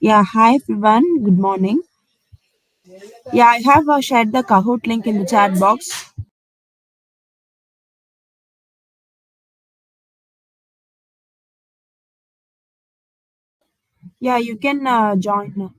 Yeah, hi everyone. Good morning. Yeah, I have shared the Kahoot link in the chat box. Yeah, you can join.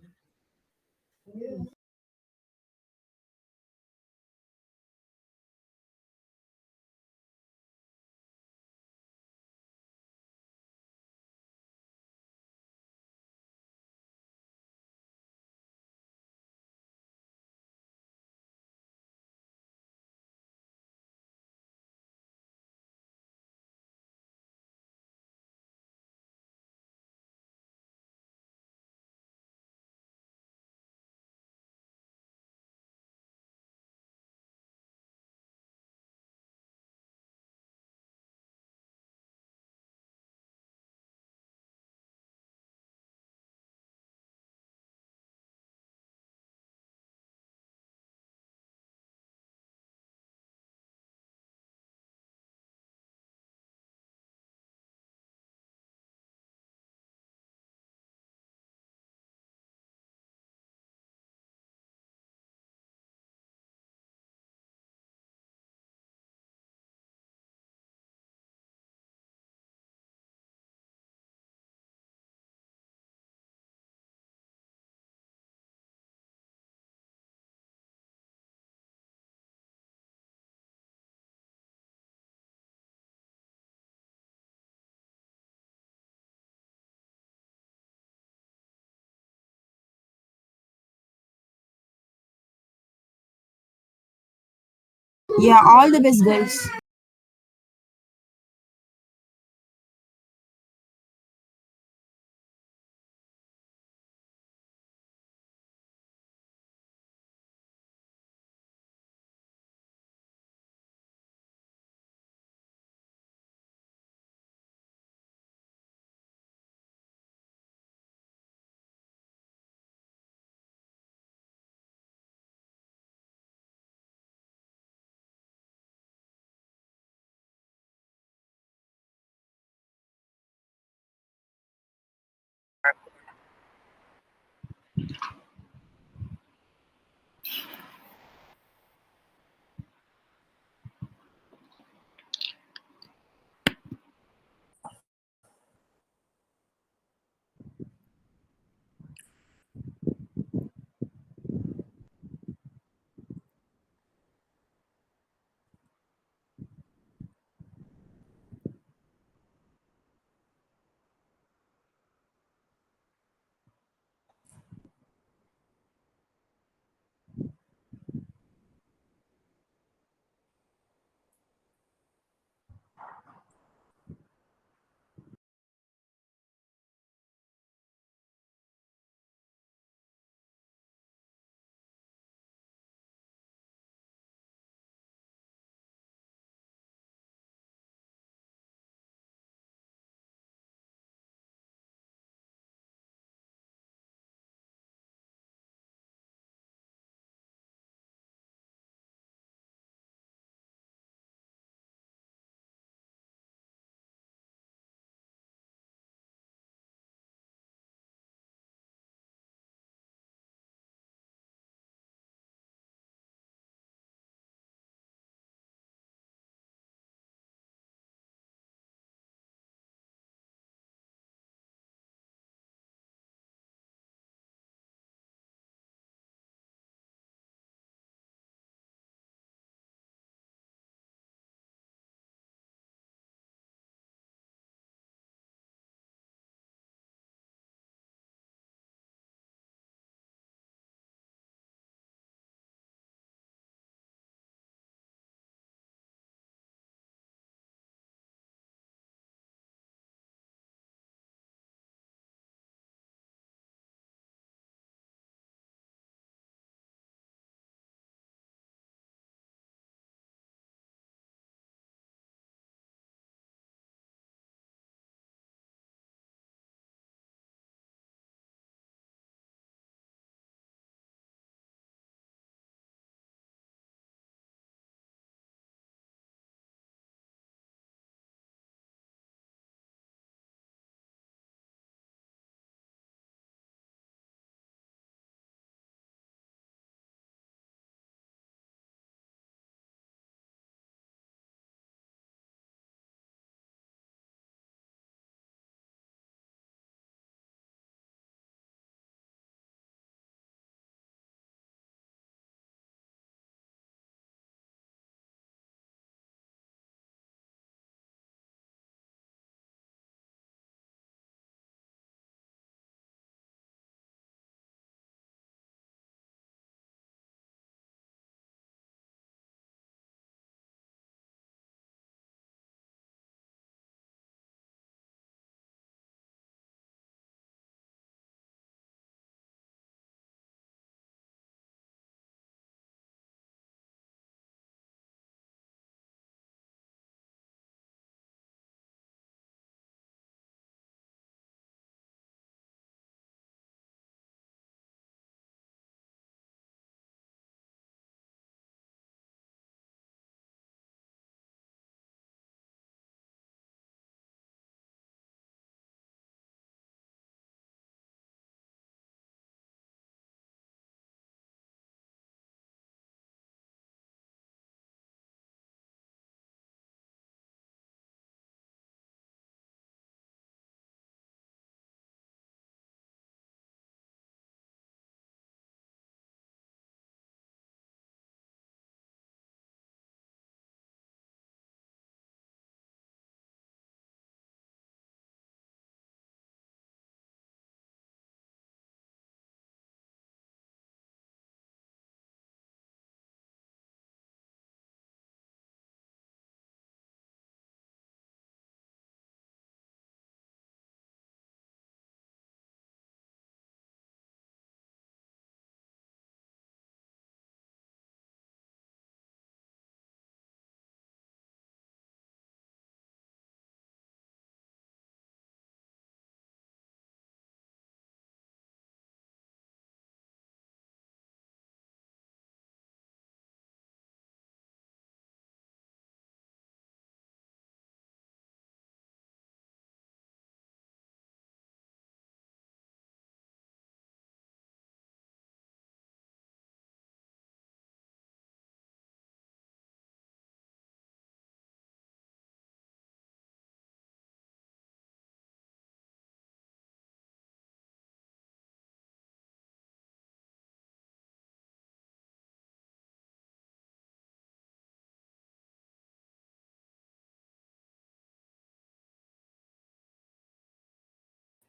Yeah, all the best, guys.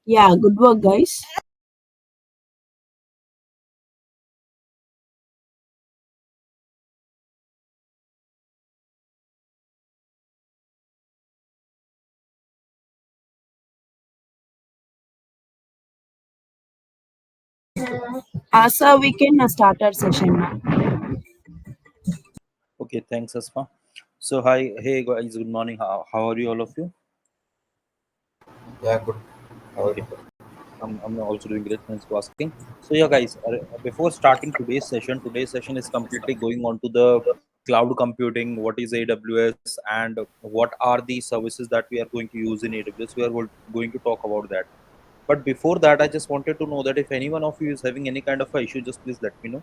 Yeah, good work, guys. So we can start our session now. Okay, thanks, Asma. So, hi, hey guys, good morning. How are you, all of you? Yeah, good. How are Okay, you? I'm also doing great. Thanks for asking. So, yeah, guys, before starting today's session is completely going on to the cloud computing. What is AWS and what are the services that we are going to use in AWS? We are going to talk about that. But before that, I just wanted to know that if any one of you is having any kind of a issue, just please let me know.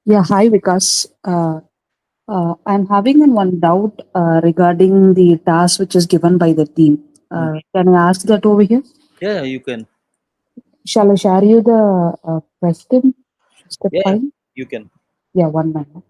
Yeah, hi Vikas. I'm having one doubt regarding the task which is given by the team. Hmm. Can I ask that over here? Yeah, you can. Shall I share you the question step Yeah, file? you can. Yeah, 1 minute.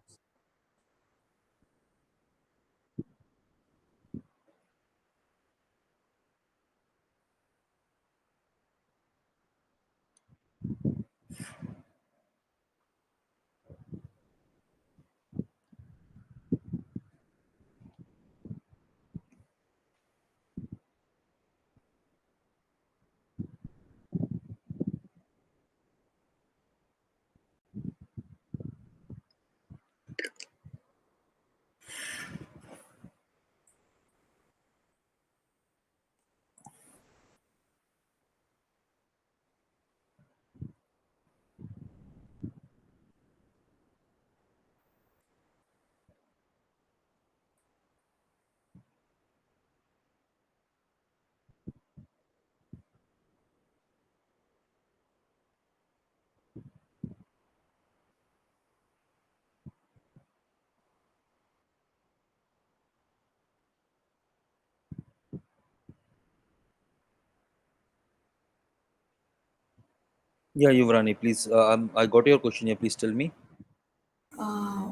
Yeah, Yuvrani, please. I got your question. Yeah, please tell me.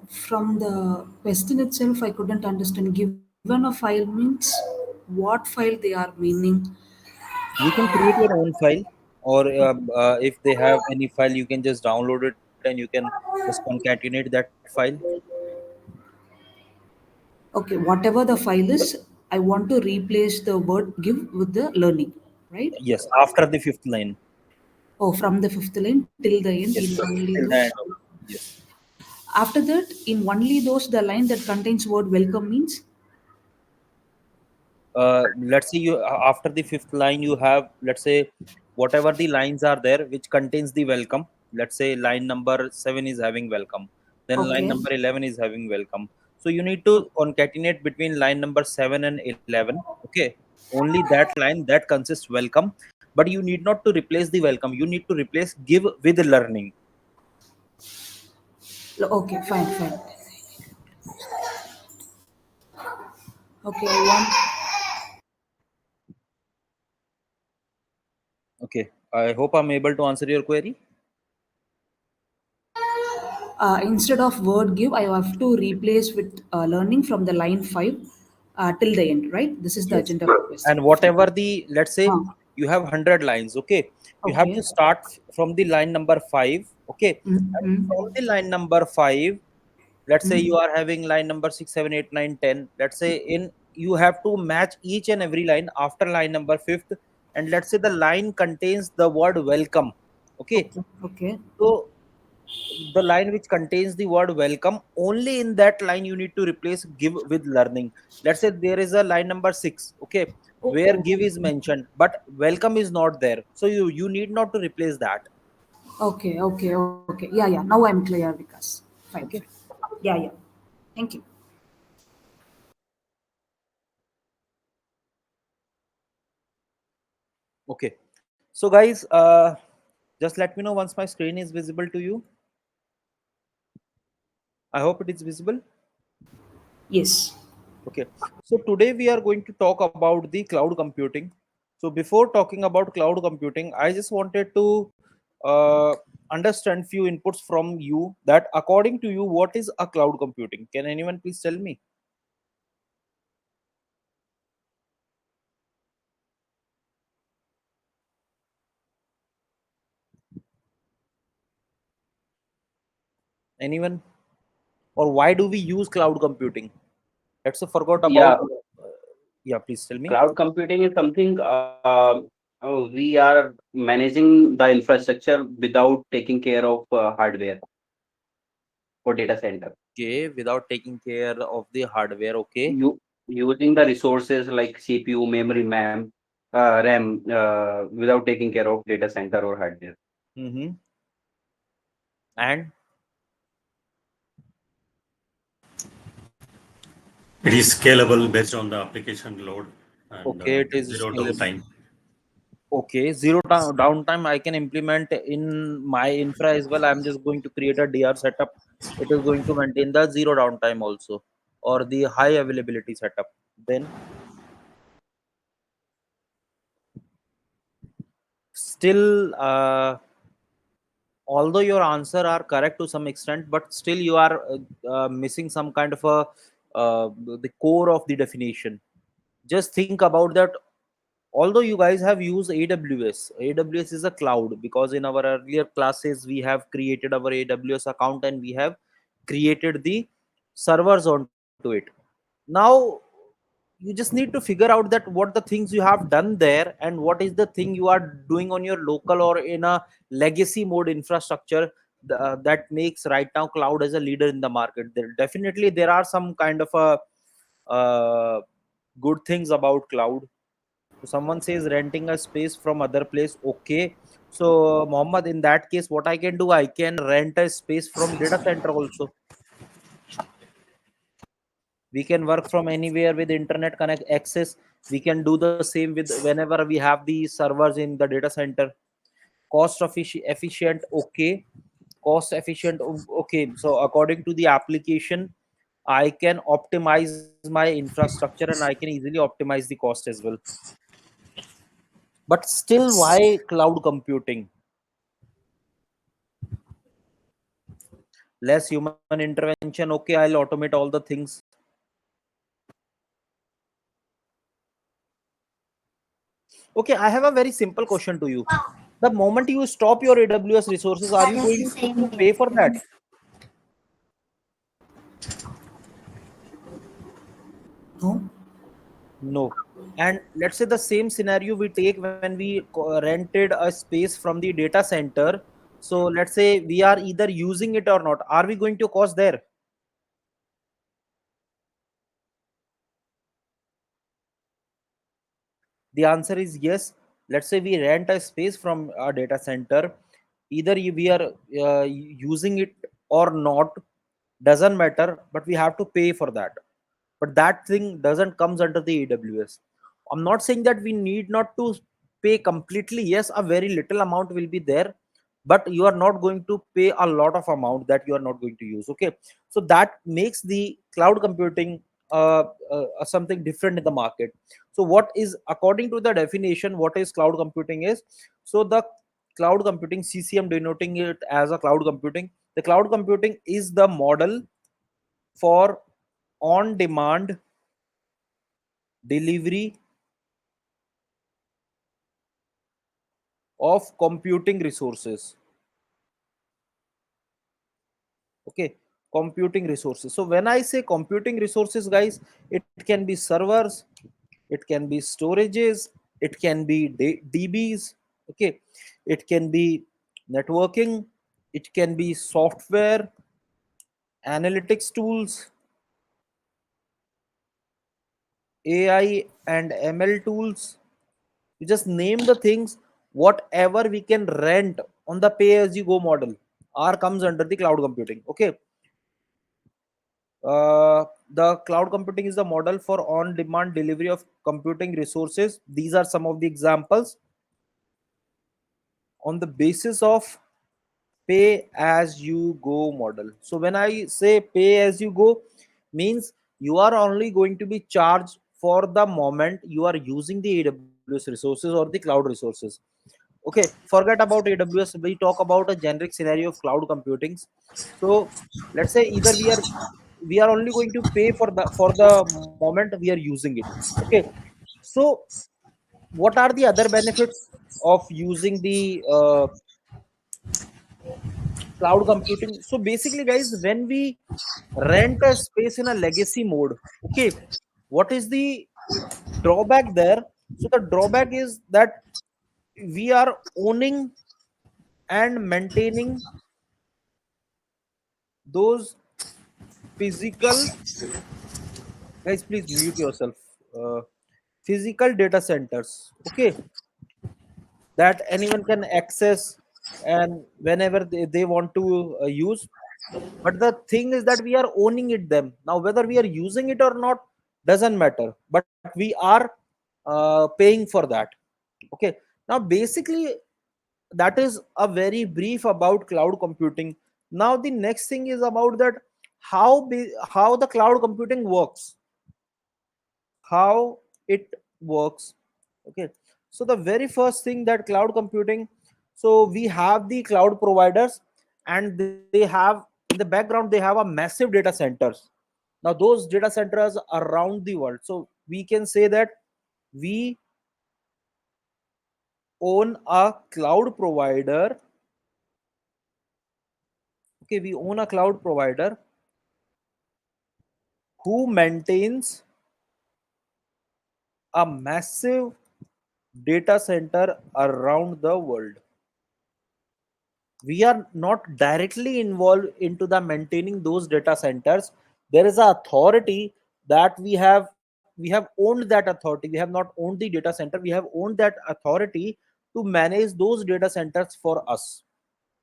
From the question itself, I couldn't understand. Given a file means what file they are meaning. You can create your own file, or if they have any file, you can just download it and you can just concatenate that file. Okay, whatever the file is, I want to replace the word give with the learning, right? Yes, after the fifth line. Oh, from the fifth line till the end in Yes, only till the those. end of. Yes. After that, in only those, the line that contains word welcome means. Let's say you after the fifth line you have, let's say, whatever the lines are there which contains the welcome. Let's say line number 7 is having welcome, then line Okay, number 11 is having welcome. So you need to concatenate between line number 7 and 11. Okay, only that line that consists welcome, but you need not to replace the welcome, you need to replace give with learning. okay, fine, fine. Okay, I want Okay, I hope I'm able to answer your query. instead of word give, I have to replace with learning from the line 5 till the end, right? This is the Yes. agenda of the question. And Fine. whatever the, let's say, Huh. you have 100 lines, okay? You have Okay. to start from the line number 5, okay? And Mm-hmm. from the line number 5, let's say you Mm-hmm. are having line number 6, 7, 8, 9, 10. Let's say in you have to match each and every line after line number 5th, and let's say the line contains the word welcome, okay? Okay. Okay. So the line which contains the word welcome, only in that line you need to replace give with learning. Let's say there is a line number 6, okay, where give is mentioned but welcome is not there, so you need not to replace that. Okay. Okay. Okay. Yeah. Yeah. Now I'm clear, Vikas. Fine. Fine. Okay. Yeah. Yeah. Thank you. Okay, so guys, just let me know once my screen is visible to you. I hope it is visible. Yes. Okay, so today we are going to talk about the cloud computing. So before talking about cloud computing, I just wanted to uh, understand few inputs from you, that according to you, what is a cloud computing? Can anyone please tell me? Anyone? Or why do we use cloud computing? Let's say forgot about. Yeah, Yeah, please tell me. cloud computing is something we are managing the infrastructure without taking care of hardware for data center. Okay, without taking care of the hardware. Okay. You using the resources like CPU, memory, RAM, without taking care of data center or hardware. Mm-hmm. And It is scalable based on the application load and okay, it is zero scalable. downtime. Okay, downtime I can implement in my infra as well. I'm just going to create a DR setup. It is going to maintain the zero downtime also, or the high availability setup. Then still, although your answer are correct to some extent, but still you are missing some kind of a the core of the definition. Just think about that. Although you guys have used AWS is a cloud, because in our earlier classes we have created our AWS account and we have created the servers onto it. Now you just need to figure out that what the things you have done there and what is the thing you are doing on your local or in a legacy mode infrastructure, that makes right now cloud as a leader in the market. There definitely there are some kind of a good things about cloud. So someone says renting a space from other place. Okay. So Mohammed, in that case, what I can do, I can rent a space from data center also. We can work from anywhere with internet connect access. We can do the same with whenever we have the servers in the data center. Efficient. Okay. Cost efficient. Okay. So according to the application, I can optimize my infrastructure and I can easily optimize the cost as well. But still, why cloud computing? Less human intervention. Okay, I'll automate all the things. Okay, I have a very simple question to you. The moment you stop your AWS resources, are you going to pay for that? No. No. And let's say the same scenario we take when we rented a space from the data center. So let's say we are either using it or not. Are we going to cost there? The answer is yes. Let's say we rent a space from a data center. Either we are using it or not, doesn't matter, but we have to pay for that. But that thing doesn't comes under the AWS. I'm not saying that we need not to pay completely. Yes, a very little amount will be there, but you are not going to pay a lot of amount that you are not going to use. Okay, so that makes the cloud computing something different in the market. So what is, according to the definition, what is cloud computing is, so the cloud computing, CCM denoting it as a cloud computing, the cloud computing is the model for on demand delivery of computing resources. Okay, computing resources. So when I say computing resources, guys, it can be servers, it can be storages, it can be DBs. Okay, it can be networking, it can be software, analytics tools, AI and ML tools. You just name the things, whatever we can rent on the pay as you go model are comes under the cloud computing. Okay, the cloud computing is the model for on demand delivery of computing resources. These are some of the examples on the basis of pay as you go model. So when I say pay as you go, means you are only going to be charged for the moment you are using the AWS. resources or the cloud resources. Okay, forget about AWS. We talk about a generic scenario of cloud computing. So let's say either we are only going to pay for the moment we are using it. Okay, so what are the other benefits of using the cloud computing? So basically, guys, when we rent a space in a legacy mode, okay, what is the drawback there? So the drawback is that we are owning and maintaining those physical, guys, please mute yourself, uh, physical data centers, okay, that anyone can access and whenever they want to use. But the thing is that we are owning it them. Now whether we are using it or not doesn't matter, but we are paying for that. Okay, now basically that is a very brief about cloud computing. Now the next thing is about that how the cloud computing works, how it works. Okay, so the very first thing that cloud computing, so we have the cloud providers, and they have in the background they have a massive data centers. Now those data centers around the world, so we can say that we own a cloud provider. Okay, we own a cloud provider who maintains a massive data center around the world. We are not directly involved into the maintaining those data centers. There is a authority that we have owned that authority. We have not owned the data center, we have owned that authority to manage those data centers for us.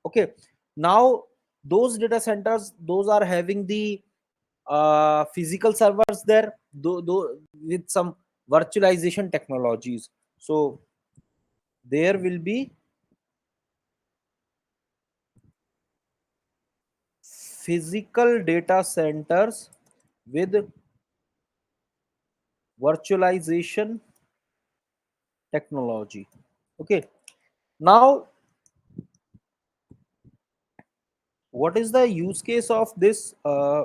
Okay, now those data centers, those are having the physical servers there, with some virtualization technologies. So there will be physical data centers with virtualization technology. Okay, now what is the use case of this? Yeah.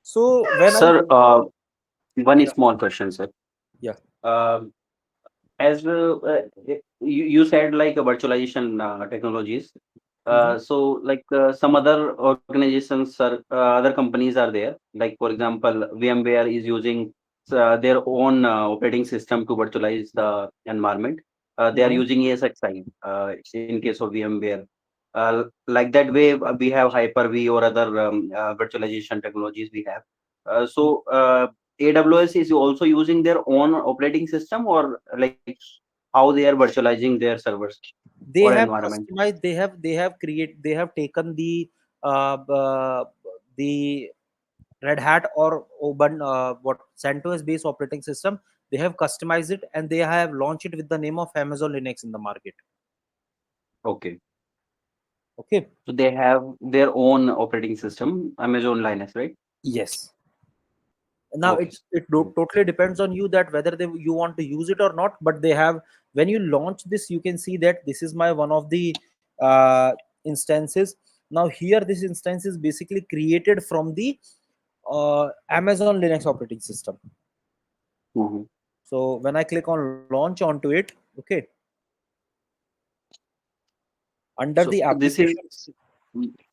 So when I, Sir, one yeah, small question, sir. yeah, Um, as you said, like virtualization technologies. hmm, So, like some other organizations or other companies are there. Like, for example, VMware is using their own operating system to virtualize the environment. They are hmm, using ESXi in case of VMware. Like that way, we have Hyper-V or other virtualization technologies we have. AWS is also using their own operating system, or like how they are virtualizing their servers or they have environment. customized, they have taken the Red Hat or Open, what CentOS based operating system. They have customized it and they have launched it with the name of Amazon Linux in the market. Okay. Okay. So they have their own operating system, Amazon Linux, right? Yes. Now Okay. totally depends on you that whether you want to use it or not. But they have, when you launch this, you can see that this is my one of the instances. Now here this instance is basically created from the Amazon Linux operating system. Mhm. So when I click on launch onto it, okay, under So the this is, application,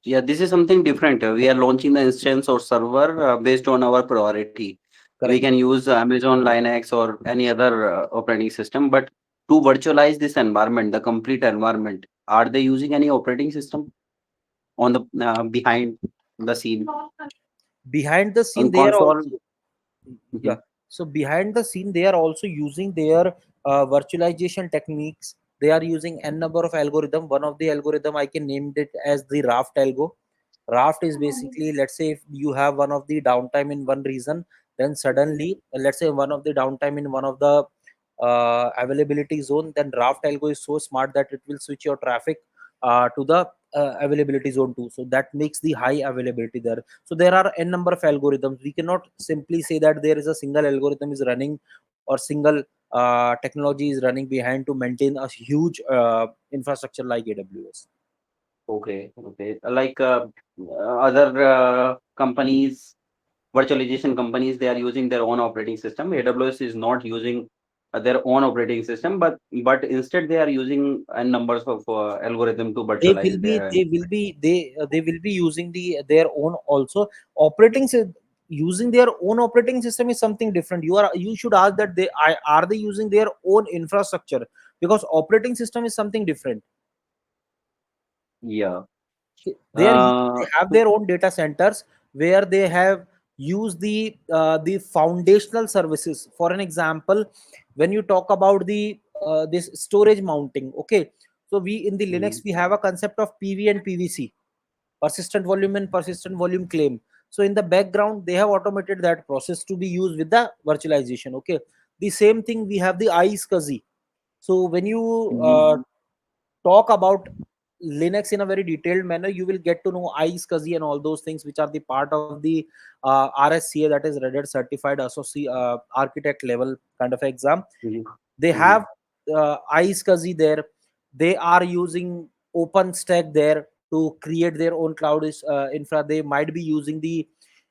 yeah, this is something different. We are launching the instance or server based on our priority. We correct, can use Amazon Linux or any other operating system, but to virtualize this environment, the complete environment, are they using any operating system on the behind the scene behind the scene on they are console? also, yeah, Mhm. so behind the scene they are also using their virtualization techniques. They are using n number of algorithm. One of the algorithm I can name it as the raft algo. Raft is basically, let's say if you have one of the downtime in one region, then suddenly, let's say one of the downtime in one of the availability zone, then raft algo is so smart that it will switch your traffic to the availability zone 2. So that makes the high availability there. So there are n number of algorithms. We cannot simply say that there is a single algorithm is running, or single technology is running behind to maintain a huge infrastructure like AWS. Okay, okay. Like other companies, virtualization companies, they are using their own operating system. AWS is not using their own operating system, but instead they are using n numbers of algorithm to they will virtualize be their. they will be they will be using their own also operating using their own operating system is something different. You should ask that are they using their own infrastructure, because operating system is something different. Yeah. They have So, their own data centers where they have used the foundational services. For an example, when you talk about the this storage mounting, okay, so we in the Linux mhm, we have a concept of PV and PVC, persistent volume and persistent volume claim. So in the background they have automated that process to be used with the virtualization. Okay, the same thing we have the iSCSI. So when you mhm, talk about Linux in a very detailed manner, you will get to know iSCSI and all those things, which are the part of the RSCA, that is Red Hat Certified Associate Architect level kind of exam. mhm, They mhm. have iSCSI there. They are using OpenStack there to create their own cloud infra. They might be using the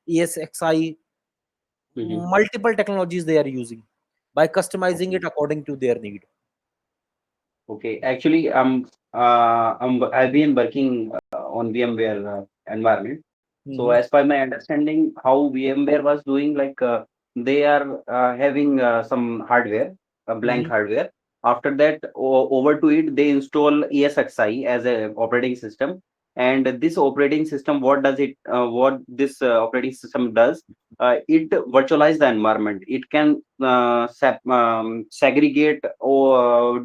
ESXi. Mhm. Multiple technologies they are using by customizing Okay. it according to their need. Okay. Actually, I've been working on VMware environment. So Hmm. as per my understanding, how VMware was doing, like they are having some hardware, a blank Hmm. hardware. After that, over to it, they install ESXi as a operating system. And this operating system, what does it? What this operating system does? It virtualize the environment. It can segregate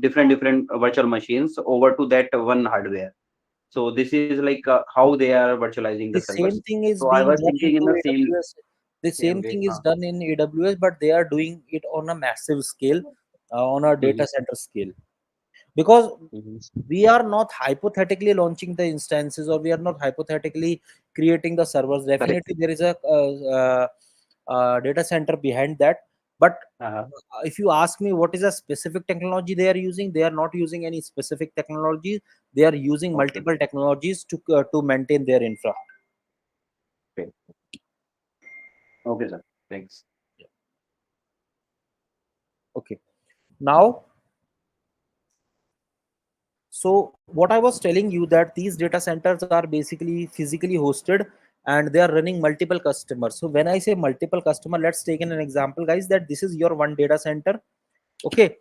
different virtual machines over to that one hardware. So this is like how they are virtualizing the The servers. same thing is So I being was done thinking in into the same AWS. The same same way. thing is done in AWS, but they are doing it on a massive scale, on a Mhm, data center scale. Because mhm. we are not hypothetically launching the instances, or we are not hypothetically creating the servers. Correct. Definitely, there is a data center behind that. But Uh-huh. if you ask me what is a specific technology they are using, they are not using any specific technology. They are using Okay. multiple technologies to maintain their infra. Okay. Okay, sir. Thanks. Okay. Now, so what I was telling you, that these data centers are basically physically hosted and they are running multiple customers. So when I say multiple customer, let's take an example, guys, that this is your one data center. Okay,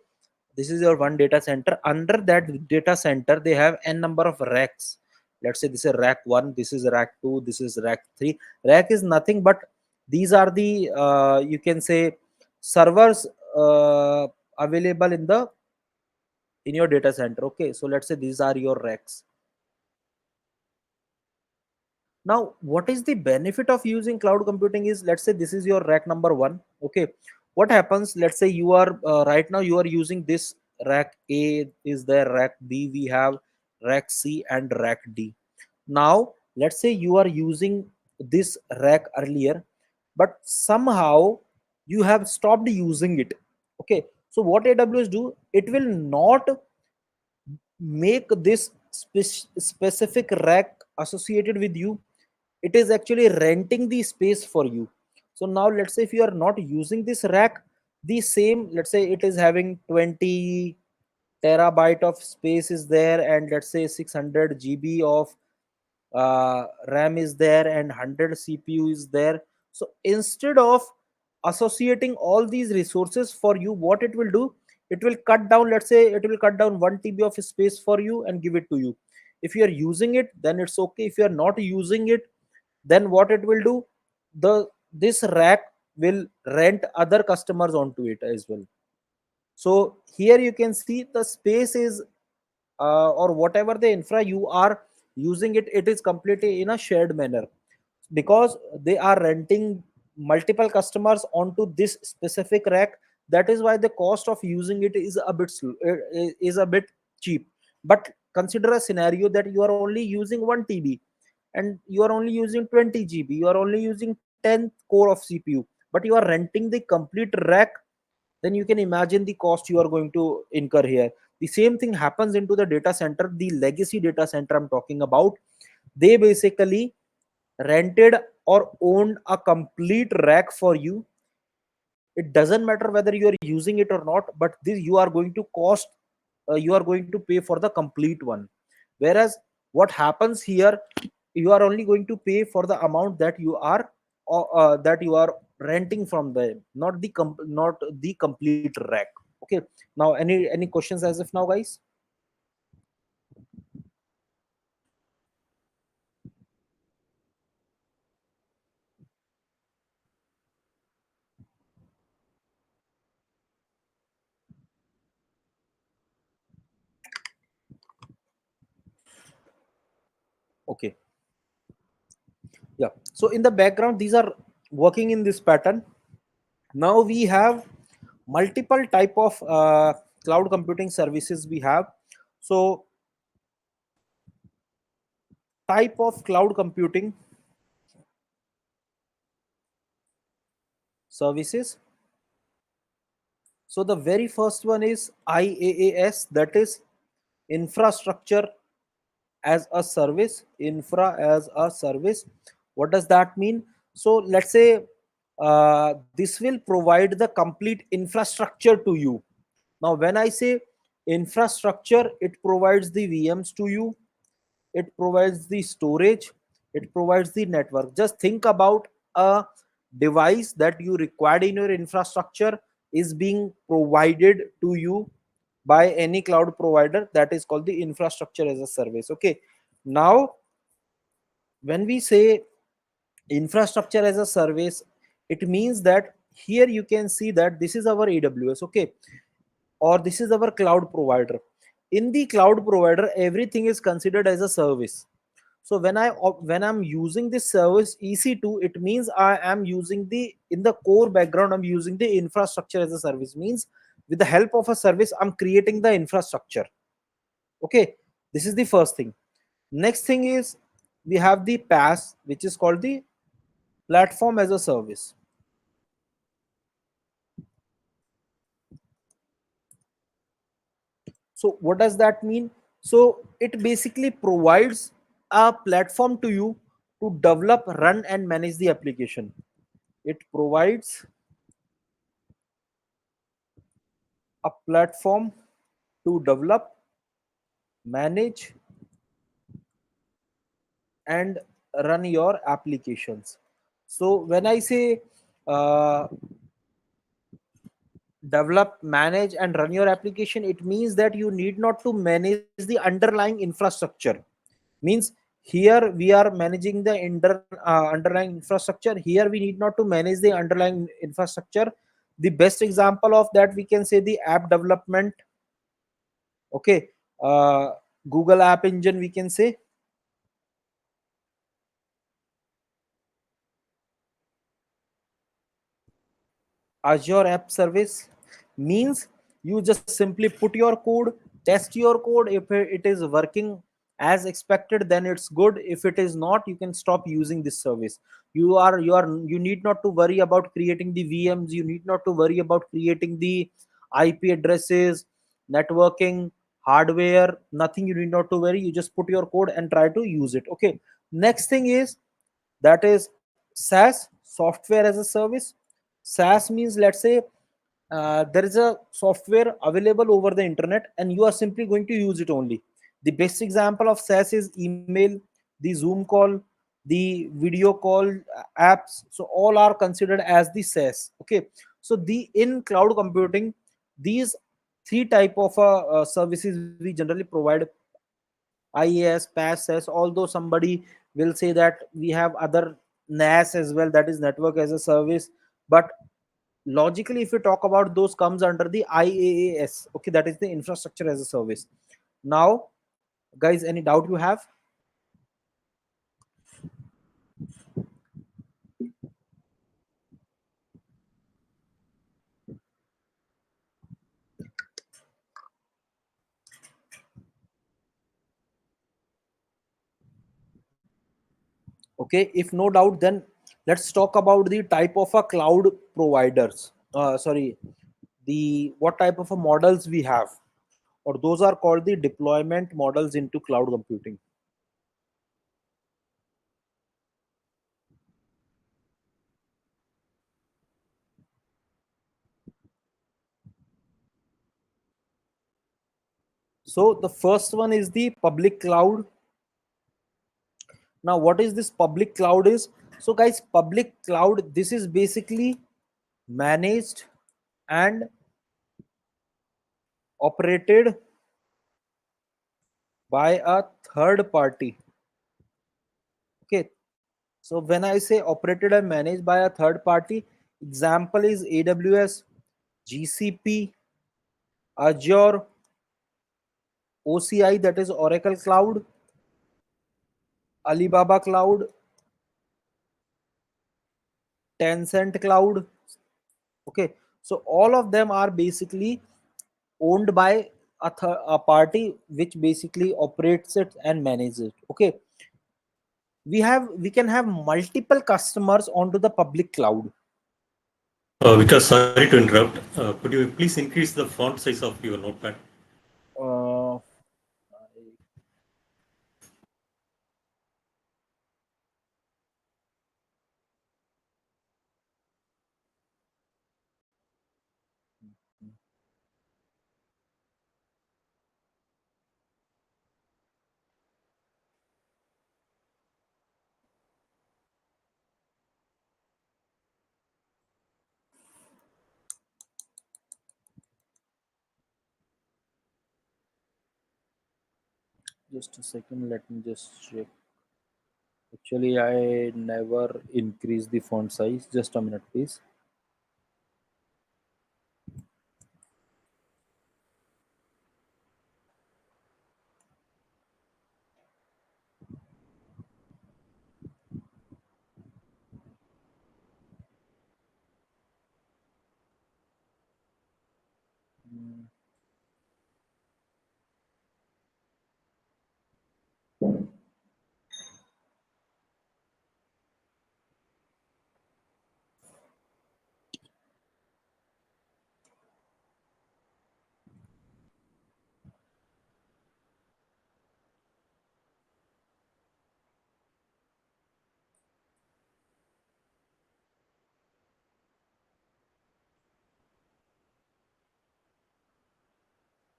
this is your one data center. Under that data center, they have n number of racks. Let's say this is rack 1, this is rack 2, this is rack 3. Rack is nothing but these are the you can say servers available in your data center. Okay, so let's say these are your racks. Now what is the benefit of using cloud computing is, let's say this is your rack number 1. Okay, what happens, let's say you are right now you are using this rack A, is there rack B, we have rack C and rack D. Now let's say you are using this rack earlier, but somehow you have stopped using it. Okay, so what AWS do, it will not make this specific rack associated with you. It is actually renting the space for you. So now let's say if you are not using this rack, the same, let's say it is having 20 terabyte of space is there, and let's say 600 GB of RAM is there, and 100 CPU is there. So instead of associating all these resources for you, what it will do, it will cut down, let's say it will cut down 1 TB of space for you and give it to you. If you are using it, then it's okay. If you are not using it, then what it will do, the this rack will rent other customers onto it as well. So here you can see the space is or whatever the infra you are using it, it is completely in a shared manner, because they are renting multiple customers onto this specific rack. That is why the cost of using it is a bit is a bit cheap. But consider a scenario that you are only using 1 TB and you are only using 20 GB, you are only using 10 core of CPU, but you are renting the complete rack, then you can imagine the cost you are going to incur here. The same thing happens into the data center, the legacy data center I'm talking about. They basically rented or owned a complete rack for you. It doesn't matter whether you are using it or not, but this you are going to cost, you are going to pay for the complete one. Whereas what happens here, you are only going to pay for the amount that you are renting from them, not not the complete rack. Okay, now any questions as of now, guys? Okay, yeah, so in the background these are working in this pattern. Now we have multiple type of cloud computing services we have. So type of cloud computing services. So the very first one is IaaS, that is infrastructure as a service. Infra as a service, what does that mean? So let's say this will provide the complete infrastructure to you. Now when I say infrastructure, it provides the VMs to you, it provides the storage, it provides the network. Just think about a device that you required in your infrastructure is being provided to you by any cloud provider. That is called the infrastructure as a service. Okay, now when we say infrastructure as a service, it means that here you can see that this is our AWS, okay, or this is our cloud provider. In the cloud provider, everything is considered as a service. So when I'm using this service EC2, it means I am using the, in the core background, I'm using the infrastructure as a service. Means with the help of a service, I'm creating the infrastructure. Okay, this is the first thing. Next thing is we have the PaaS, which is called the platform as a service. So what does that mean? So it basically provides a platform to you to develop, run and manage the application. It provides a platform to develop, manage and run your applications. So when I say uh, develop, manage and run your application, it means that you need not to manage the underlying infrastructure. Means here we are managing the underlying infrastructure. Here we need not to manage the underlying infrastructure. The best example of that, we can say the app development. Okay, uh, Google app engine, we can say Azure app service. Means you just simply put your code, test your code. If it is working as expected, then it's good. If it is not, you can stop using this service. You need not to worry about creating the VMs, you need not to worry about creating the IP addresses, networking, hardware, nothing. You need not to worry. You just put your code and try to use it. Okay, next thing is, that is SaaS, software as a service. SaaS means, let's say there is a software available over the internet and you are simply going to use it only. The best example of SaaS is email, the Zoom call, the video call apps. So all are considered as the SaaS. Okay, so the in cloud computing, these three type of services we generally provide: IaaS, PaaS, SaaS. Although somebody will say that we have other NAS as well, that is network as a service, but logically if you talk about, those comes under the IaaS. Okay, that is the infrastructure as a service. Now guys, any doubt you have? Okay, if no doubt, then let's talk about the type of a cloud providers. Sorry, the what type of a models we have, or those are called the deployment models into cloud computing. So the first one is the public cloud. Now, what is this public cloud is? So guys, public cloud, this is basically managed and operated by a third party. Okay, so when I say operated and managed by a third party, example is AWS, GCP, Azure, OCI, that is Oracle Cloud, Alibaba Cloud, Tencent Cloud. Okay, so all of them are basically owned by a party which basically operates it and manages it. Okay, we can have multiple customers onto the public cloud. Vikas, sorry to interrupt. Could you please increase the font size of your notepad? uh, just a second, let me just check. Actually, I never increase the font size. Just a minute, please.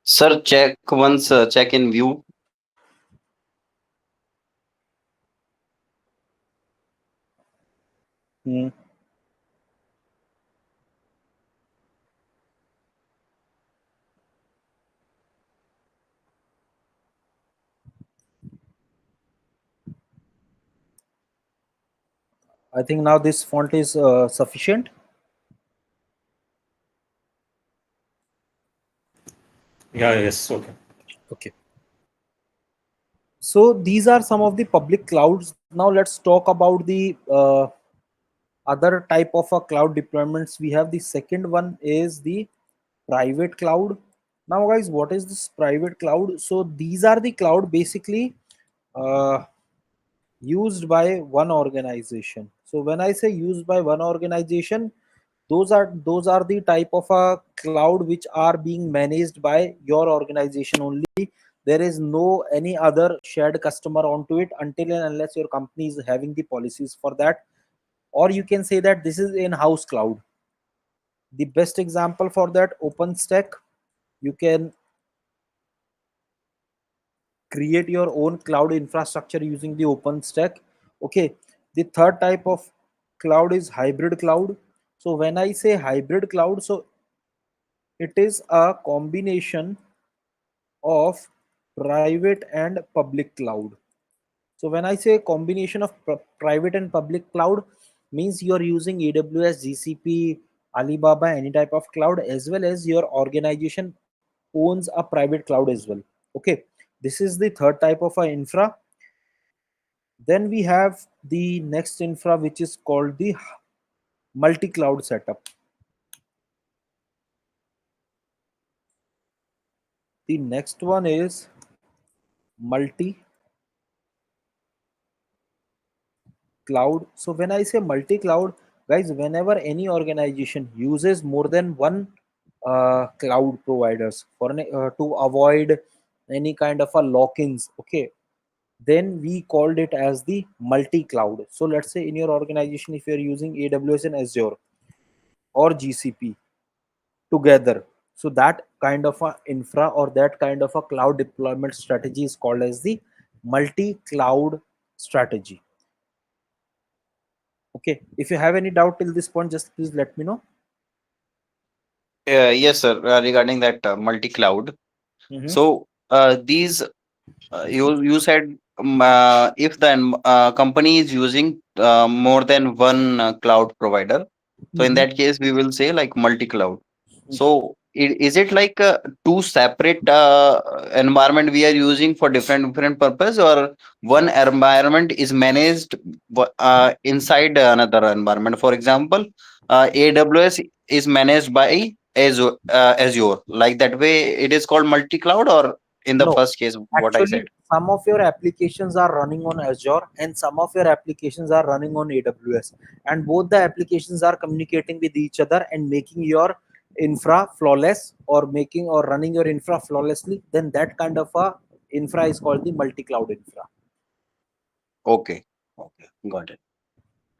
Sir, check once, check in view. Hmm. I think now this font is sufficient. Yeah, yes, okay. Okay. So these are some of the public clouds. Now let's talk about the other type of a cloud deployments we have. The second one is the private cloud. Now guys, what is this private cloud? So these are the cloud basically uh, used by one organization. So when I say used by one organization, those are the type of a cloud which are being managed by your organization only. There is no any other shared customer onto it until and unless your company is having the policies for that, or you can say that this is in-house cloud. The best example for that, OpenStack. You can create your own cloud infrastructure using the OpenStack. Okay, the third type of cloud is hybrid cloud. So when I say hybrid cloud, so it is a combination of private and public cloud. So when I say combination of private and public cloud, means you are using AWS, GCP, Alibaba, any type of cloud, as well as your organization owns a private cloud as well. Okay, this is the third type of a infra. Then we have the next infra, which is called the multi-cloud setup. The next one is multi cloud. So when I say multi-cloud, guys, whenever any organization uses more than one cloud providers to avoid any kind of a lock-ins, okay, then we called it as the multi-cloud. So let's say in your organization, if you're using AWS and Azure or GCP together, so that kind of a infra or that kind of a cloud deployment strategy is called as the multi-cloud strategy. Okay, if you have any doubt till this point, just please let me know. Yes, sir. Regarding that multi-cloud, Hmm. so these you said if the company is using more than one cloud provider, so in Hmm. that case we will say like multi-cloud. So is it like two separate environment we are using for different purpose, or one environment is managed inside another environment? For example, AWS is managed by Azure. Like that way, it is called multi-cloud, or in the No, first case, what I actually, said. some of your applications are running on Azure and some of your applications are running on AWS, and both the applications are communicating with each other and making your infra flawless, or making or running your infra flawlessly. Then that kind of a infra is called the multi-cloud infra. Okay, okay, got it.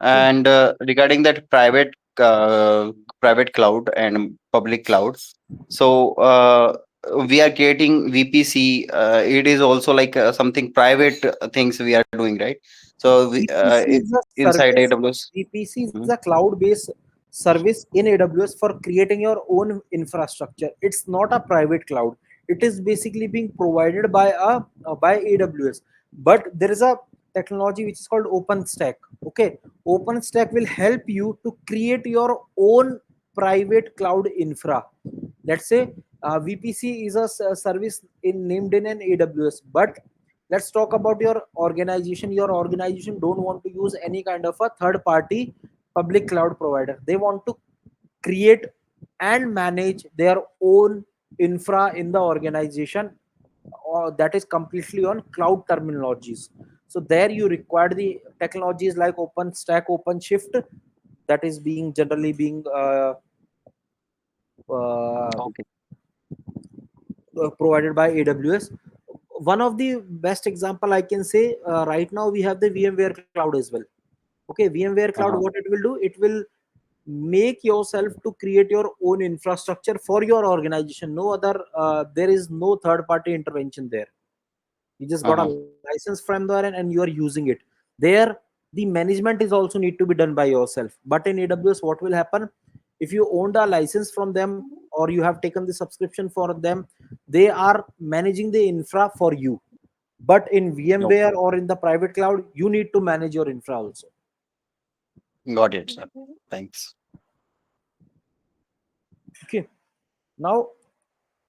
Okay. And regarding that private cloud and public cloud, so we are creating VPC. It is also like something private things we are doing, right? So VPC is a inside service. AWS. VPC is Mhm. a cloud-based service in AWS for creating your own infrastructure. It's not a private cloud. It is basically being provided by by AWS. But there is a technology which is called OpenStack. Okay, OpenStack will help you to create your own private cloud infra. Let's say VPC is a service named in an AWS, but let's talk about your organization don't want to use any kind of a third party public cloud provider. They want to create and manage their own infra in the organization, or that is completely on cloud terminologies. So there you require the technologies like OpenStack, OpenShift, that is being generally being uh, Okay. provided by AWS. One of the best example I can say, right now we have the VMware cloud as well. Okay, VMware cloud, what Uh-huh. it will do, it will make yourself to create your own infrastructure for your organization. No other, there is no third party intervention there. You just got a Uh-huh. license from there, and you are using it there. The management is also need to be done by yourself. But in AWS, what will happen, if you owned a license from them or you have taken the subscription for them, they are managing the infra for you. But in Okay. VMware or in the private cloud, you need to manage your infra also. Got it, sir. Thanks. Okay, now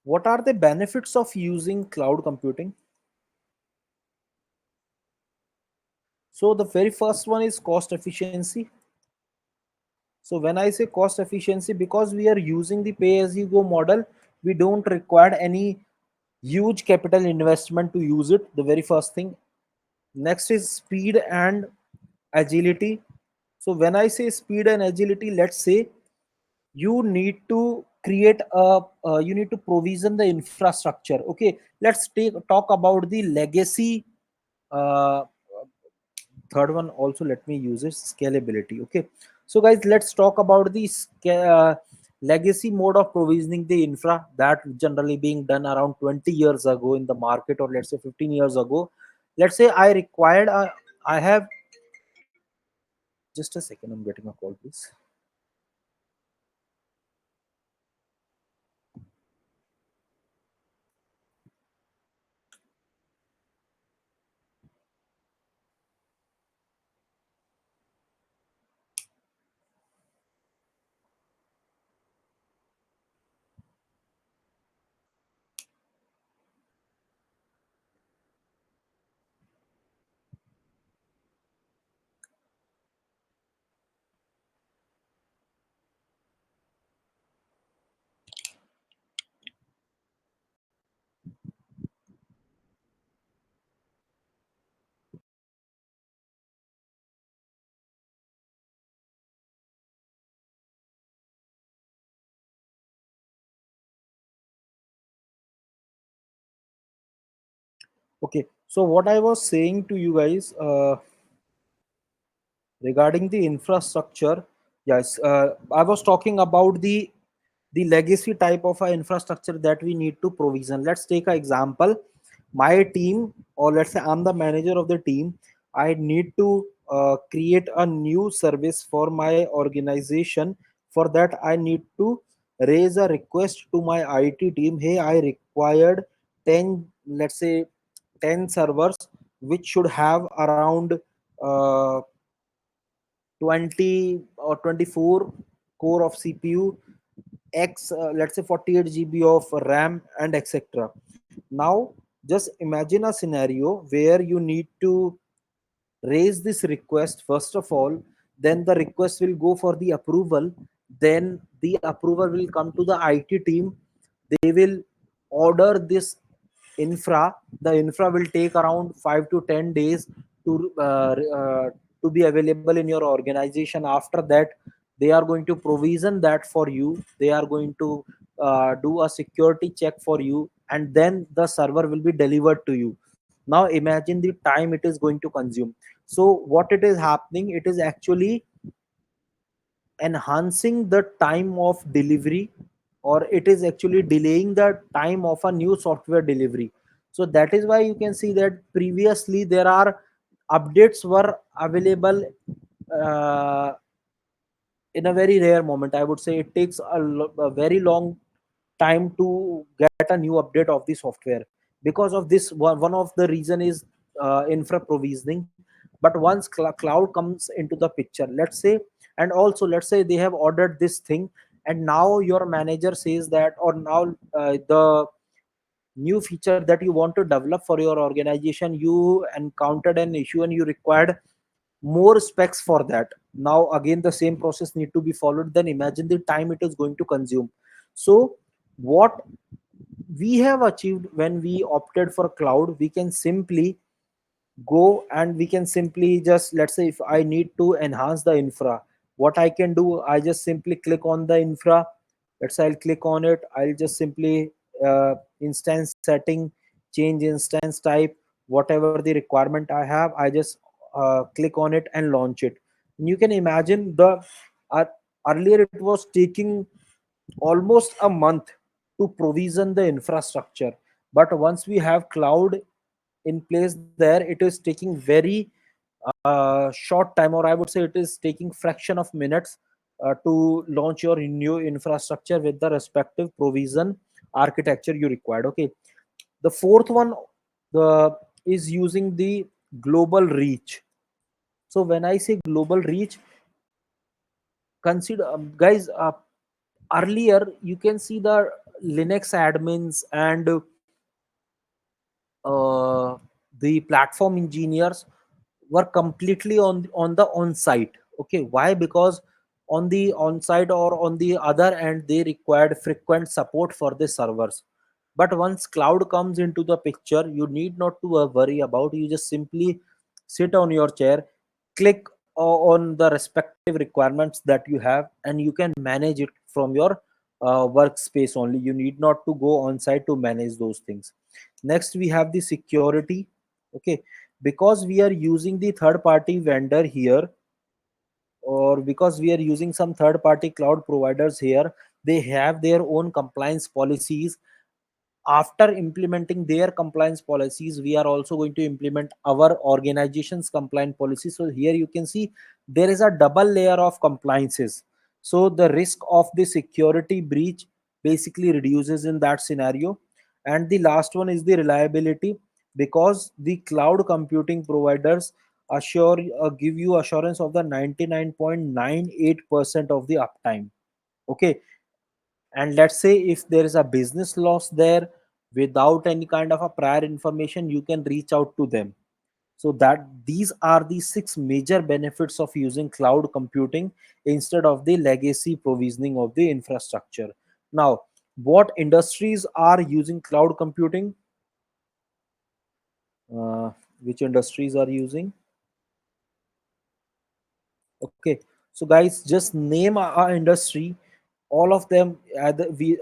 what are the benefits of using cloud computing? So the very first one is cost efficiency. So when I say cost efficiency, because we are using the pay as you go model, we don't require any huge capital investment to use it. The very first thing. Next is speed and agility. So when I say speed and agility, let's say you need to create a you need to provision the infrastructure. Okay, let's take talk about the legacy. uh, Third one also, let me use it, scalability. Okay, so guys, let's talk about the legacy mode of provisioning the infra that generally being done around 20 years ago in the market, or let's say 15 years ago. Let's say I required I have, just a second, I'm getting a call, please. Okay, so what I was saying to you guys, regarding the infrastructure, yes, I was talking about the legacy type of a infrastructure that we need to provision. Let's take an example. My team, or let's say I'm the manager of the team, I need to create a new service for my organization. For that, I need to raise a request to my IT team. Hey, I required 10, let's say 10 servers, which should have around uh, 20 or 24 core of CPU, X, let's say 48 GB of RAM, and etc. Now, just imagine a scenario where you need to raise this request first of all, then the request will go for the approval, then the approval will come to the IT team. They will order this infra. The infra will take around 5 to 10 days to be available in your organization. After that, they are going to provision that for you. They are going to do a security check for you, and then the server will be delivered to you. Now imagine the time it is going to consume. So what it is happening, it is actually enhancing the time of delivery, or it is actually delaying the time of a new software delivery. So that is why you can see that previously there are updates were available uh, in a very rare moment. I would say it takes a very long time to get a new update of the software. Because of this, one of the reason is infra provisioning. But once cloud comes into the picture, let's say, and also let's say they have ordered this thing, and now your manager says that, or now the new feature that you want to develop for your organization, you encountered an issue and you required more specs for that. Now again the same process need to be followed. Then imagine the time it is going to consume. So what we have achieved when we opted for cloud, we can simply go and we can simply just, let's say if I need to enhance the infra, what I can do, I just simply click on the infra. Let's say I'll click on it, I'll just simply instance setting, change instance type, whatever the requirement I have, I just click on it and launch it. And you can imagine the uh, earlier it was taking almost a month to provision the infrastructure. But once we have cloud in place there, it is taking very short time, or I would say it is taking fraction of minutes to launch your new infrastructure with the respective provision architecture you required. Okay, the fourth one, the is using the global reach. So when I say global reach, consider guys, earlier you can see the Linux admins and uh, the platform engineers were completely on the on site. Okay, why? Because on the on site or on the other end they required frequent support for the servers. But once cloud comes into the picture, you need not to worry about. You just simply sit on your chair, click on the respective requirements that you have, and you can manage it from your workspace only. You need not to go on site to manage those things. Next we have the security. Okay, because we are using the third party vendor here, or because we are using some third party cloud providers here, they have their own compliance policies. After implementing their compliance policies, we are also going to implement our organization's compliance policy. So here you can see there is a double layer of compliances. So the risk of the security breach basically reduces in that scenario. And the last one is the reliability, because the cloud computing providers assure give you assurance of the 99.98% of the uptime. Okay, and let's say if there is a business loss there, without any kind of a prior information, you can reach out to them. So that these are the six major benefits of using cloud computing instead of the legacy provisioning of the infrastructure. Now, what industries are using cloud computing? uh, which industries are using? Okay, so guys, just name a industry. All of them, either we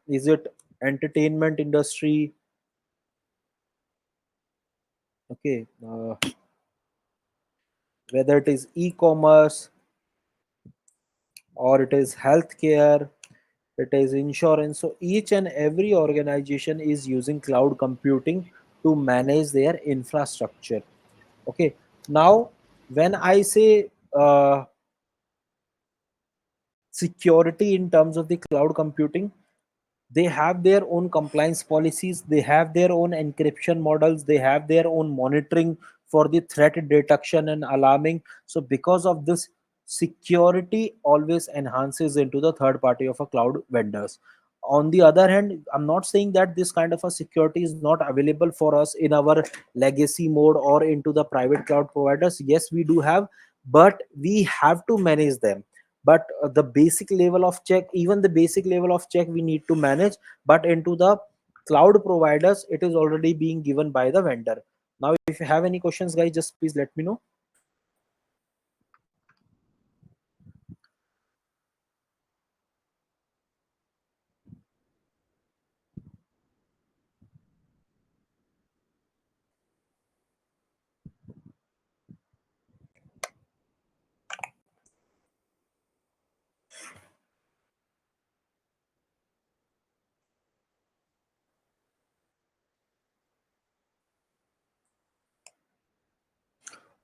is it entertainment industry, Okay, whether it is e-commerce or it is healthcare, it is insurance. So each and every organization is using cloud computing to manage their infrastructure. Okay, now when I say security in terms of the cloud computing, they have their own compliance policies, they have their own encryption models, they have their own monitoring for the threat detection and alarming. So because of this, security always enhances into the third party of a cloud vendors. On the other hand, I'm not saying that this kind of a security is not available for us in our legacy mode or into the private cloud providers. Yes, we do have, but we have to manage them. But the basic level of check, even the basic level of check we need to manage. But into the cloud providers, it is already being given by the vendor. Now if you have any questions, guys, just please let me know.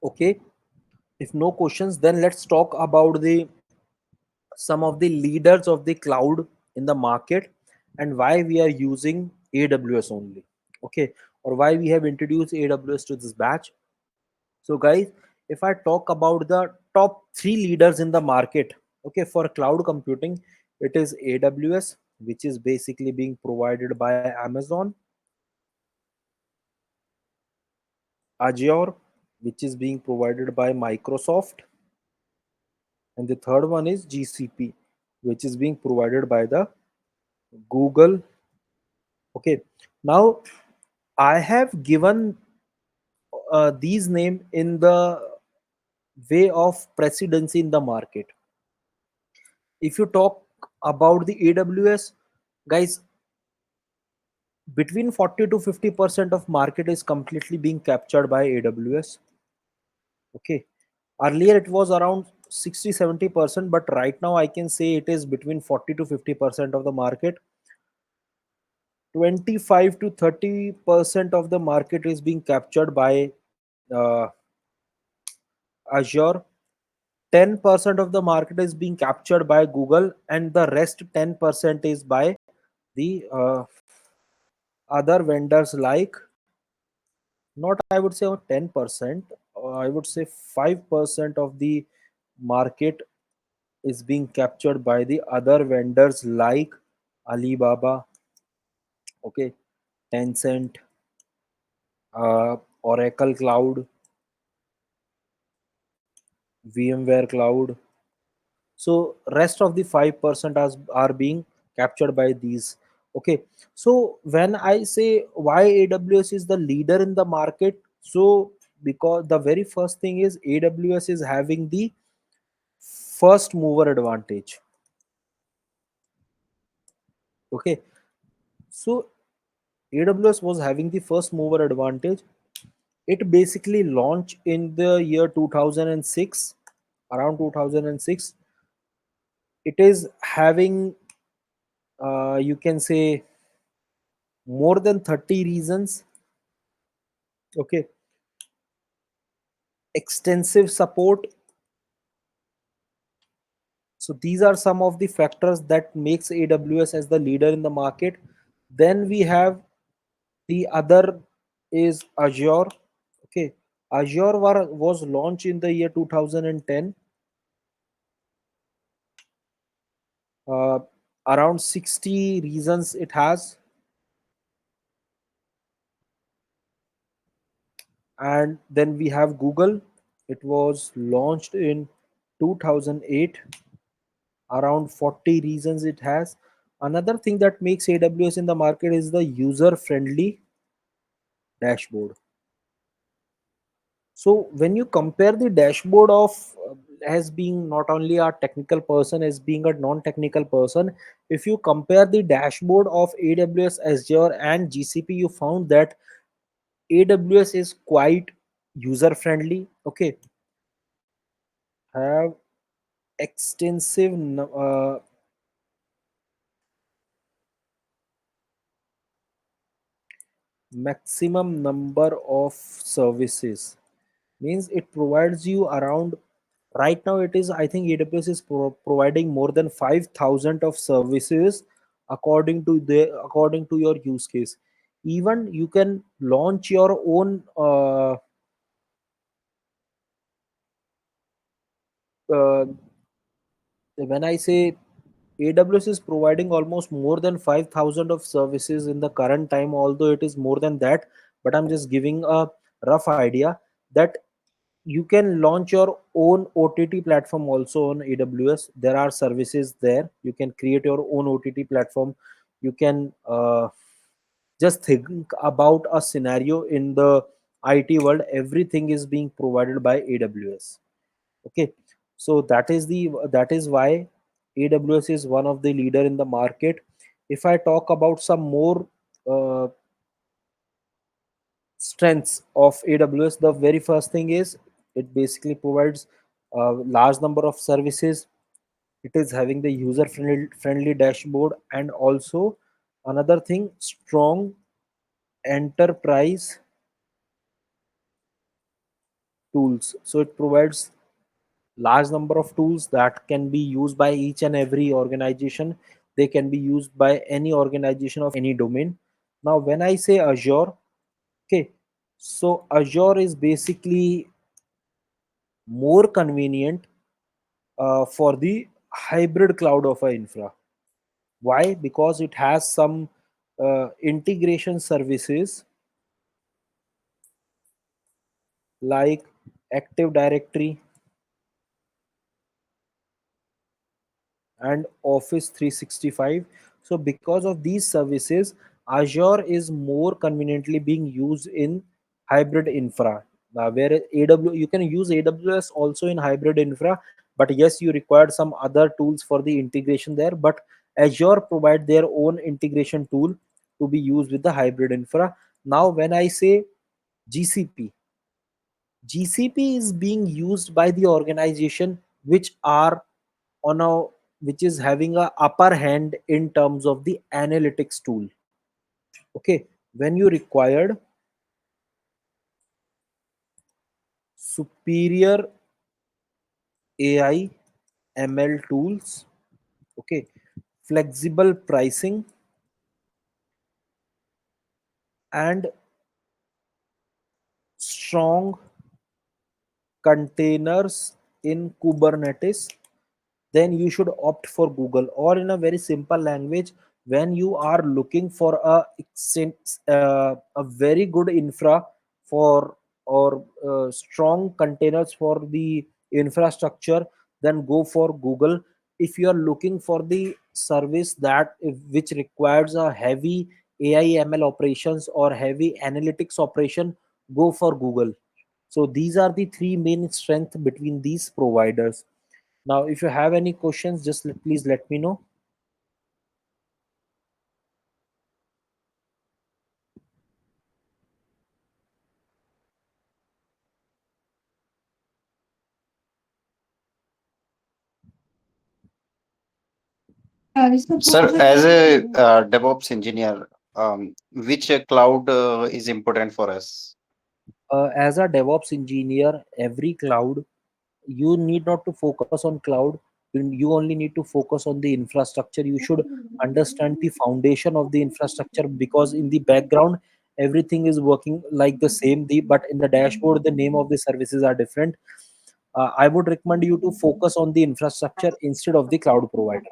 Okay, if no questions, then let's talk about the some of the leaders of the cloud in the market and why we are using AWS only. Okay, or why we have introduced AWS to this batch. So guys, if I talk about the top 3 leaders in the market, okay, for cloud computing, it is AWS, which is basically being provided by Amazon, Azure, which is being provided by Microsoft, and the third one is GCP, which is being provided by the Google. Okay, now I have given these name in the way of precedency in the market. If you talk about the AWS, guys, between 40 to 50% of market is completely being captured by AWS. Okay, earlier it was around 60-70%, but right now I can say it is between 40 to 50% of the market. 25 to 30% of the market is being captured by Azure. 10% of the market is being captured by Google, and the rest 10% is by the other vendors, like, not I would say 10%, I would say 5% of the market is being captured by the other vendors like Alibaba, okay, Tencent, Oracle Cloud, VMware Cloud. So rest of the 5% are being captured by these. Okay, so when I say why AWS is the leader in the market, so because the very first thing is AWS is having the first mover advantage. Okay, so AWS was having the first mover advantage. It basically launched in the year 2006, around 2006. It is having, you can say, more than 30 reasons. Okay, extensive support. So these are some of the factors that makes AWS as the leader in the market. Then we have the other is Azure. Okay, Azure was launched in the year 2010. uh, Around 60 reasons it has. And then we have Google. It was launched in 2008. Around 40 reasons it has. Another thing that makes AWS in the market is the user friendly dashboard. So when you compare the dashboard of as being not only a technical person, as being a non-technical person, if you compare the dashboard of AWS, Azure and GCP, you found that AWS is quite user friendly. Okay, have extensive maximum number of services, means it provides you around, right now it is, I think AWS is providing more than 5,000 of services according to your use case. Even you can launch your own uh, when I say AWS is providing almost more than 5,000 of services in the current time, although it is more than that, but I'm just giving a rough idea that you can launch your own OTT platform also on AWS. There are services there. You can create your own OTT platform. You can just think about a scenario in the IT world. Everything is being provided by AWS. Okay, so that is why AWS is one of the leader in the market. If I talk about some more uh, strengths of AWS, the very first thing is it basically provides a large number of services. It is having the user friendly dashboard, and also another thing, strong enterprise tools. So it provides large number of tools that can be used by each and every organization. They can be used by any organization of any domain. Now when I say Azure, okay, so Azure is basically more convenient for the hybrid cloud of a infra. Why? Because it has some integration services like Active Directory and Office 365. So because of these services, Azure is more conveniently being used in hybrid infra. Where AW you can use AWS also in hybrid infra, but yes, you required some other tools for the integration there. But Azure provide their own integration tool to be used with the hybrid infra. Now, when I say GCP, GCP is being used by the organization which are on a which is having a upper hand in terms of the analytics tool. Okay, when you required superior AI ML tools, okay, flexible pricing and strong containers in Kubernetes, then you should opt for Google. Or in a very simple language, when you are looking for a very good infra for, or strong containers for the infrastructure, then go for Google. If you are looking for the service which requires a heavy AI ML operations or heavy analytics operation, go for Google. So these are the three main strength between these providers. Now, if you have any questions, just please let me know. Sir, as a DevOps engineer, which cloud is important for us? As a DevOps engineer, every cloud, you need not to focus on cloud. You only need to focus on the infrastructure. You should understand the foundation of the infrastructure, because in the background, everything is working like the same. But in the dashboard, the name of the services are different. I would recommend you to focus on the infrastructure instead of the cloud provider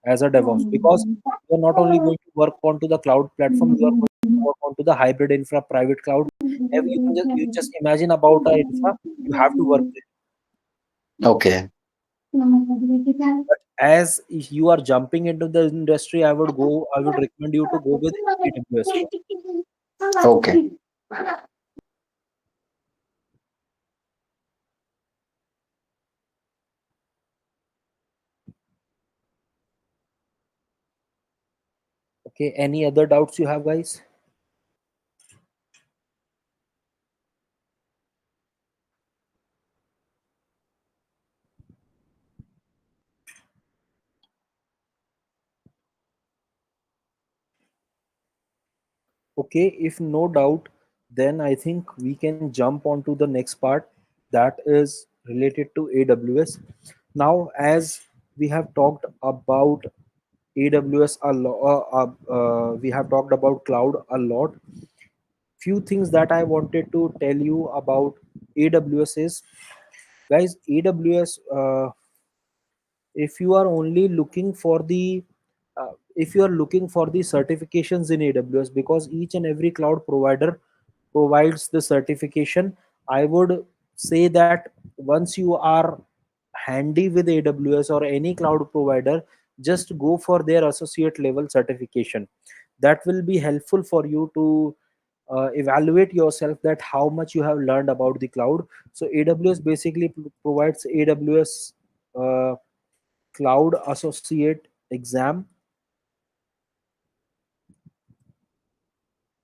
as a DevOps, because you're not only going to work onto the cloud platform, you are going to work onto the hybrid infra, private cloud. You just imagine about a infra, you have to work there. Okay. But as if you are jumping into the industry, I would recommend you to go with AWS first. Okay. Okay, any other doubts you have, guys? Okay, if no doubt, then I think we can jump onto the next part, that is related to AWS. Now, as we have talked about AWS a lot, we have talked about cloud a lot. Few things that I wanted to tell you about AWS is, guys, AWS, if you are only looking for the if you are looking for the certifications in AWS, because each and every cloud provider provides the certification, I would say that once you are handy with AWS or any cloud provider, just go for their associate level certification. That will be helpful for you to evaluate yourself that how much you have learned about the cloud. So AWS basically provides AWS uh, cloud associate exam.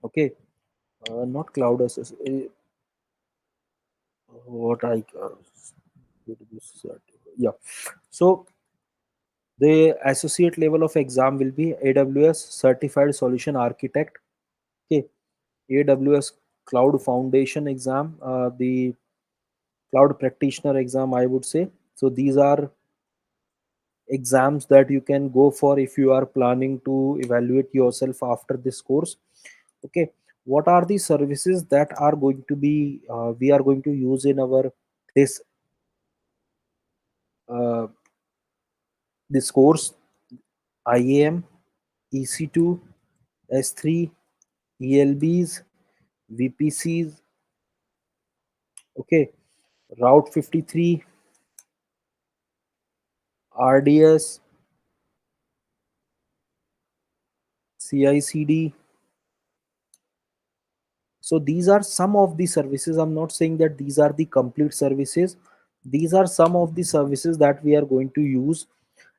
Okay, not cloud associate, what I yeah. So the associate level of exam will be AWS certified solution architect. Okay, AWS cloud foundation exam, the cloud practitioner exam, I would say. So these are exams that you can go for if you are planning to evaluate yourself after this course. Okay, what are the services that are going to be we are going to use in our this uh, this course? IAM, EC2, S3, ELBs, VPCs. Okay, Route 53, RDS, CI/CD. So these are some of the services. I'm not saying that these are the complete services. These are some of the services that we are going to use.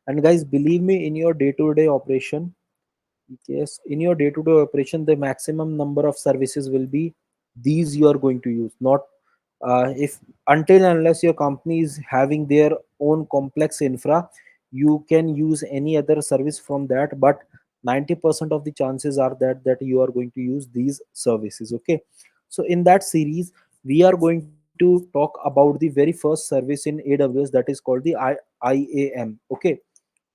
And guys, believe me, in your day-to-day operation, yes, in your day-to-day operation, the maximum number of services will be these you are going to use. Not if until unless your company is having their own complex infra, you can use any other service from that. But 90% of the chances are that you are going to use these services. Okay, so in that series, we are going to talk about the very first service in AWS, that is called the IAM. Okay,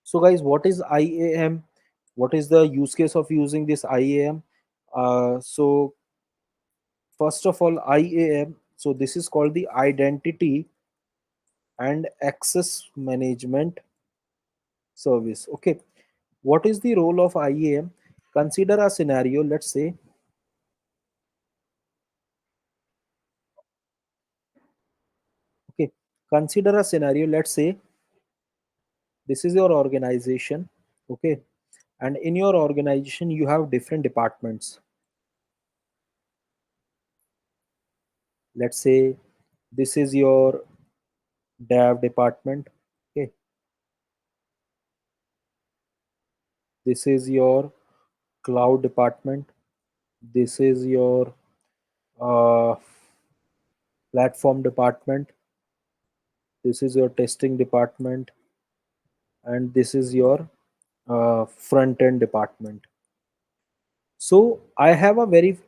so guys, what is IAM? What is the use case of using this IAM? So first of all, IAM, so this is called the Identity and Access Management Service. Okay, what is the role of IAM? Consider a scenario. Let's say, okay, consider a scenario. Let's say this is your organization. Okay, and in your organization you have different departments. Let's say this is your dev department. Okay, this is your cloud department. This is your uh, platform department. This is your testing department, and this is your front end department. So I have a very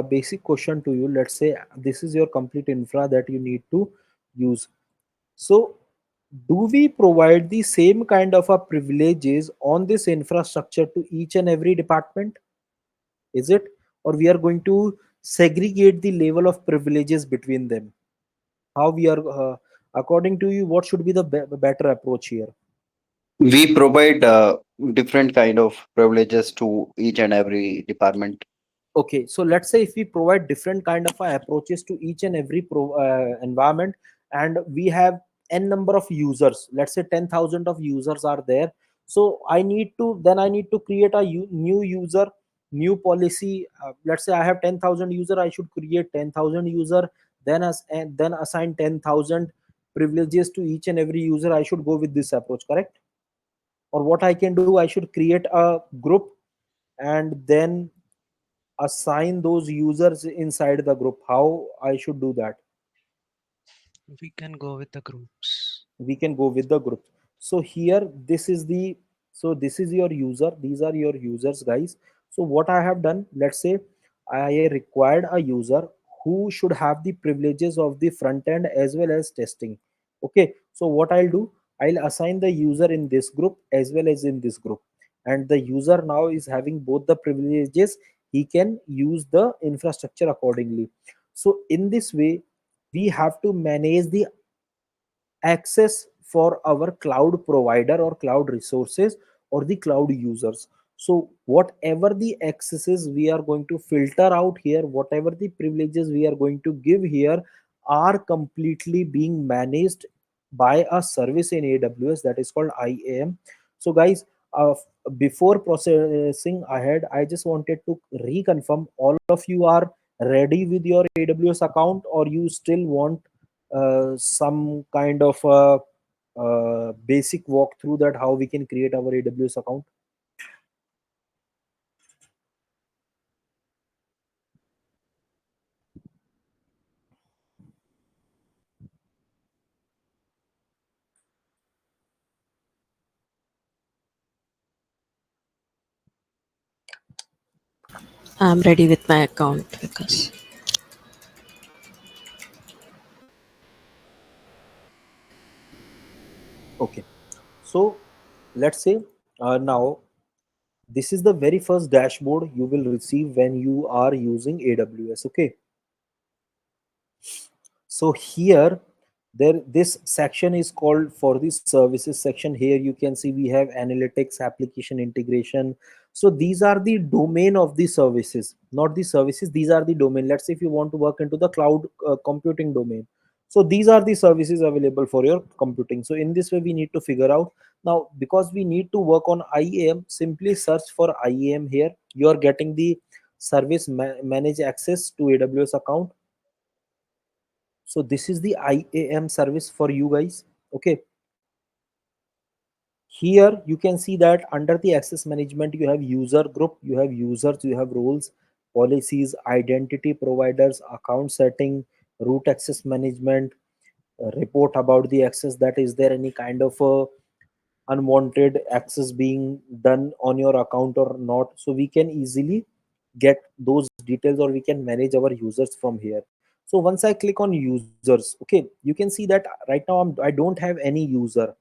basic question to you. Let's say this is your complete infra that you need to use. So do we provide the same kind of a privileges on this infrastructure to each and every department? Is it, or we are going to segregate the level of privileges between them? How we are according to you, what should be the better approach here? We provide different kind of privileges to each and every department. Okay, so let's say if we provide different kind of approaches to each and every environment, and we have n number of users, let's say 10,000 of users are there. So I need to create a new user, new policy. Let's say I have 10,000 user, I should create 10,000 user, then and then assign 10,000 privileges to each and every user. I should go with this approach, correct? Or what I can do, I should create a group and then assign those users inside the group. How I should do that? We can go with the groups. We can go with the group. So here, this is the, so this is your user, these are your users, guys. So what I have done, let's say I required a user who should have the privileges of the front end as well as testing. Okay, so what I'll do, I'll assign the user in this group as well as in this group, and the user now is having both the privileges. He can use the infrastructure accordingly. So in this way, we have to manage the access for our cloud provider or cloud resources or the cloud users. So whatever the accesses we are going to filter out here, whatever the privileges we are going to give here, are completely being managed by a service in AWS that is called IAM. So guys, before processing ahead, I just wanted to reconfirm, all of you are ready with your AWS account, or you still want some kind of basic walkthrough that how we can create our AWS account? I'm ready with my account because Okay, so let's say now this is the very first dashboard you will receive when you are using AWS. Okay, so here, there this section is called for the services section. Here you can see we have analytics, application integration. So these are the domain of the services, not the services, these are the domain. Let's say if you want to work into the cloud computing domain, so these are the services available for your computing. So in this way we need to figure out. Now because we need to work on IAM, simply search for IAM. Here you are getting the service manage access to AWS account. So this is the IAM service for you guys. Okay, here you can see that under the access management you have user group, you have users, you have roles, policies, identity providers, account setting, root access management, report about the access, that is there any kind of a unwanted access being done on your account or not. So we can easily get those details, or we can manage our users from here. So once I click on users, okay, you can see that right now I don't have any user.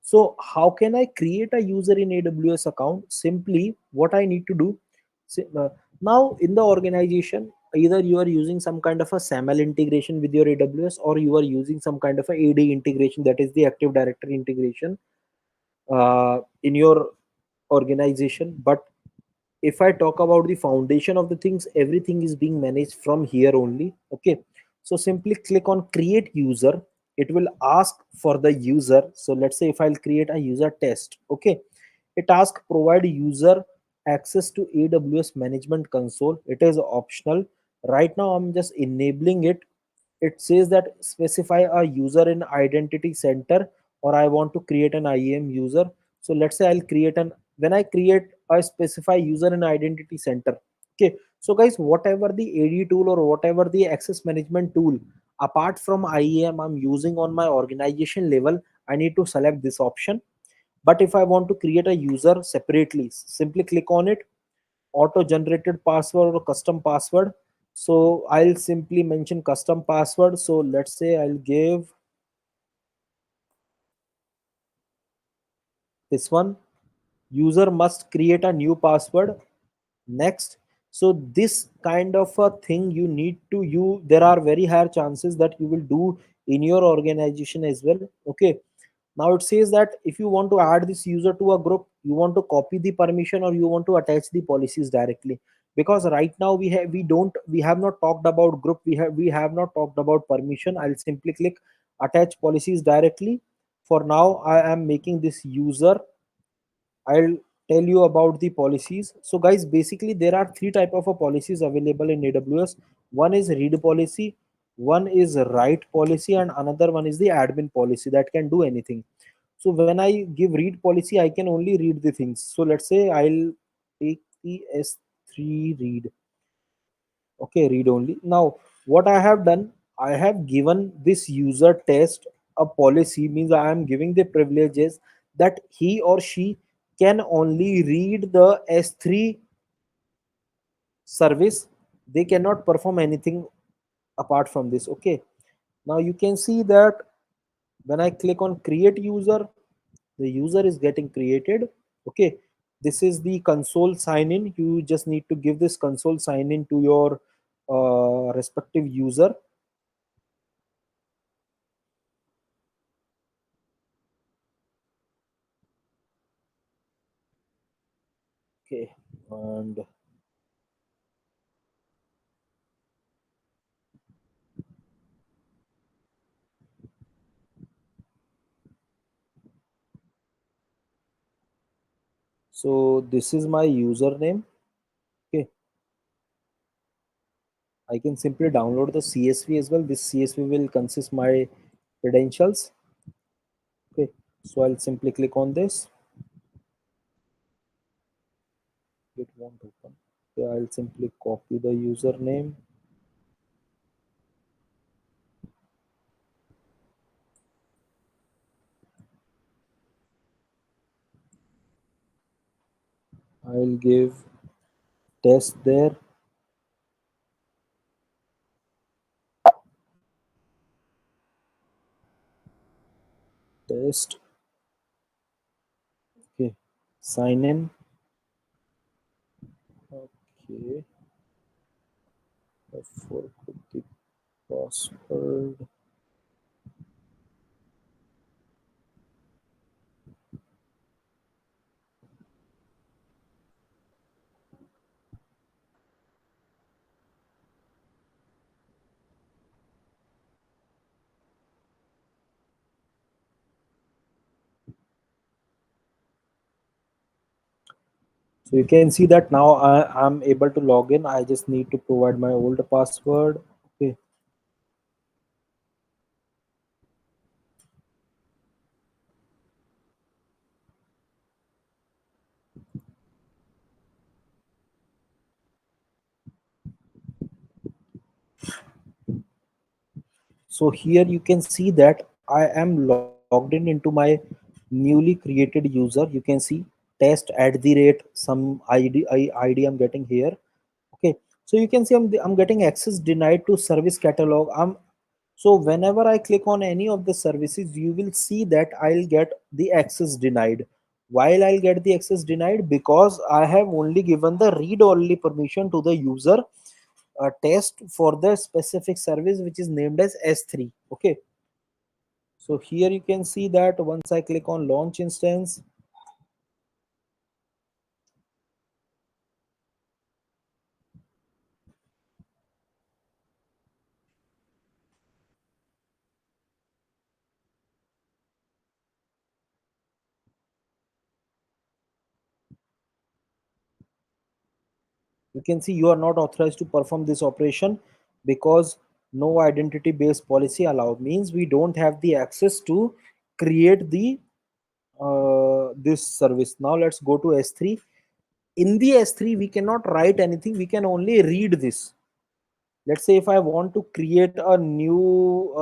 So how can I create a user in AWS account? Simply what I need to do, now in the organization, either you are using some kind of a SAML integration with your AWS, or you are using some kind of a AD integration, that is the Active Directory integration in your organization. But if I talk about the foundation of the things, everything is being managed from here only. Okay, so simply click on create user. It will ask for the user. So let's say if I'll create a user test, okay, it asks provide user access to AWS management console. It is optional. Right now I'm just enabling it. It says that specify a user in identity center, or I want to create an IAM user. So let's say I'll create an, when I create, I specify user in identity center. Okay, so guys, whatever the AD tool or whatever the access management tool apart from IAM I'm using on my organization level, I need to select this option. But if I want to create a user separately, simply click on it, auto generated password or custom password. So I'll simply mention custom password. So let's say I'll give this one, user must create a new password. Next. So this kind of a thing you need to, you, there are very high chances that you will do in your organization as well. Okay, now it says that if you want to add this user to a group, you want to copy the permission, or you want to attach the policies directly. Because right now we have not talked about group, we have not talked about permission. I'll simply click attach policies directly. For now I am making this user. I'll tell you about the policies. So guys, basically there are three type of policies available in AWS. One is read policy, one is write policy, and another one is the admin policy that can do anything. So when I give read policy, I can only read the things. So let's say I'll take the S3 read. Okay, read only. Now what I have done, I have given this user test a policy, means I am giving the privileges that he or she can only read the S3 service. they cannot perform anything apart from this. Okay, now you can see that when I click on create user, the user is getting created. Okay, this is the console sign in. You just need to give this console sign in to your respective user. Okay, and so this is my username. Okay, I can simply download the CSV as well. This CSV will consist my credentials. Okay, so I'll simply click on this. It won't open. Okay, I'll simply copy the username. I'll give test there. Test. Okay, sign in. Okay, I forgot the password. So you can see that now I'm able to log in. I just need to provide my old password. Okay, so here you can see that I am logged in into my newly created user. You can see test at the rate some ID I'm getting here. Okay, so you can see I'm getting access denied to service catalog. So whenever I click on any of the services, you will see that I'll get the access denied. While I'll get the access denied because I have only given the read only permission to the user test for the specific service which is named as S3. Okay, so here you can see that once I click on launch instance, you can see you are not authorized to perform this operation because no identity based policy allowed, means we don't have the access to create the this service. Now let's go to S3. In the S3 we cannot write anything, we can only read this. Let's say if I want to create a new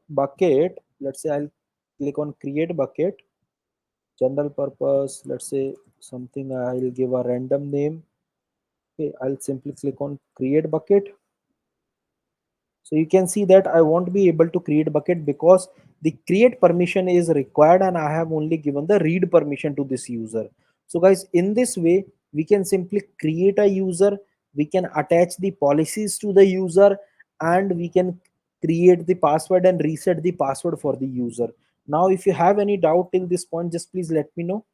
bucket, let's say I'll click on create bucket, general purpose, let's say something, I'll give a random name. Okay, I'll simply click on create bucket. So you can see that I won't be able to create bucket because the create permission is required and I have only given the read permission to this user. So guys, in this way we can simply create a user, we can attach the policies to the user, and we can create the password and reset the password for the user. Now if you have any doubt till this point, just please let me know.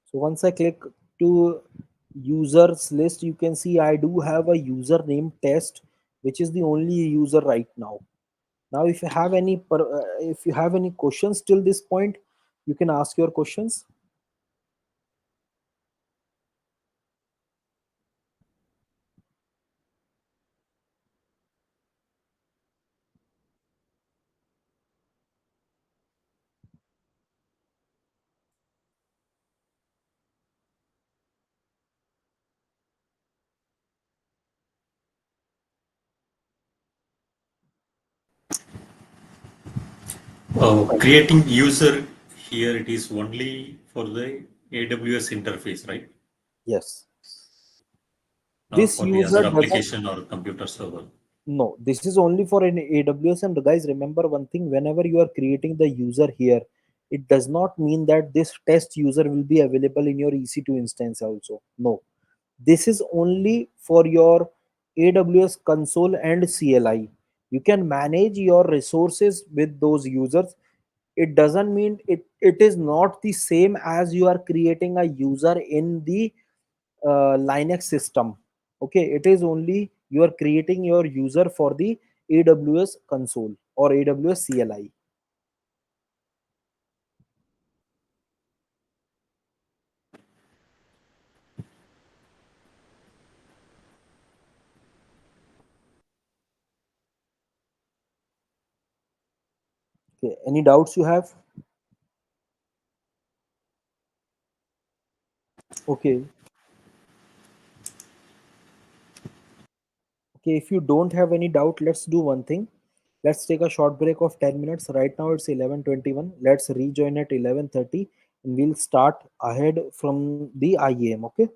So once I click to users list, you can see I do have a username test, which is the only user right now. Now, if you have any if you have any questions till this point, you can ask your questions. Creating user here, it is only for the AWS interface, right? Yes. Not This for the user other doesn't. application or computer server. No, this is only for an AWS. And guys, remember one thing: whenever you are creating the user here, it does not mean that this test user will be available in your EC2 instance also. No, this is only for your AWS console and CLI. You can manage your resources with those users. It doesn't mean it is not the same as you are creating a user in the Linux system. Okay, it is only you are creating your user for the AWS console or AWS CLI. Okay, any doubts you have? Okay, okay, if you don't have any doubt, let's do one thing. Let's take a short break of 10 minutes. Right now it's 11:21. Let's rejoin at 11:30 and we'll start ahead from the IAM. Okay.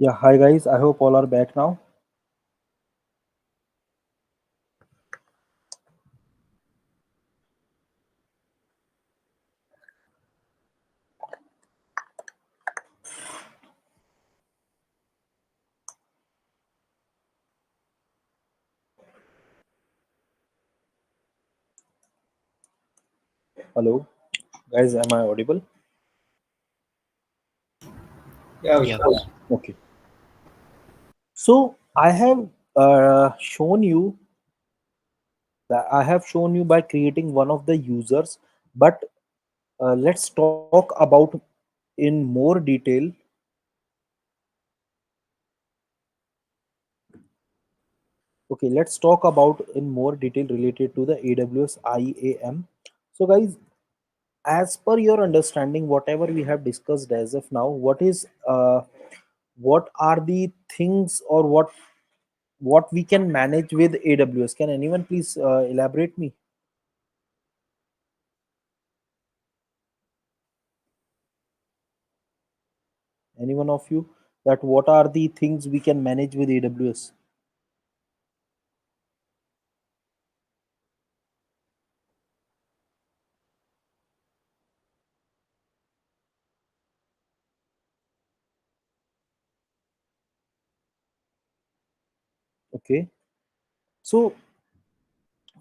Yeah, hi guys. I hope all are back now. Hello, guys. Am I audible? Yeah, Yes. Okay. So I have shown you that I have shown you by creating one of the users, but let's talk about in more detail. Okay, let's talk about in more detail related to the AWS IAM. So guys, as per your understanding, whatever we have discussed as of now, what are the things or what we can manage with AWS? Can anyone please elaborate me? Anyone of you, that what are the things we can manage with AWS? Okay, so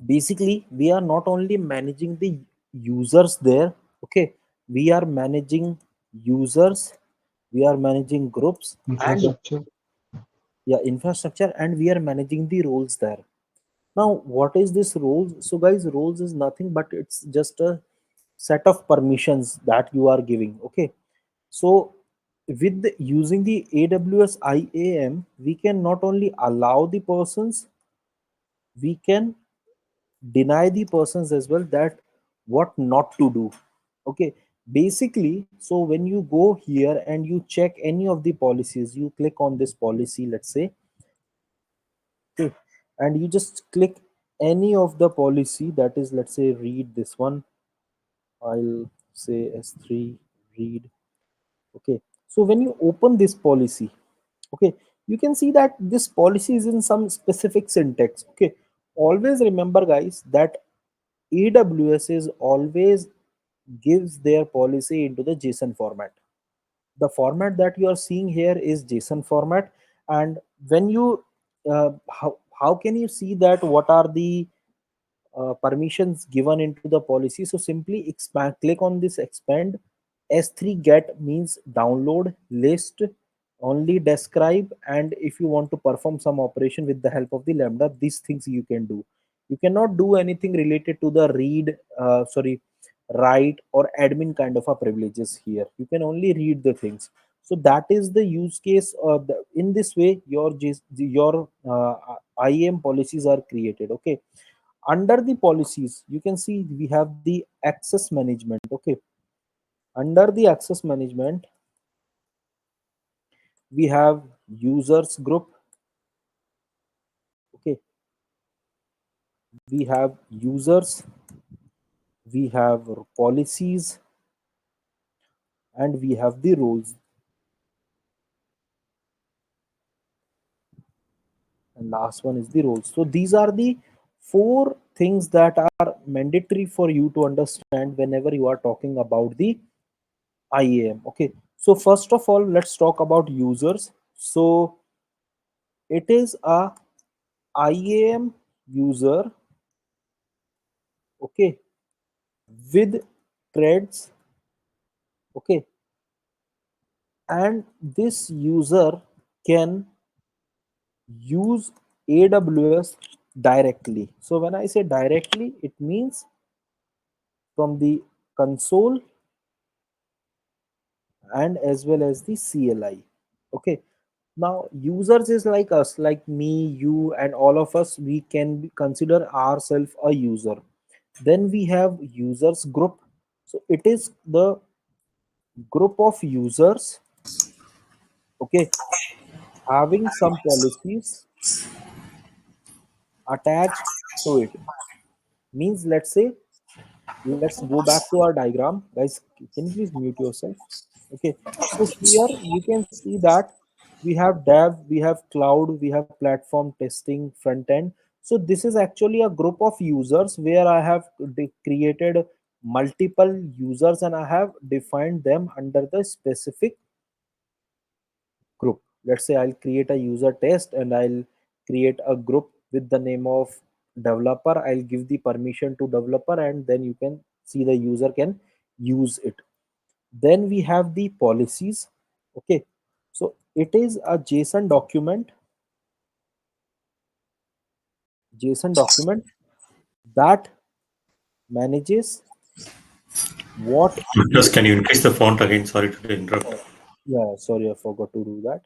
basically we are not only managing the users there. Okay, we are managing users, we are managing groups and Infrastructure. yeah, infrastructure, and we are managing the roles there. Now what is this roles? So guys, roles is nothing but it's just a set of permissions that you are giving. Okay, so with using the AWS IAM, we can not only allow the persons, we can deny the persons as well, that what not to do. Okay, basically, so when you go here and you check any of the policies, you click on this policy, let's say. Okay, and you just click any of the policy, that is, let's say, read this one. I'll say S3 read. Okay, so when you open this policy, okay, you can see that this policy is in some specific syntax. Okay, always remember guys that AWS is always gives their policy into the JSON format. The format that you are seeing here is JSON format. And when you how can you see that what are the permissions given into the policy? So simply expand, click on this expand. S3 get means download, list, only describe, and if you want to perform some operation with the help of the lambda, these things you can do. You cannot do anything related to the read, sorry, write or admin kind of a privileges here. You can only read the things. So that is the use case. In this way, your IAM policies are created. Okay, under the policies you can see we have the access management. Okay, under the access management we have users group. Okay, we have users, we have policies, and we have the roles, and last one is the roles. So these are the four things that are mandatory for you to understand whenever you are talking about the IAM. Okay, so first of all, let's talk about users. So it is a IAM user, okay, with threads. Okay, and this user can use AWS directly. So when I say directly, it means from the console and as well as the CLI. Okay, now users is like us, like me, you, and all of us. We can consider ourselves a user. Then we have users group. So it is the group of users, okay, having some policies attached to it. Means, let's say, let's go back to our diagram. Guys, can you please mute yourself? Okay, so here you can see that We have dev, we have cloud, we have platform testing, front end. So this is actually a group of users where I have created multiple users and I have defined them under the specific group. Let's say I'll create a user test and I'll create a group with the name of developer. I'll give the permission to developer and then you can see the user can use it. Then we have the policies. Okay, so it is a JSON document that manages what Just can you increase the font again? Sorry to interrupt. yeah, sorry, I forgot to do that.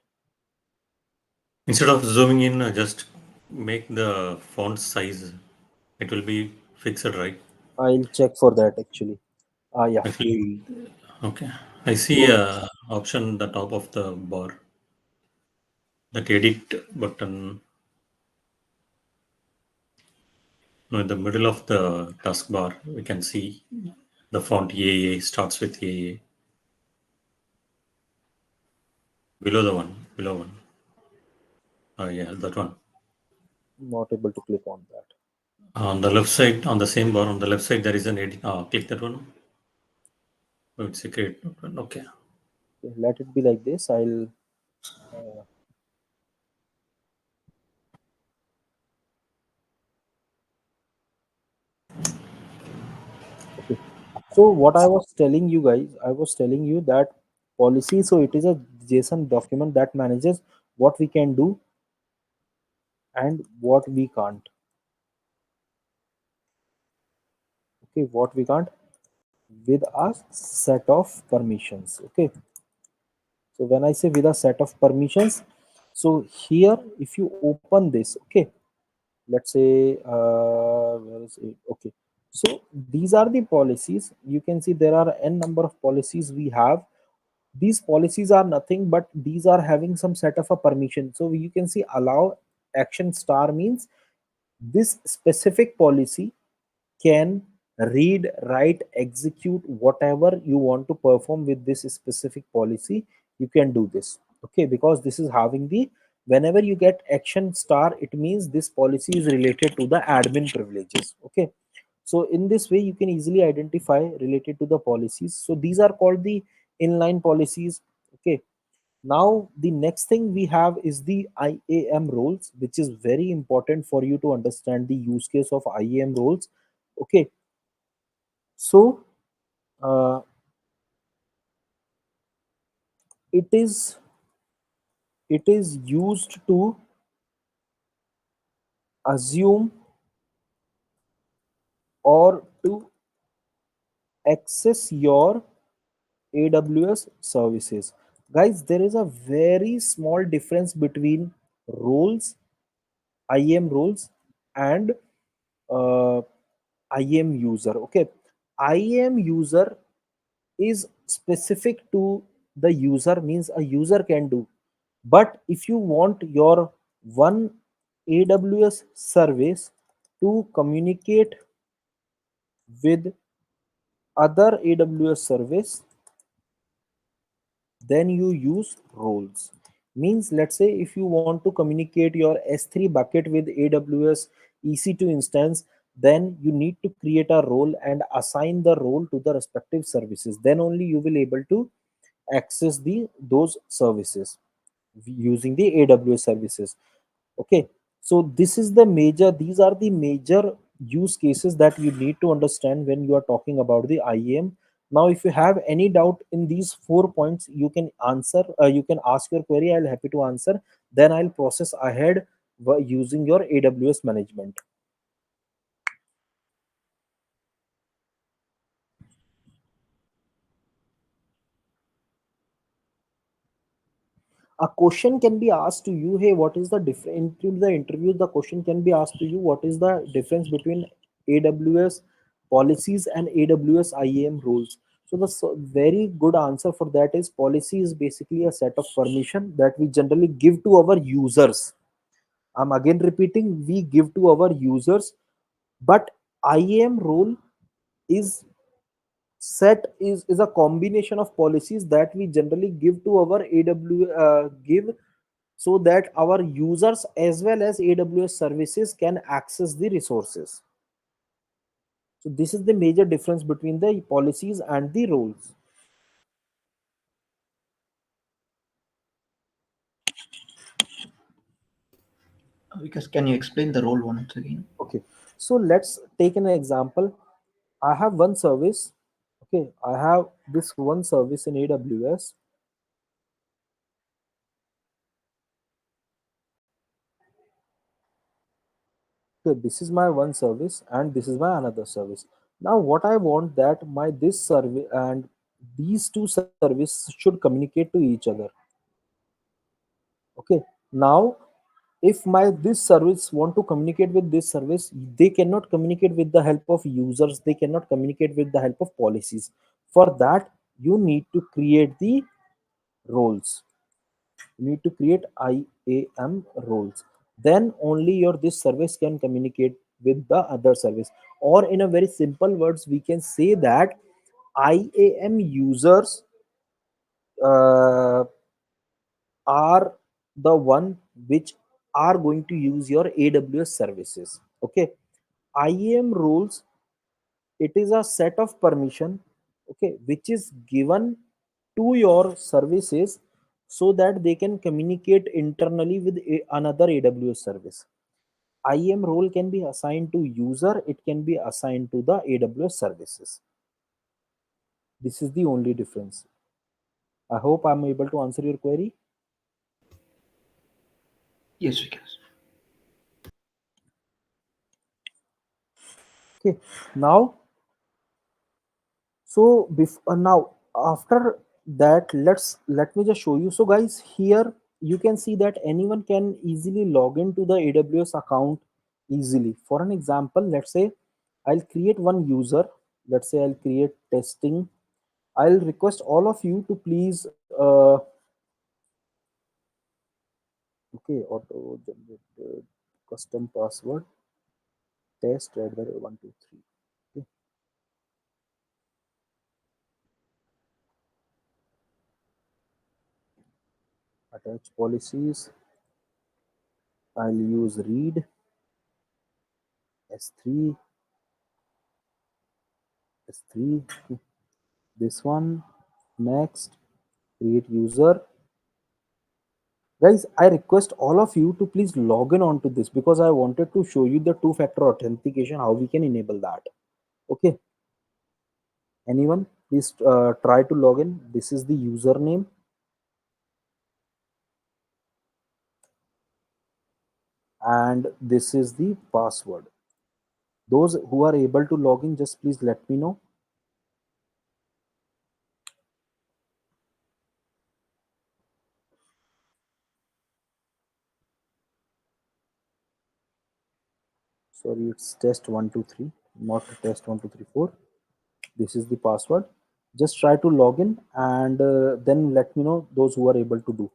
Instead of zooming in, just make the font size. It will be fixed, right? I'll check for that actually. Yeah. I feel okay. I see So a option the top of the bar, that edit button. No, in the middle of the taskbar, we can see the font AA starts with AA. Below one. Oh yeah, that one. not able to click on that. On the left side, on the same bar, on the left side, there is an edit. Click that one. Oh, it's a great one. Okay. Okay, let it be like this. I'll okay. So what I was telling you guys, I was telling you that policy. So it is a JSON document that manages what we can do and what we can't. Okay, what we can't with a set of permissions. Okay, so when I say with a set of permissions, so here if you open this, okay, let's say where is it? Okay, so these are the policies. You can see there are n number of policies we have. These policies are nothing but these are having some set of a permission. So you can see allow action star means this specific policy can read, write, execute whatever you want to perform with this specific policy. You can do this. Okay, because this is having the whenever you get action star, it means this policy is related to the admin privileges. Okay, so in this way you can easily identify related to the policies. So these are called the inline policies. Okay, now the next thing we have is the IAM roles, which is very important for you to understand the use case of IAM roles. Okay, so uh, it is used to assume or to access your AWS services. Guys, there is a very small difference between roles, IAM roles, and uh, IAM user. Okay, IAM user is specific to the user, means a user can do. But if you want your one AWS service to communicate with other AWS service, then you use roles. Means let's say if you want to communicate your S3 bucket with AWS EC2 instance, then you need to create a role and assign the role to the respective services. Then only you will able to access the those services using the AWS services. Okay, so this is the major, these are the major use cases that you need to understand when you are talking about the IAM. Now if you have any doubt in these 4 points, you can answer, you can ask your query. I'll happy to answer. Then I'll process ahead using your AWS management. A question can be asked to you, hey, what is the difference in the interview? The question can be asked to you, what is the difference between AWS policies and AWS IAM rules? So the very good answer for that is policy is basically a set of permission that we generally give to our users. I'm again repeating, we give to our users. But IAM rule is is a combination of policies that we generally give to our AW give so that our users as well as AWS services can access the resources. So this is the major difference between the policies and the roles. Because can you explain the role once again? Okay, so let's take an example. I have one service. Okay, I have this one service in AWS. Okay, this is my one service and this is my another service. Now what I want that my this service and these two services should communicate to each other. Okay, now if my this service want to communicate with this service, they cannot communicate with the help of users, they cannot communicate with the help of policies. For that you need to create the roles. You need to create IAM roles, then only your this service can communicate with the other service. Or in a very simple words we can say that IAM users uh, are the one which are going to use your AWS services. Okay, IAM rules, it is a set of permission, okay, which is given to your services so that they can communicate internally with another AWS service. IAM role can be assigned to user, it can be assigned to the AWS services. This is the only difference. I hope I'm able to answer your query. Yes, Vikas. Okay, now so now after that let me just show you. So guys, here you can see that anyone can easily log into the AWS account easily. For an example, let's say I'll create one user. Let's say I'll create testing. I'll request all of you to please okay, auto generated custom password test at the 123. Okay, attach policies. I'll use read s3 s3. Okay, this one. Next, create user. Guys, I request all of you to please log in onto this because I wanted to show you the two-factor authentication, how we can enable that. Okay, anyone please try to log in. This is the username and this is the password. Those who are able to log in, just please let me know. Sorry, it's test123, not test1234. This is the password. Just try to log in and then let me know those who are able to do.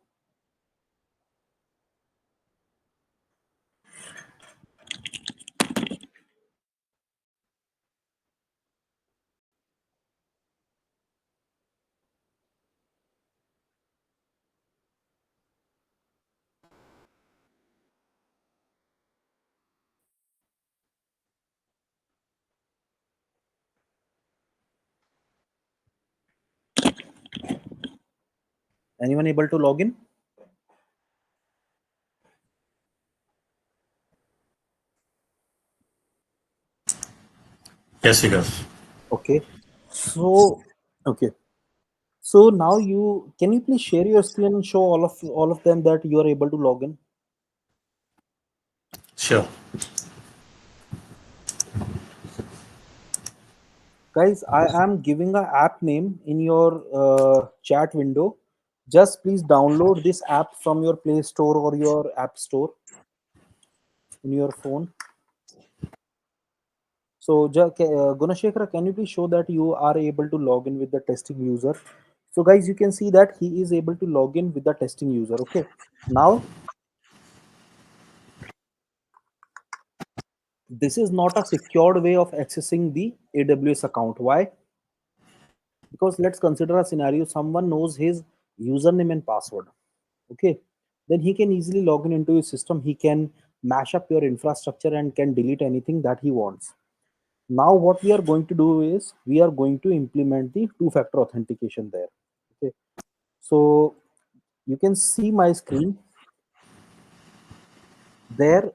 Anyone able to log in? Yes, Vikas. Okay. So okay. So now you can you please share your screen and show all of them that you are able to log in. Sure. Guys, I am giving a app name in your chat window. Just please download this app from your Play Store or your App Store in your phone. So, Gunashekara, can you please show that you are able to log in with the testing user? So, guys, you can see that he is able to log in with the testing user. Okay. Now, this is not a secured way of accessing the AWS account. Why? Because let's consider a scenario, someone knows his username and password. Okay. then he can easily log in into his system. He can mash up your infrastructure and can delete anything that he wants. Now what we are going to do is we are going to implement the two-factor authentication there. Okay, so you can see my screen there.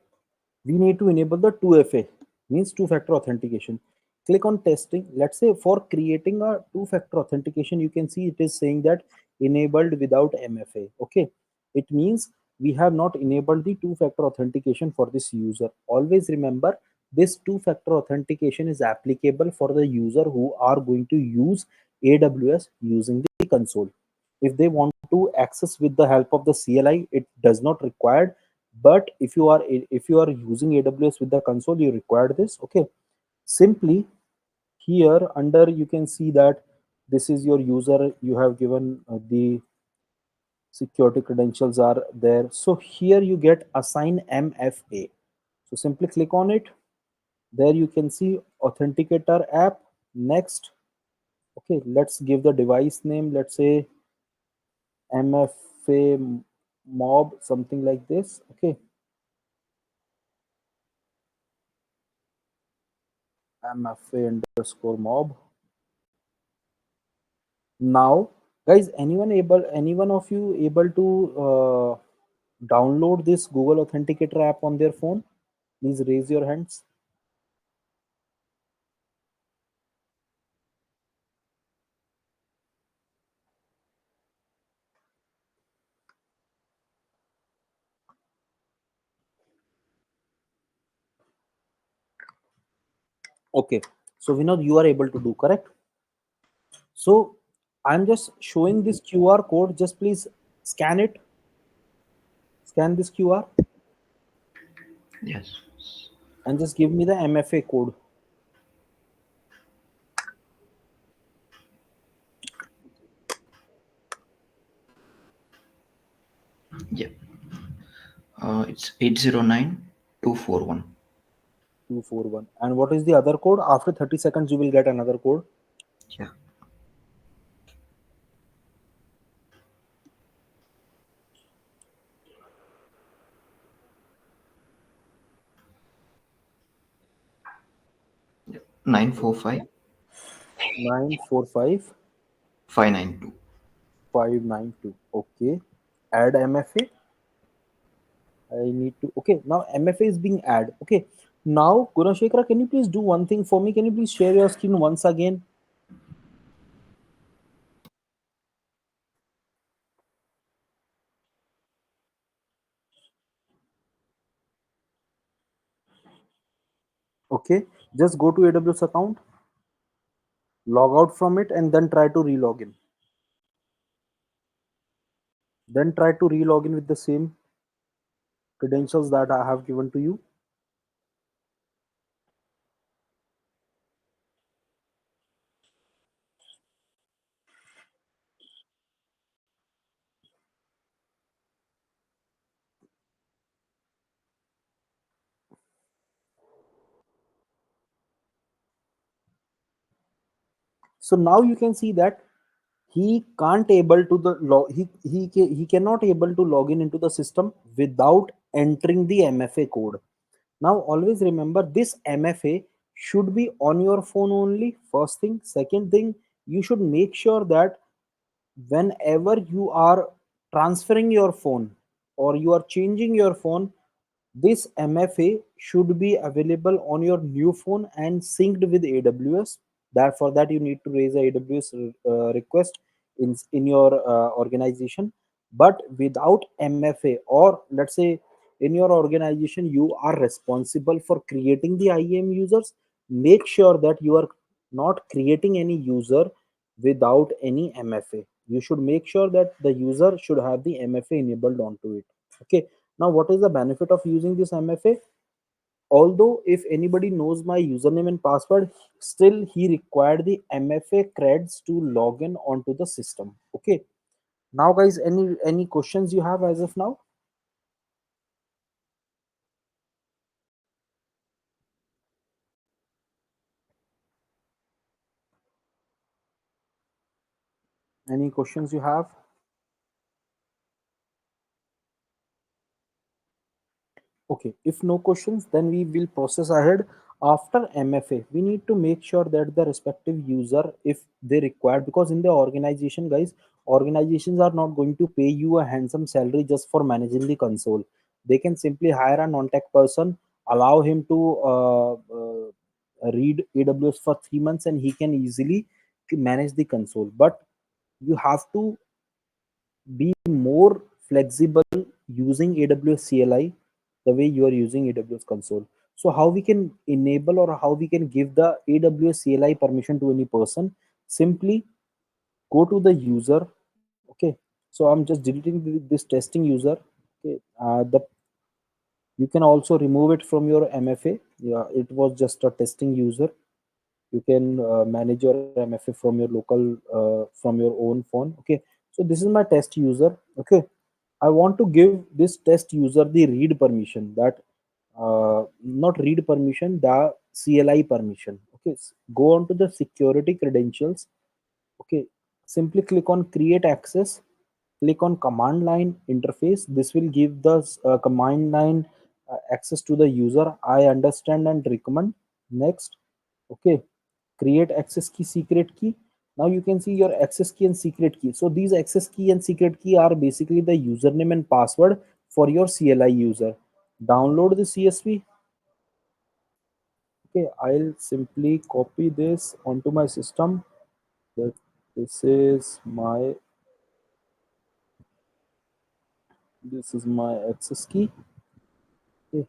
We need to enable the 2FA, means two-factor authentication. Click on testing. Let's say for creating a two-factor authentication, you can see it is saying that enabled without MFA. Okay, it means we have not enabled the two-factor authentication for this user. Always remember, this two-factor authentication is applicable for the user who are going to use AWS using the console. If they want to access with the help of the CLI, it does not required. But if you are using AWS with the console, you require this. Okay, simply here under you can see that this is your user. You have given the security credentials are there. So here you get assign MFA. So simply click on it. There you can see authenticator app. Next, okay, let's give the device name. Let's say MFA mob, something like this. Okay, MFA underscore mob. Now, guys, anyone of you able to download this Google Authenticator app on their phone? Please raise your hands. Okay, so we know you are able to do, correct? So I'm just showing this QR code. Just please scan it. Scan this QR Yes. and just give me the MFA code. Yeah. It's 809241. 241. And what is the other code? After 30 seconds, you will get another code. Yeah. Yeah. 945 945 592. 592. Okay. Add MFA. I need to. Okay. Now MFA is being added. Okay. Now, Gunashekara, can you please do one thing for me? Can you please share your screen once again? Okay. Just go to AWS account, log out from it, and then try to relog in. Then try to relog in with the same credentials that I have given to you. So now you can see that he can't able to the log he cannot able to log in into the system without entering the MFA code. Now always remember, this MFA should be on your phone only, first thing. Second thing, you should make sure that whenever you are transferring your phone or you are changing your phone, this MFA should be available on your new phone and synced with AWS. That for that you need to raise a AWS request in your organization. But without MFA, or let's say in your organization you are responsible for creating the IAM users, make sure that you are not creating any user without any MFA. You should make sure that the user should have the MFA enabled onto it. Okay. Now, what is the benefit of using this MFA? Although if anybody knows my username and password, still he required the MFA creds to log in onto the system. Okay. Now, guys, any questions you have as of now? Any questions you have? Okay, if no questions, then we will process ahead. After MFA, we need to make sure that the respective user, if they require, because in the organization, guys, organizations are not going to pay you a handsome salary just for managing the console. They can simply hire a non-tech person, allow him to read AWS for 3 months, and he can easily manage the console. But you have to be more flexible using AWS CLI the way you are using AWS console. So how we can enable or how we can give the AWS CLI permission to any person? Simply go to the user. Okay, so I'm just deleting this testing user. Okay, the you can also remove it from your MFA. Yeah, it was just a testing user. You can manage your MFA from your local from your own phone. Okay, so this is my test user. Okay, I want to give this test user the read permission, that not read permission, the CLI permission. Okay, go on to the security credentials. Okay, simply click on create access, click on command line interface. This will give the command line access to the user. I understand and recommend. Next. Okay, create access key, secret key. Now you can see your access key and secret key. So these access key and secret key are basically the username and password for your CLI user. Download the CSV. Okay, I'll simply copy this onto my system. That this is my access key. Okay,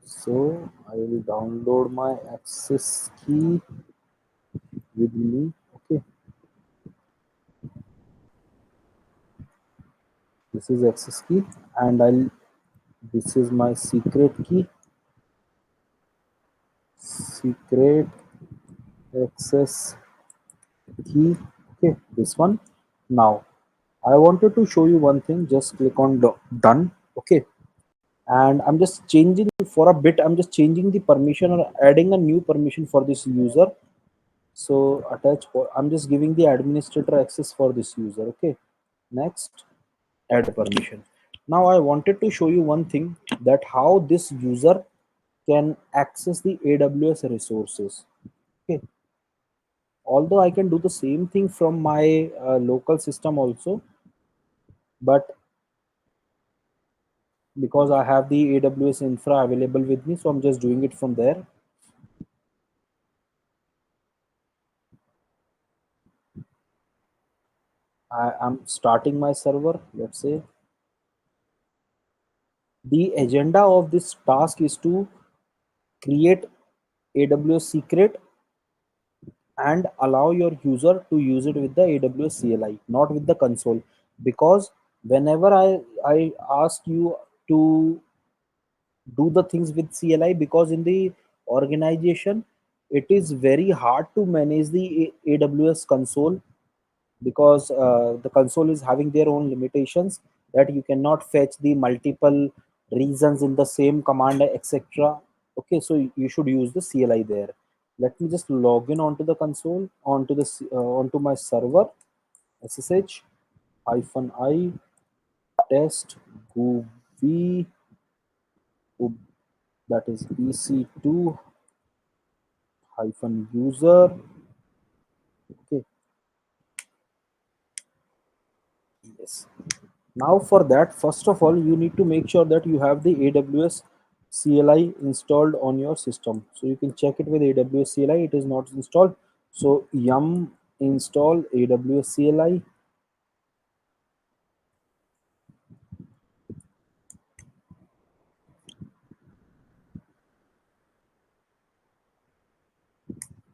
so I will download my access key with me. Okay, this is access key, and I'll this is my secret key, secret access key. Okay, this one. Now I wanted to show you one thing. Just click on done. Okay, and I'm just changing for a bit. I'm just changing the permission or adding a new permission for this user. So I'm just giving the administrator access for this user. Okay, next, add permission. Now I wanted to show you one thing, that how this user can access the AWS resources. Okay, although I can do the same thing from my local system also, but because I have the AWS infra available with me, so I'm just doing it from there. I am starting my server. Let's say the agenda of this task is to create AWS secret and allow your user to use it with the AWS CLI, not with the console. Because whenever I ask you to do the things with CLI, because in the organization it is very hard to manage the AWS console, because the console is having their own limitations, that you cannot fetch the multiple reasons in the same command, etc. Okay, so you should use the CLI there. Let me just log in onto the console, onto my server. SSH -i test gov, that is EC2 user. Okay, yes. Now for that, first of all, you need to make sure that you have the AWS CLI installed on your system. So you can check it with AWS CLI. It is not installed. So yum install AWS CLI.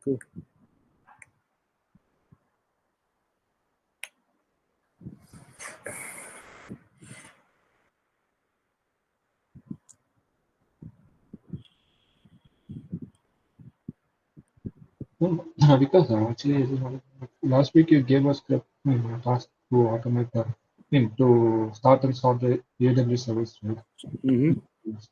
Okay. No, because actually, last week you gave us the task to automate the to start and stop the AWS service, right? Mm-hmm.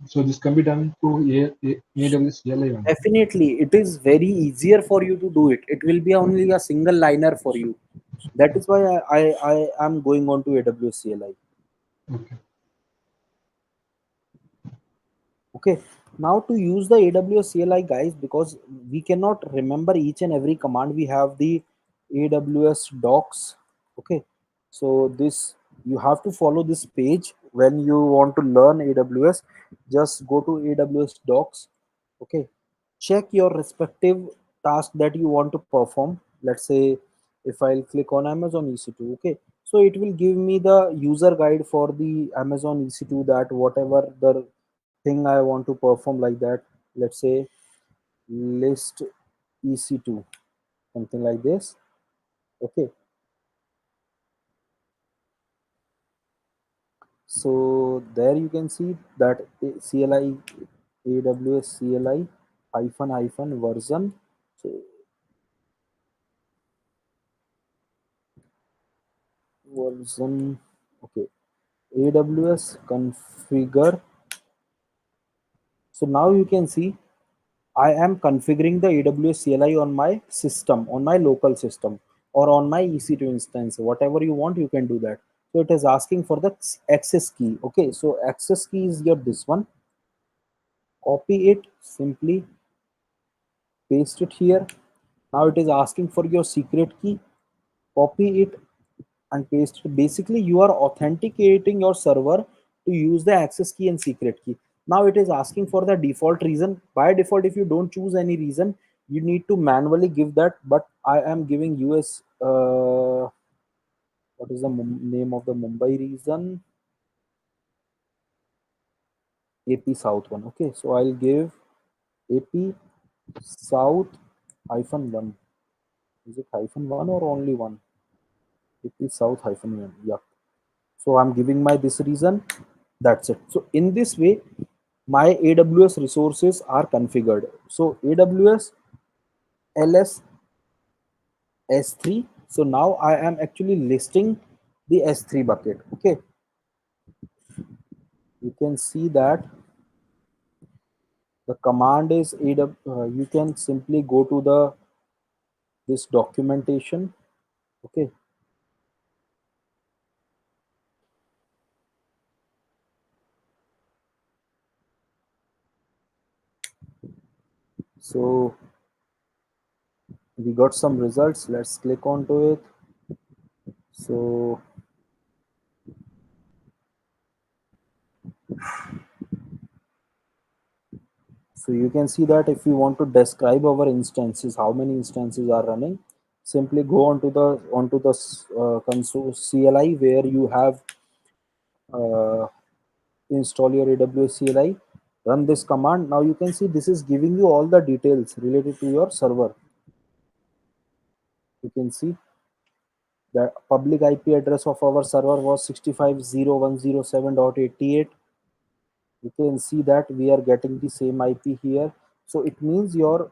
So this can be done through AWS CLI only. Definitely, it is very easier for you to do it. It will be only a single liner for you. That is why I am going on to AWS CLI. Okay. Okay, now to use the AWS CLI, guys, because we cannot remember each and every command, we have the AWS docs. Okay, so this, you have to follow this page when you want to learn AWS. Just go to AWS docs. Okay, check your respective task that you want to perform. Let's say if I'll click on Amazon EC2, okay, so it will give me the user guide for the Amazon EC2, that whatever the thing I want to perform, like that, let's say list EC2, something like this. Okay, so there you can see that CLI, AWS CLI hyphen version. So version, okay, AWS configure. So now you can see I am configuring the AWS CLI on my system, on my local system, or on my EC2 instance. Whatever you want, you can do that. So it is asking for the access key. Okay, so access key is your this one. Copy it, simply paste it here. Now it is asking for your secret key. Copy it and paste it. Basically, you are authenticating your server to use the access key and secret key. Now it is asking for the default reason. By default, if you don't choose any reason, you need to manually give that. But I am giving US. What is the name of the Mumbai region? AP South one. Okay, so I'll give AP South -1. Is it -1 or only one? AP South -1. Yeah. So I'm giving my this reason. That's it. So in this way, my AWS resources are configured. So AWS ls s3. So now I am actually listing the s3 bucket. Okay, you can see that the command is you can simply go to the this documentation. Okay, so we got some results. Let's click onto it. So So you can see that if you want to describe our instances, how many instances are running, simply go onto the console CLI where you have uh, install your AWS CLI, run this command. Now you can see this is giving you all the details related to your server. You can see the public IP address of our server was 65.0.107.88. You can see that we are getting the same IP here. So it means your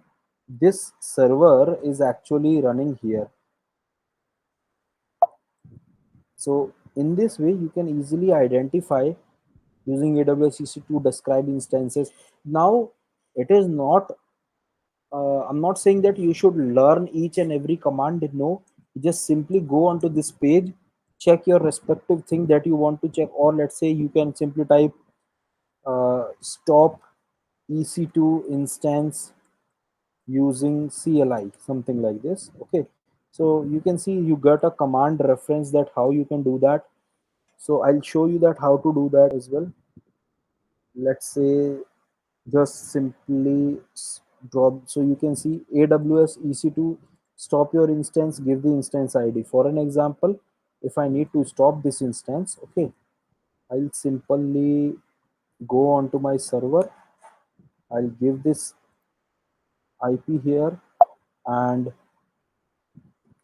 this server is actually running here. So in this way, you can easily identify using AWS EC2 to describe instances. Now, it is not, I'm not saying that you should learn each and every command. No, you just simply go onto this page, check your respective thing that you want to check, or let's say you can simply type stop EC2 instance using CLI, something like this. Okay, so you can see you got a command reference that how you can do that. So I'll show you that how to do that as well. Let's say just simply drop, so you can see AWS EC2 stop your instance, give the instance ID. For an example, if I need to stop this instance, okay, I'll simply go onto my server. I'll give this IP here, and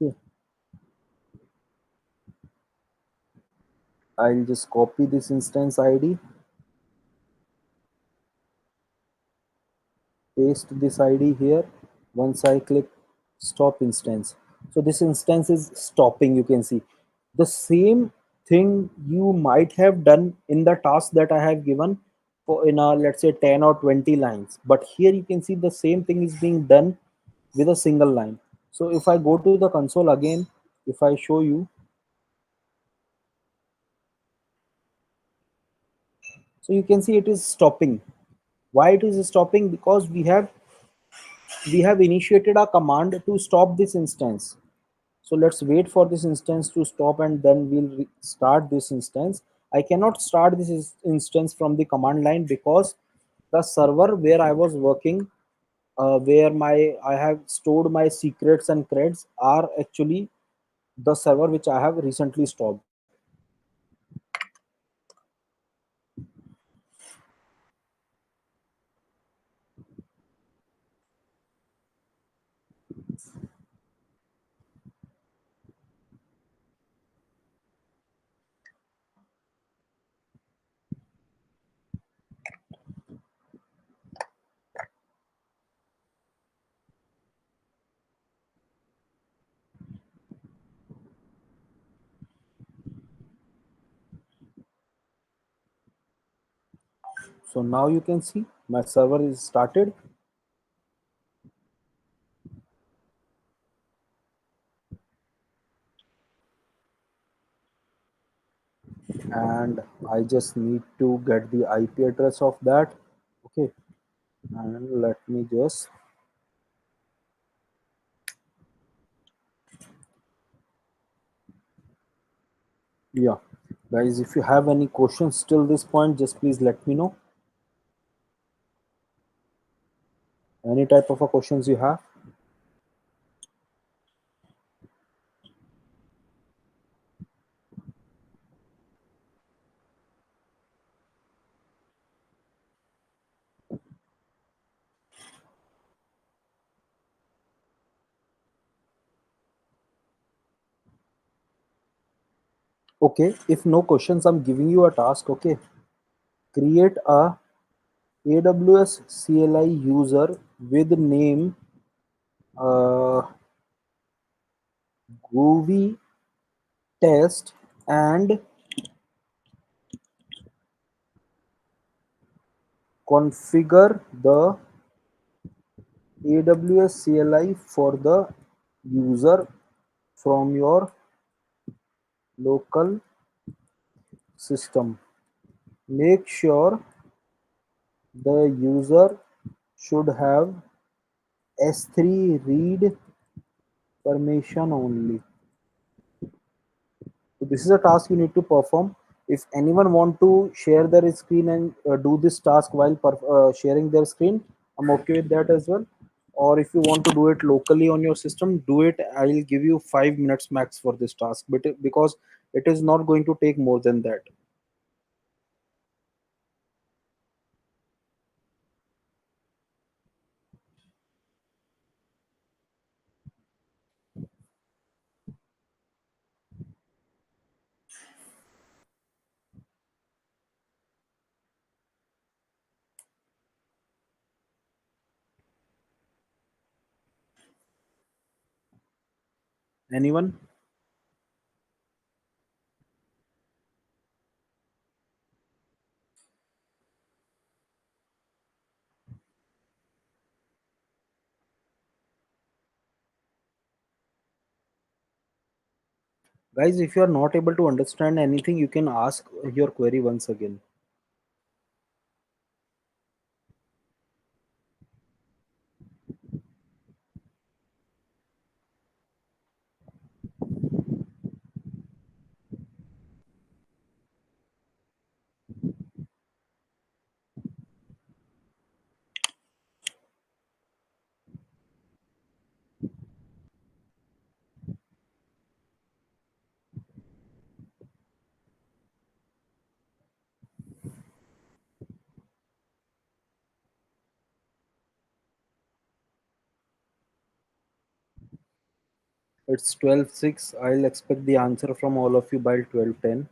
okay, I'll just copy this instance ID, paste this ID here. Once I click stop instance, so this instance is stopping. You can see the same thing you might have done in the task that I have given. for in a, let's say, 10 or 20 lines, but here you can see the same thing is being done with a single line. So if I go to the console again, if I show you, so you can see it is stopping. Why it is stopping? Because we have initiated a command to stop this instance. So let's wait for this instance to stop and then we'll start this instance. I cannot start this instance from the command line because the server where I was working, where I have stored my secrets and creds, are actually the server which I have recently stopped. So now you can see my server is started, and I just need to get the IP address of that. Okay, and let me just, yeah, guys, if you have any questions till this point, just please let me know. Any type of a questions you have. Okay, if no questions, I'm giving you a task. Okay, create a AWS CLI user with name Groovy Test, and configure the AWS CLI for the user from your local system. Make sure the user should have S3 read permission only. So this is a task you need to perform. If anyone want to share their screen and do this task while sharing their screen, I'm okay with that as well. Or if you want to do it locally on your system, do it. I'll give you 5 minutes max for this task, but because it is not going to take more than that. Anyone? Guys, if you are not able to understand anything, you can ask your query once again. It's 12:06. I'll expect the answer from all of you by 12:10.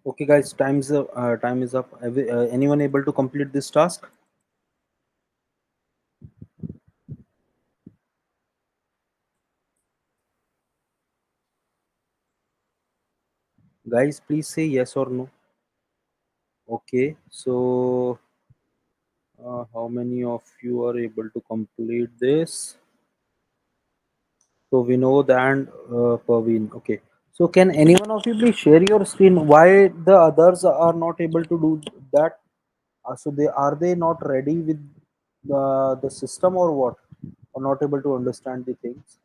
Okay, guys, time is up. Anyone able to complete this task? Guys, please say yes or no. Okay, so how many of you are able to complete this? So Vinod and Paveen. Okay. So can any one of you please share your screen? Why the others are not able to do that? So they not ready with the system or what? Or not able to understand the things?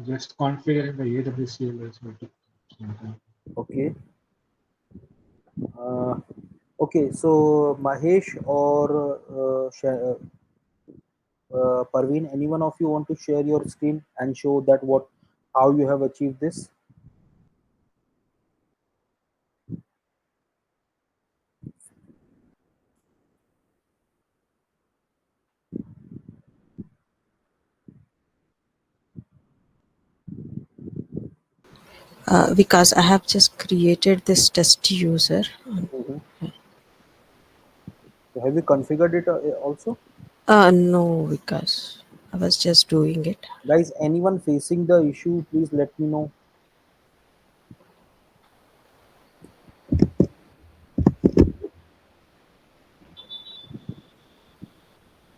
Just configuring the AWS CLI will take some time. Okay. Uh, okay. So Mahesh or Parveen, any one of you want to share your screen and show that what how you have achieved this? Because I have just created this test user. Mhm. So have you configured it also? No, because I was just doing it. Guys, anyone facing the issue, please let me know.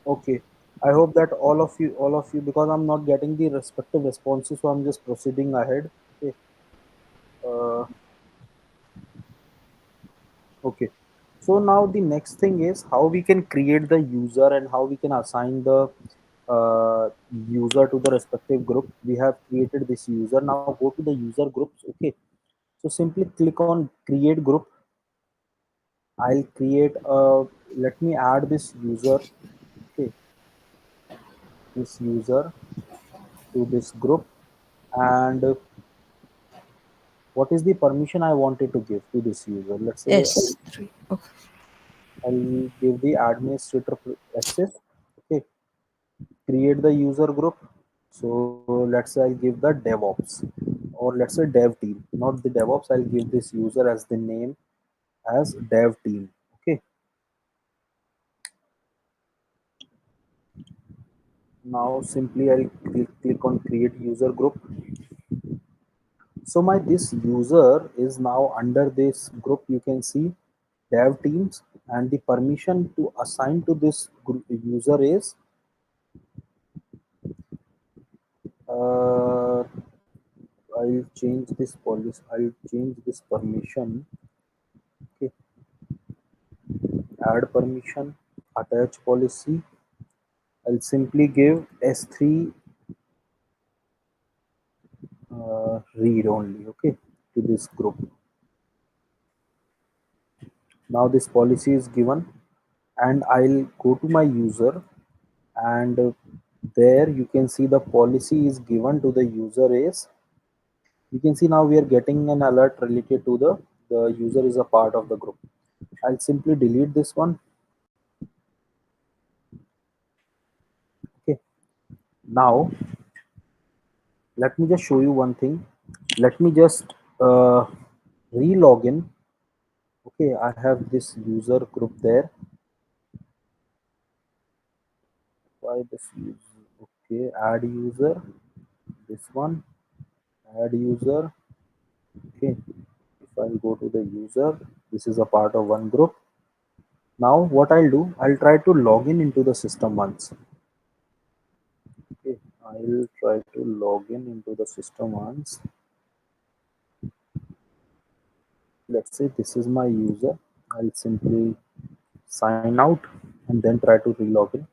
Okay. I hope that all of you, because I'm not getting the respective responses, so I'm just proceeding ahead. Okay. Uh, okay. So now the next thing is how we can create the user and how we can assign the user to the respective group. We have created this user. Now go to the user groups. Okay. So simply click on create group. I'll create a, let me add this user. Okay, this user to this group, and what is the permission I wanted to give to this user? Let's say S3. Okay. I'll give the administrator access. Okay, create the user group. So let's say I'll give the DevOps, or let's say dev team, not the DevOps. I'll give this user as the name as dev team. Okay, now simply I'll click on create user group. So my this user is now under this group. You can see dev teams, and the permission to assign to this group user is uh, I'll change this policy. I'll change this permission. Okay, add permission, attach policy. I'll simply give S3 read only. Okay, to this group. Now this policy is given, and I'll go to my user, and there you can see the policy is given to the user is, you can see now we are getting an alert related to the user is a part of the group. I'll simply delete this one. Okay, now let me just show you one thing. Let me just re-log in. Okay, I have this user group there. Why this user? Okay, add user, this one, add user. Okay, if I go to the user, this is a part of one group. Now what I'll do, I'll try to log in into the system once. Okay, I'll try to log in into the system once. Let's say this is my user. I'll simply sign out and then try to relog in.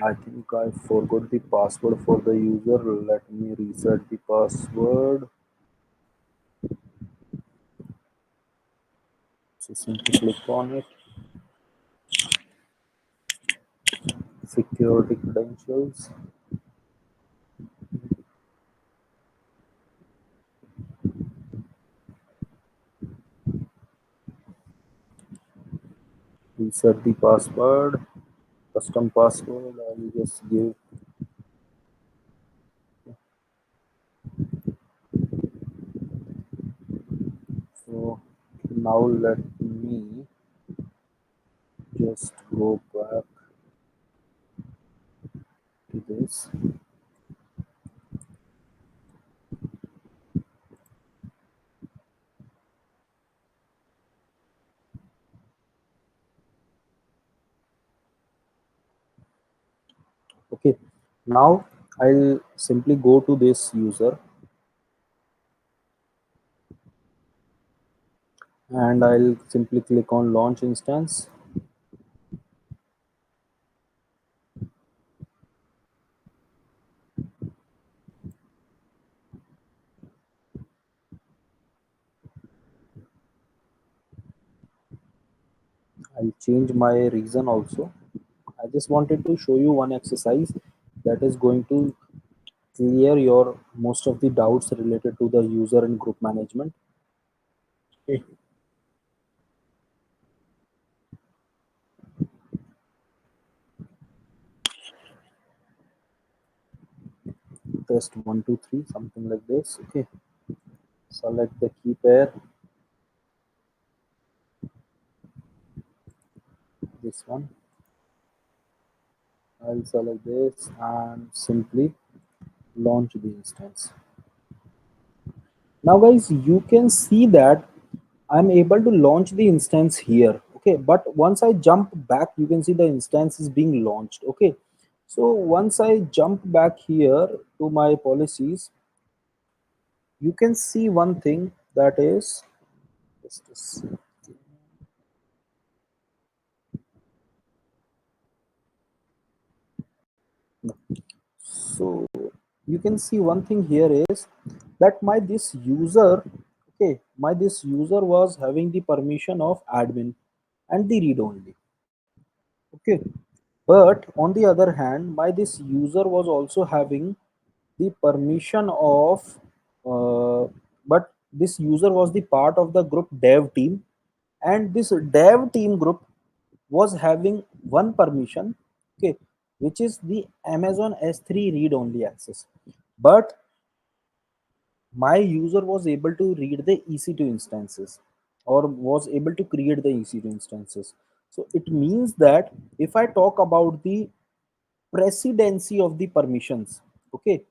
I think I forgot the password for the user. Let me reset the password. So simply click on it. Security credentials. reset the password, custom password. I will just give. So now let me just go back to this. Okay, now I'll simply go to this user and I'll simply click on launch instance. I'll change my reason also. I just wanted to show you one exercise that is going to clear your most of the doubts related to the user and group management. Okay. Test 1 2 3, something like this. Okay. Select the key pair. This one. I'll select this and simply launch the instance. Now guys, you can see that I'm able to launch the instance here. Okay, but once I jump back, you can see the instance is being launched. Okay, so once I jump back here to my policies, you can see one thing, that is just a second. So you can see one thing here is that my this user, okay, my this user was having the permission of admin and the read only. Okay, but on the other hand, my this user was also having the permission of but this user was the part of the group dev team, and this dev team group was having one permission, okay, which is the Amazon S3 read only access. But my user was able to read the EC2 instances, or was able to create the EC2 instances. So it means that if I talk about the precedency of the permissions, okay,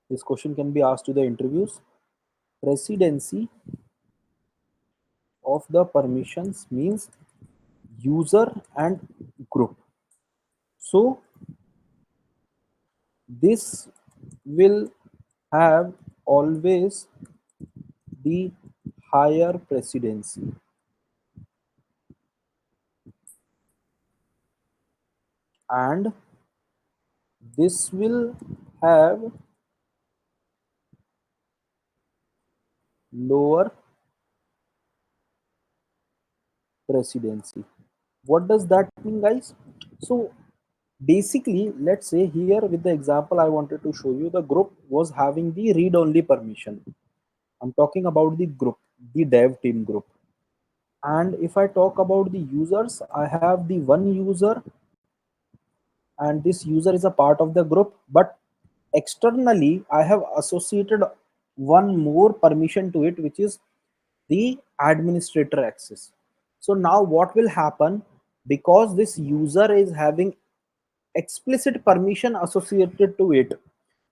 this question can be asked to the interviews. Precedency of the permissions means user and group. So this will have always the higher precedency, and this will have lower precedency. What does that mean, guys? So basically, let's say here with the example I wanted to show you, the group was having the read only permission. I'm talking about the group, the dev team group. And if I talk about the users, I have the one user, and this user is a part of the group, but externally I have associated one more permission to it, which is the administrator access. So now what will happen, because this user is having explicit permission associated to it,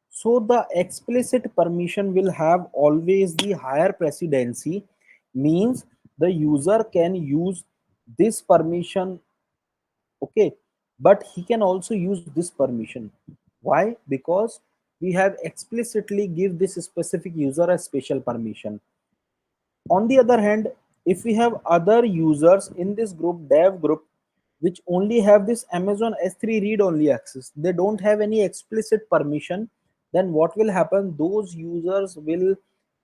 so the explicit permission will have always the higher precedency, means the user can use this permission, okay, but he can also use this permission. Why? Because we have explicitly give this specific user a special permission. On the other hand, if we have other users in this group, dev group, which only have this Amazon S3 read only access, they don't have any explicit permission, then what will happen, those users will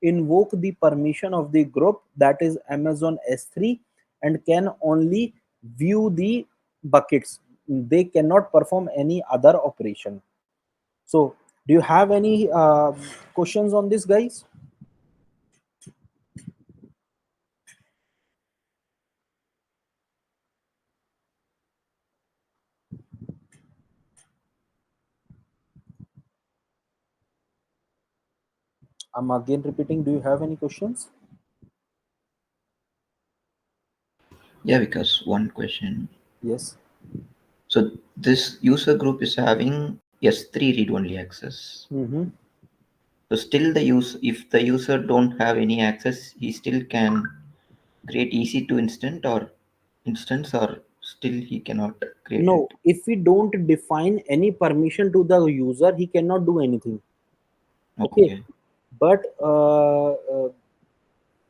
invoke the permission of the group, that is Amazon S3, and can only view the buckets. They cannot perform any other operation. So do you have any questions on this, guys? I'm again repeating. Do you have any questions? Yeah, because one question. Yes. So this user group is having S3 read-only access. Mm-hmm. So still if the user don't have any access, he still can create EC2 instance or still he cannot create No, it. if we don't define any permission to the user, he cannot do anything. Okay, Okay. but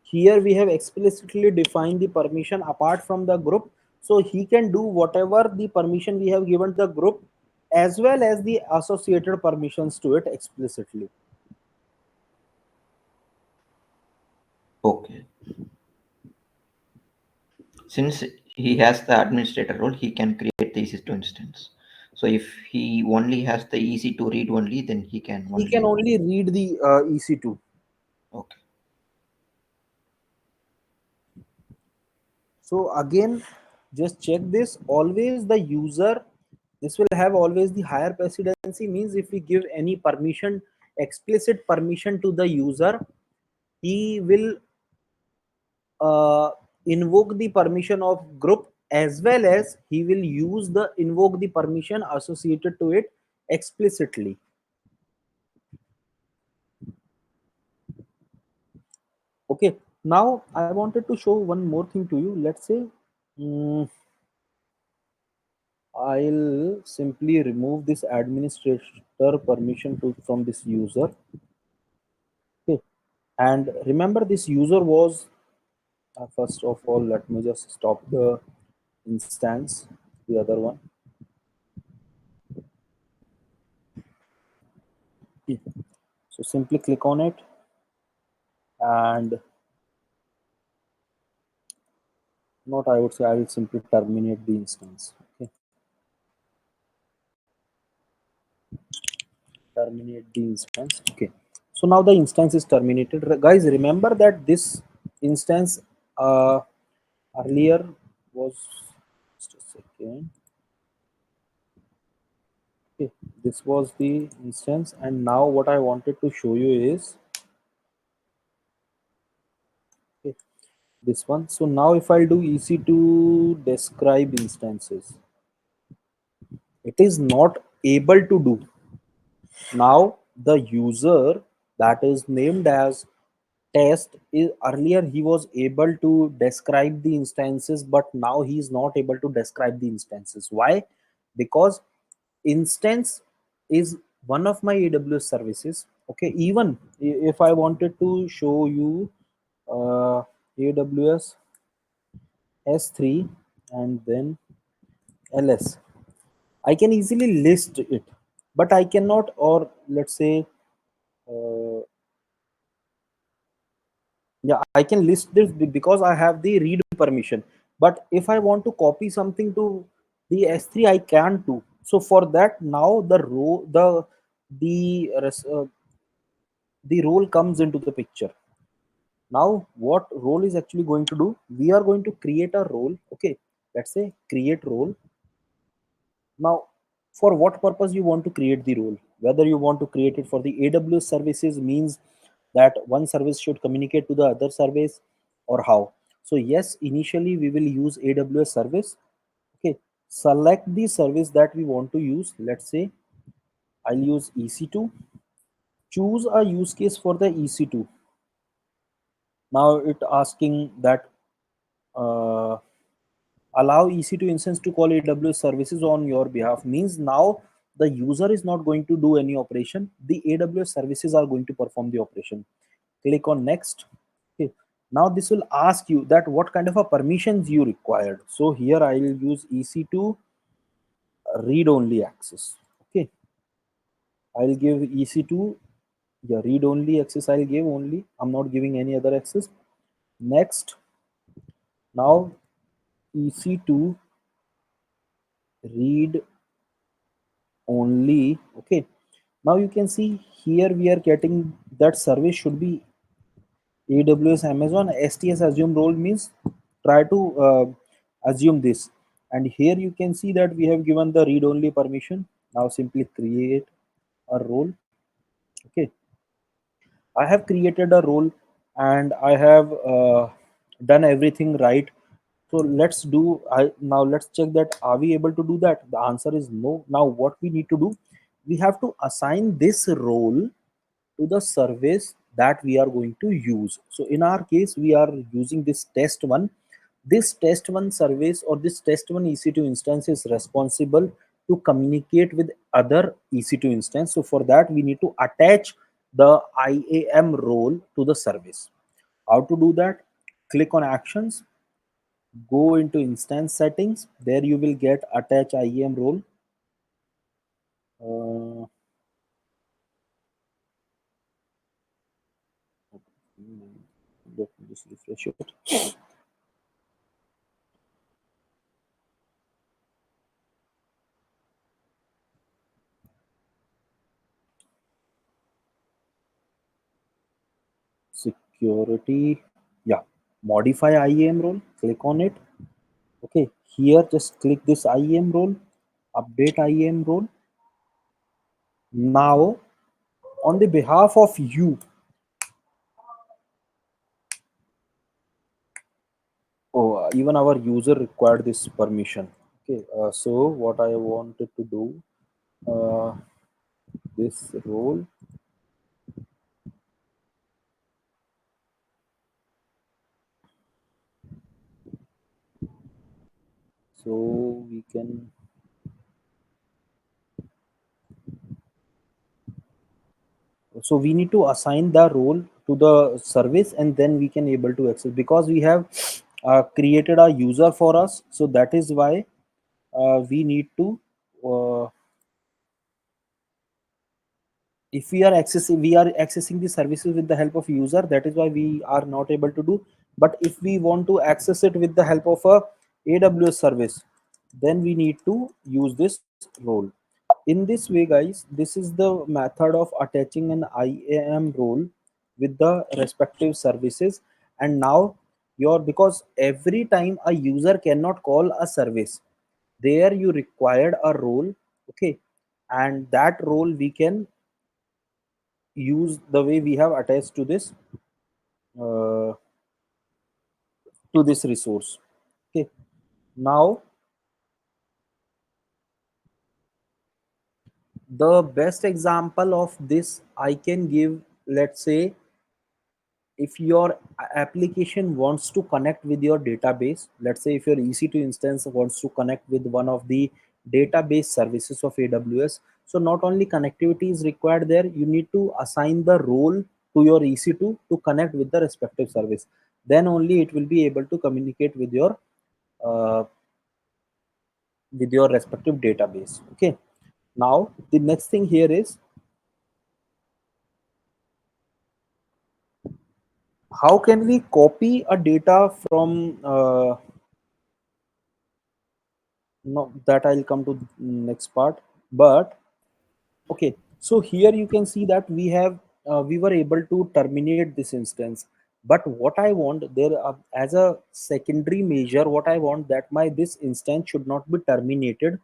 here we have explicitly defined the permission apart from the group, so he can do whatever the permission we have given the group as well as the associated permissions to it explicitly. Okay. Since he has the administrator role, he can create the EC2 instance. So if he only has the EC2 read only, then he can He can only. only read the EC2. Okay. So again, just check this. Always the user, this will have always the higher precedency, means if we give any permission, explicit permission to the user, he will invoke the permission of group as well as he will use the invoke the permission associated to it explicitly. Okay, now I wanted to show one more thing to you. Let's say mm, I'll simply remove this administrator permission to from this user. Okay, and remember this user was first of all, let me just stop the instance, the other one. Okay. So simply click on it and not I would say I will simply terminate the instance. Okay, terminate the instance. Okay, so now the instance is terminated. Guys, remember that this instance uh, earlier was just a second. Okay, this was the instance, and now what I wanted to show you is okay, this one. So now if I do EC2 describe instances, it is not able to do. Now the user that is named as test is earlier he was able to describe the instances, but now he is not able to describe the instances. Why? Because instance is one of my AWS services. Okay, even if I wanted to show you AWS S3 and then LS, I can easily list it, but I cannot, or let's say uh, yeah, I can list this because I have the read permission. But if I want to copy something to the S3, I can't do. So for that, now the role comes into the picture. Now, what role is actually going to do? We are going to create a role. Okay, let's say create role. Now, for what purpose you want to create the role? Whether you want to create it for the AWS services means that one service should communicate to the other service, or how? So yes, initially we will use AWS service. Okay, select the service that we want to use. Let's say I'll use EC2. Choose a use case for the EC2. Now it asking that uh, allow EC2 instance to call AWS services on your behalf, means now the user is not going to do any operation. The AWS services are going to perform the operation. Click on next. Okay. Now this will ask you that what kind of a permissions you required. So here I will use EC2 read only access. Okay. I'll give EC2 read only access. I'll give only. I'm not giving any other access. Next. Now EC2 read only. Okay, now you can see here we are getting that service should be AWS Amazon STS assume role, means try to assume this, and here you can see that we have given the read only permission. Now simply create a role. Okay, I have created a role and I have done everything right. So now let's check that are we able to do that. The answer is no. Now what we need to do, we have to assign this role to the service that we are going to use. So in our case, we are using this test one. This test one service or this test one EC2 instance is responsible to communicate with other EC2 instance. So for that, we need to attach the IAM role to the service. How to do that? Click on actions, go into instance settings. There you will get attach IAM role. Uh, Let me just refresh it. Security, yeah, modify IAM role, click on it. Okay, here just click this IAM role, update IAM role. Now on the behalf of you, oh, even our user required this permission. Okay, so what I wanted to do, uh, this role, so we can, so we need to assign the role to the service and then we can able to access, because we have created a user for us. So that is why we need to uh, if we are accessing the services with the help of user, that is why we are not able to do. But if we want to access it with the help of a AWS service, then we need to use this role. In this way guys, this is the method of attaching an IAM role with the respective services. And now your, because every time a user cannot call a service, there you required a role. Okay, and that role we can use the way we have attached uh, to this resource. Okay, now the best example of this I can give, let's say if your application wants to connect with your database, let's say if your EC2 instance wants to connect with one of the database services of AWS, so not only connectivity is required there, you need to assign the role to your EC2 to connect with the respective service. Then only it will be able to communicate uh, with your respective database. Okay, now the next thing here is, how can we copy a data from no, that I'll come to next part. But okay, so here you can see that we were able to terminate this instance. But what I want there, as a secondary measure, what I want that my this instance should not be terminated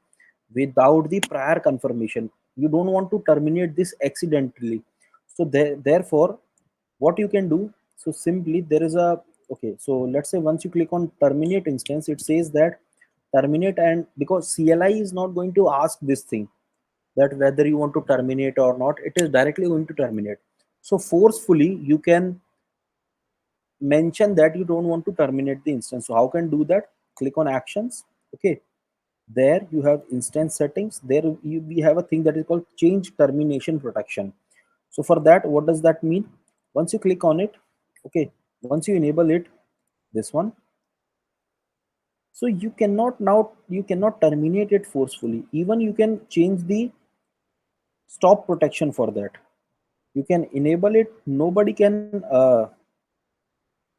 without the prior confirmation. You don't want to terminate this accidentally. So therefore what you can do, so simply there is a, okay, so let's say once you click on terminate instance, it says that terminate, and because CLI is not going to ask this thing that whether you want to terminate or not, it is directly going to terminate. So forcefully you can mention that you don't want to terminate the instance. So how can do that? Click on actions. Okay, there you have instance settings. There we have a thing that is called change termination protection. So for that, what does that mean? Once you click on it, okay, once you enable it, this one, so you cannot terminate it forcefully. Even you can change the stop protection for that. You can enable it, nobody can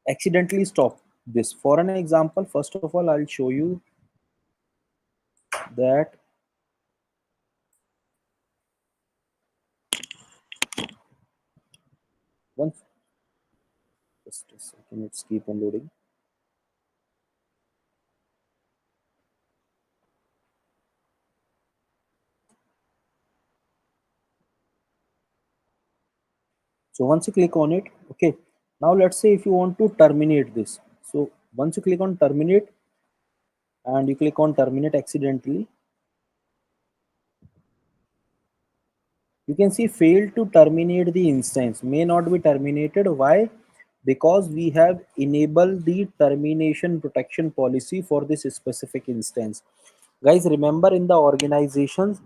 accidentally stop this. For an example, first of all I'll show you that. Once, just a second, it's keep on loading. So once you click on it, okay, now let's say if you want to terminate this. So once you click on terminate and you click on terminate accidentally, you can see failed to terminate the instance, may not be terminated. Why? Because we have enabled the termination protection policy for this specific instance. Guys, remember, in the organizations,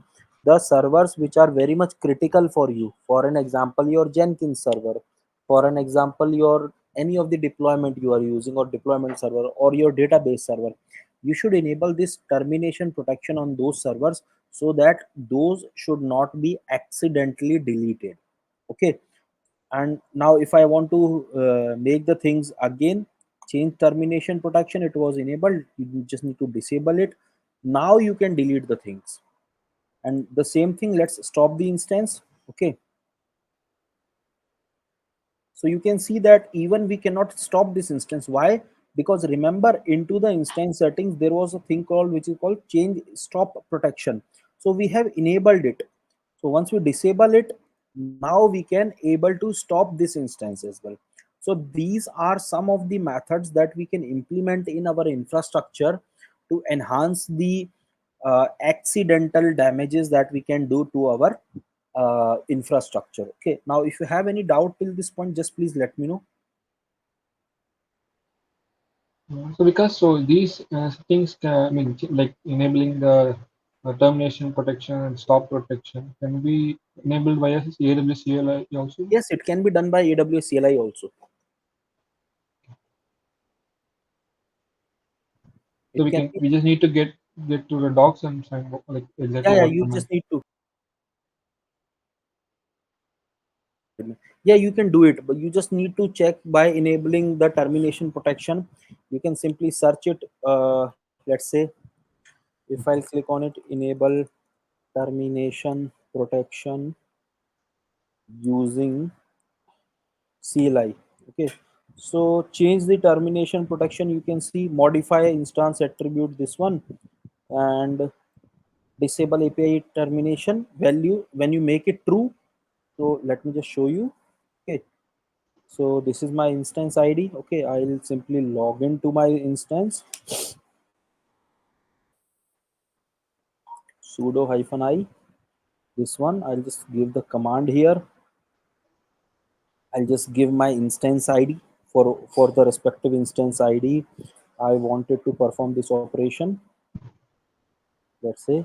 the servers which are very much critical for you, for an example your Jenkins server, for an example your any of the deployment you are using, or deployment server, or your database server, you should enable this termination protection on those servers, so that those should not be accidentally deleted. Okay. And now if I want to make the things again, change termination protection, it was enabled, you just need to disable it. Now you can delete the things. And the same thing, let's stop the instance. Okay. So you can see that even we cannot stop this instance. Why? Because remember, into the instance settings there was a thing called, which is called change stop protection. So we have enabled it. So once we disable it, now we can able to stop this instance as well. So these are some of the methods that we can implement in our infrastructure to enhance the accidental damages that we can do to our infrastructure. Okay, now if you have any doubt till this point, just please let me know. So because so these things can, I mean, like enabling the termination protection and stop protection can be enabled via AWS CLI also. Yes, it can be done by AWS CLI also. So It can be. we just need to get to the docs and find like Yeah, exactly yeah, what you command. just need to. Yeah, you can do it, but you just need to check by enabling the termination protection. You can simply search it. Let's say if I'll click on it, enable termination protection using CLI. Okay, so change the termination protection. You can see modify instance attribute, this one, and disable API termination value when you make it true. So let me just show you. Okay, so this is my instance ID. Okay, I'll simply log into my instance, sudo hyphen I, this one. I'll just give the command here. I'll just give my instance ID for the respective instance ID I wanted to perform this operation. Let's say,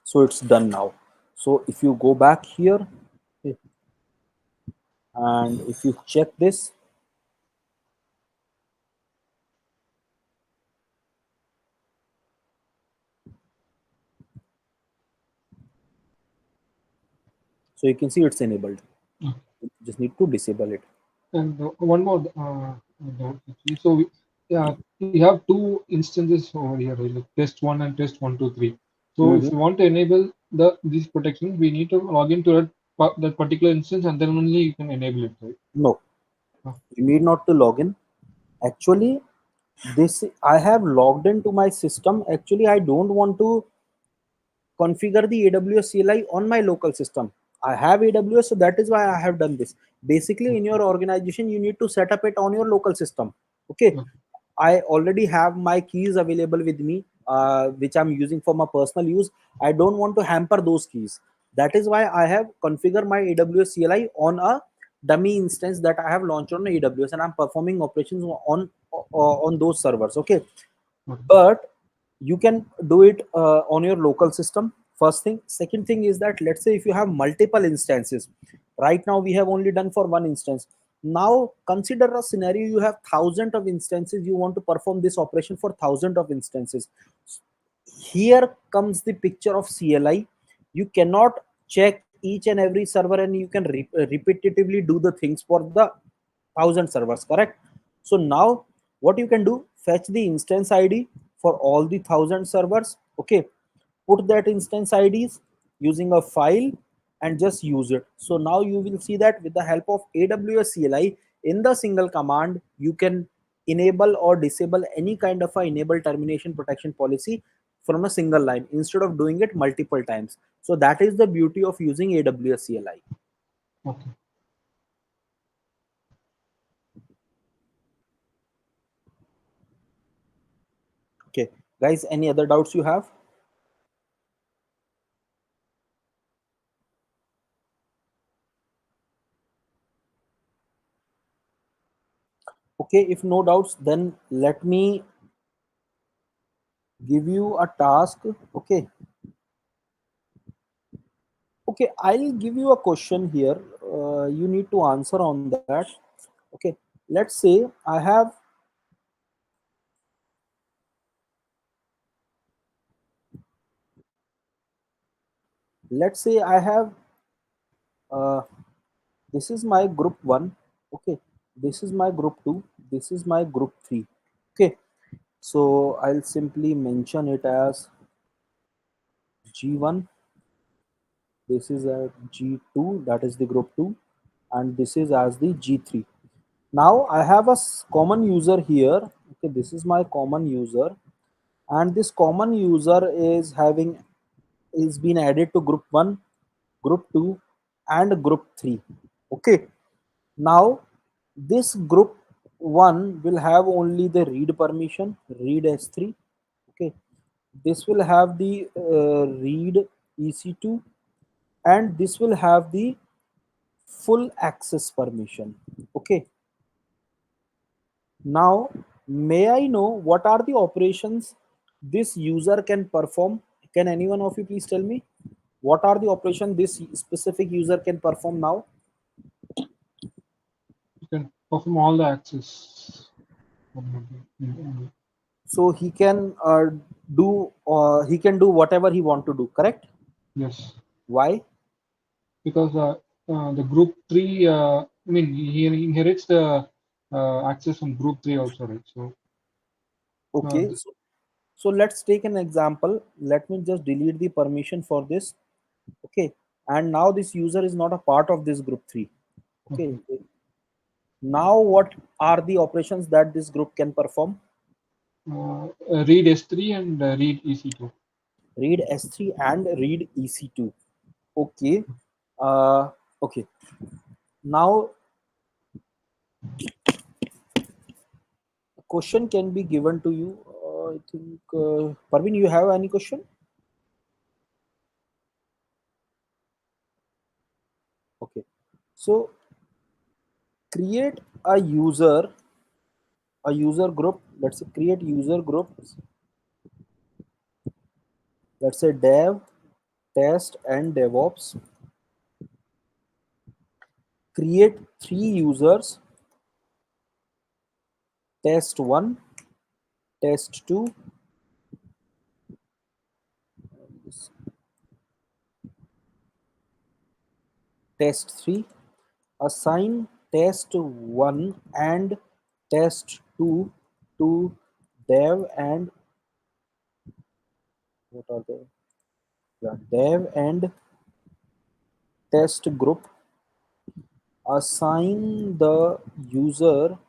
so it's done now. So if you go back here, okay, and if you check this, so you can see it's enabled. You just need to disable it. And one more doubt actually. So yeah, we have two instances over here, right? Like test one and test 123. So if Mhm. you want to enable these protections, we need to log into that particular instance, and then only you can enable it, right? No, Oh, you need not to log in. Actually, this I have logged into my system. Actually, I don't want to configure the AWS CLI on my local system. I have AWS, so that is why I have done this. Basically, in your organization, you need to set up it on your local system. Okay, okay. I already have my keys available with me, which I'm using for my personal use. I don't want to hamper those keys. That is why I have configured my AWS CLI on a dummy instance that I have launched on AWS, and I'm performing operations on those servers. Okay, Okay. but you can do it on your local system. First thing. Second thing is that, let's say if you have multiple instances, right now we have only done for one instance. Now consider a scenario, you have thousands of instances, you want to perform this operation for thousands of instances. Here comes the picture of CLI. You cannot check each and every server, and you can repetitively do the things for the thousand servers, correct? So now what you can do, fetch the instance ID for all the thousand servers. Okay, put that instance IDs using a file and just use it. So now you will see that with the help of AWS CLI, in the single command you can enable or disable any kind of a enable termination protection policy from a single line instead of doing it multiple times. So that is the beauty of using AWS CLI. Okay. Okay, guys, any other doubts you have? Okay, if no doubts, then let me give you a task. Okay, okay, I'll give you a question here. You need to answer on that. Okay, let's say I have, let's say I have, uh, this is my group 1. Okay, this is my group 2, this is my group 3. Okay, so I'll simply mention it as G1, this is a G2, that is the group 2, and this is as the G3. Now I have a common user here. Okay, this is my common user, and this common user is having, is been added to group 1, group 2, and group 3. Okay, now this group 1 will have only the read permission, read S3. Okay, this will have the read EC2, and this will have the full access permission. Okay, now may I know what are the operations this user can perform? Can anyone of you please tell me what are the operations this specific user can perform now? You can perform all the access. Mm. So he can do whatever he want to do, correct? Yes, Why? because the group 3, I mean, he inherits the access from group 3 also, right? So, Okay, so let's take an example. Let me just delete the permission for this. Okay, and now this user is not a part of this group 3. Okay, okay. now what are the operations that this group can perform? Read S3 and read EC2. Read S3 and read EC2. Okay, uh, okay, now a question can be given to you. I think Parveen, you have any question? Okay, so create a user group. Let's say create user groups. Let's say dev, test, and DevOps. Create 3 users: test 1, test 2, test 3. Assign test 1 and test 2 to dev and, what are they? Yeah, dev and test group. Assign the user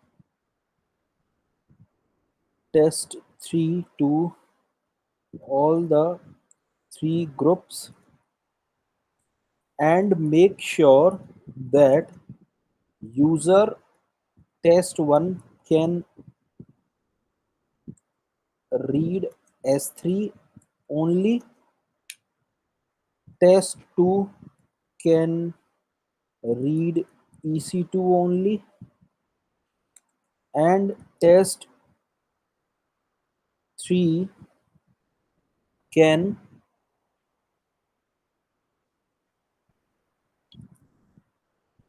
test 3 to all the 3 groups, and make sure that user test 1 can read S3 only, test 2 can read EC2 only, and test 3 can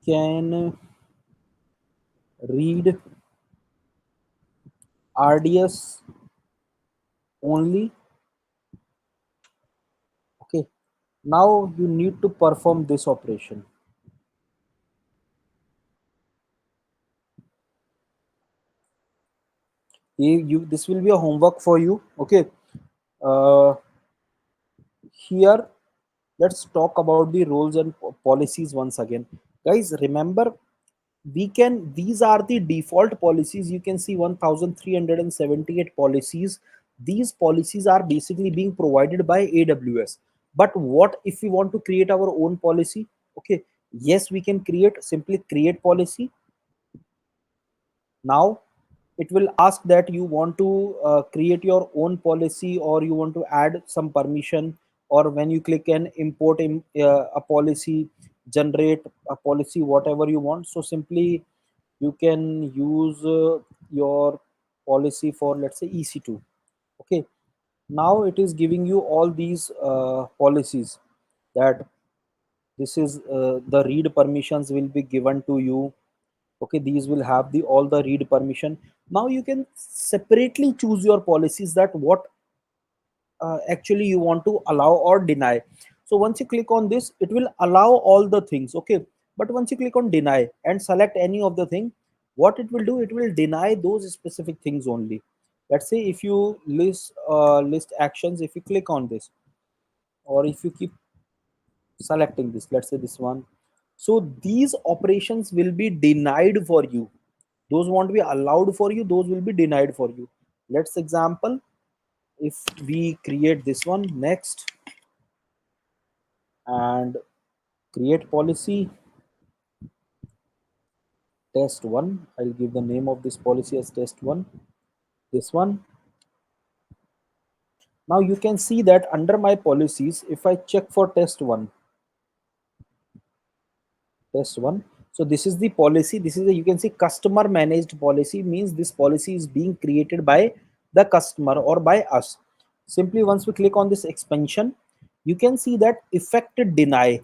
can read RDS only. Okay, now you need to perform this operation. This will be a homework for you. Okay, uh, here let's talk about the roles and policies once again. Guys, remember, these are the default policies. You can see 1378 policies These policies are basically being provided by AWS. But what if we want to create our own policy? Okay, yes, we can create, simply create policy. Now it will ask that you want to create your own policy, or you want to add some permission, or when you click and import a policy, generate a policy, whatever you want. So simply you can use your policy for, let's say, EC2. Okay, now it is giving you all these policies, that this is the read permissions will be given to you. Okay, these will have the all the read permission. Now you can separately choose your policies, that what actually you want to allow or deny. So once you click on this, it will allow all the things. Okay, but once you click on deny and select any of the thing, what it will do, it will deny those specific things only. Let's say if you list actions, if you click on this, or if you keep selecting this, let's say this one, so these operations will be denied for you. Those won't be allowed for you, those will be denied for you. Let's example, if we create this one next and create policy test one, I'll give the name of this policy as test one, this one. Now you can see that under my policies, if I check for test one, so this is the policy, this is the, you can see customer managed policy, means this policy is being created by the customer or by us. Simply once we click on this expansion, you can see that effect deny.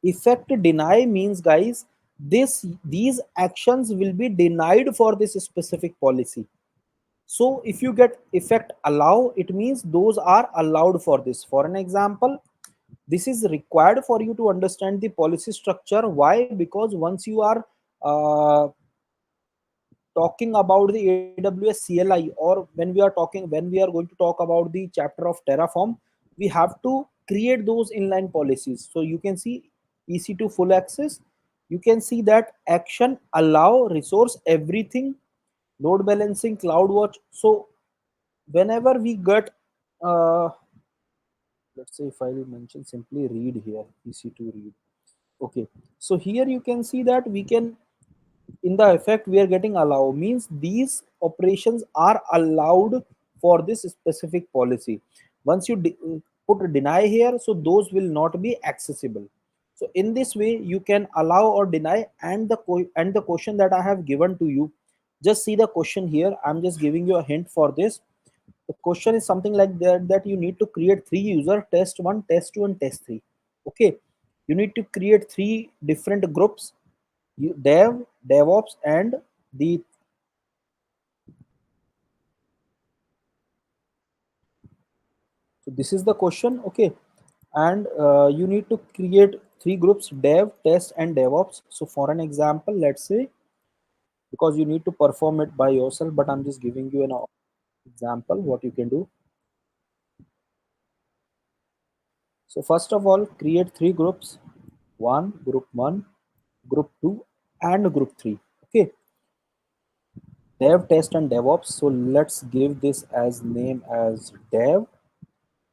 Effect deny means, guys, these actions will be denied for this specific policy. So if you get effect allow, it means those are allowed for this. For an example, this is required for you to understand the policy structure. Why? Because once you are uh, talking about the AWS CLI, or when we are going to talk about the chapter of Terraform, we have to create those inline policies. So you can see EC2 full access, you can see that action allow resource everything, load balancing, CloudWatch. So whenever we get uh, let's say if I will mention simply read here, EC2 read. Okay, so here you can see that we can, in the effect we are getting allow, means these operations are allowed for this specific policy. Once you put deny here, so those will not be accessible. So in this way you can allow or deny. And and the question that I have given to you, just see the question here, I'm just giving you a hint for this. The question is something like that, that you need to create three user, test one, test two, and test three. Okay, you need to create three different groups, dev, devops, and the, so this is the question. Okay, and you need to create three groups, dev, test, and devops. So for an example, let's say, because you need to perform it by yourself, but I'm just giving you an example what you can do. So first of all, create three groups, group one, group two, and group three. Okay, dev, test, and devops. So let's give this as name as dev,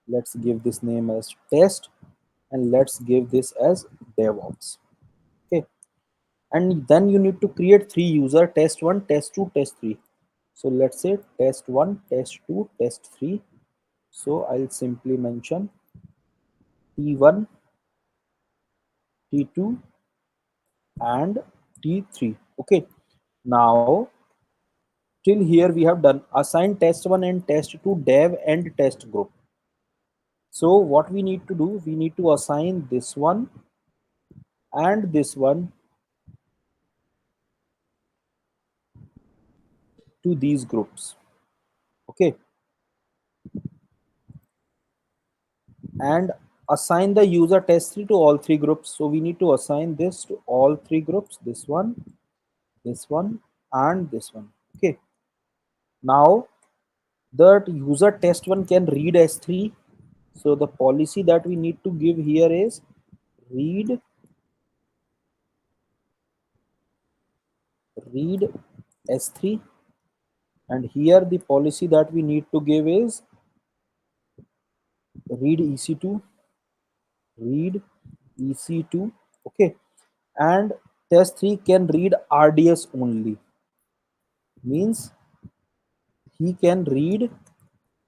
let's give this name as test, and let's give this as devops. Okay, and then you need to create three user, test one, test two, test three. So let's say test one, test two, test three. So I'll simply mention T1, T2, and T3. Okay, now till here we have done assign test one and test two dev and test group. So what we need to do, we need to assign this one and this one to these groups. Okay, and assign the user test 3 to all three groups. So we need to assign this to all three groups, this one, and this one. Okay, now that user test one can read S3. So the policy that we need to give here is read S3, and here the policy that we need to give is read EC2, read EC2, okay, and test 3 can read RDS only, means he can read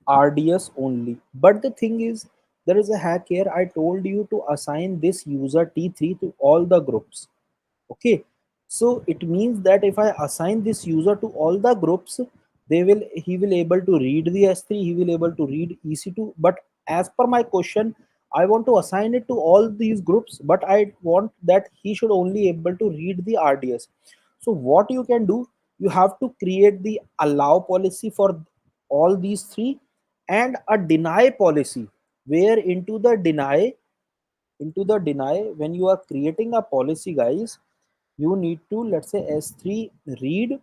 RDS only. But the thing is, there is a hack here. I told you to assign this user T3 to all the groups. Okay, so it means that if I assign this user to all the groups, he will able to read the S3, he will able to read EC2. But as per my question, I want to assign it to all these groups, but I want that he should only able to read the RDS. So what you can do, you have to create the allow policy for all these three and a deny policy, where into the deny, when you are creating a policy, guys, you need to, let's say, S3 read,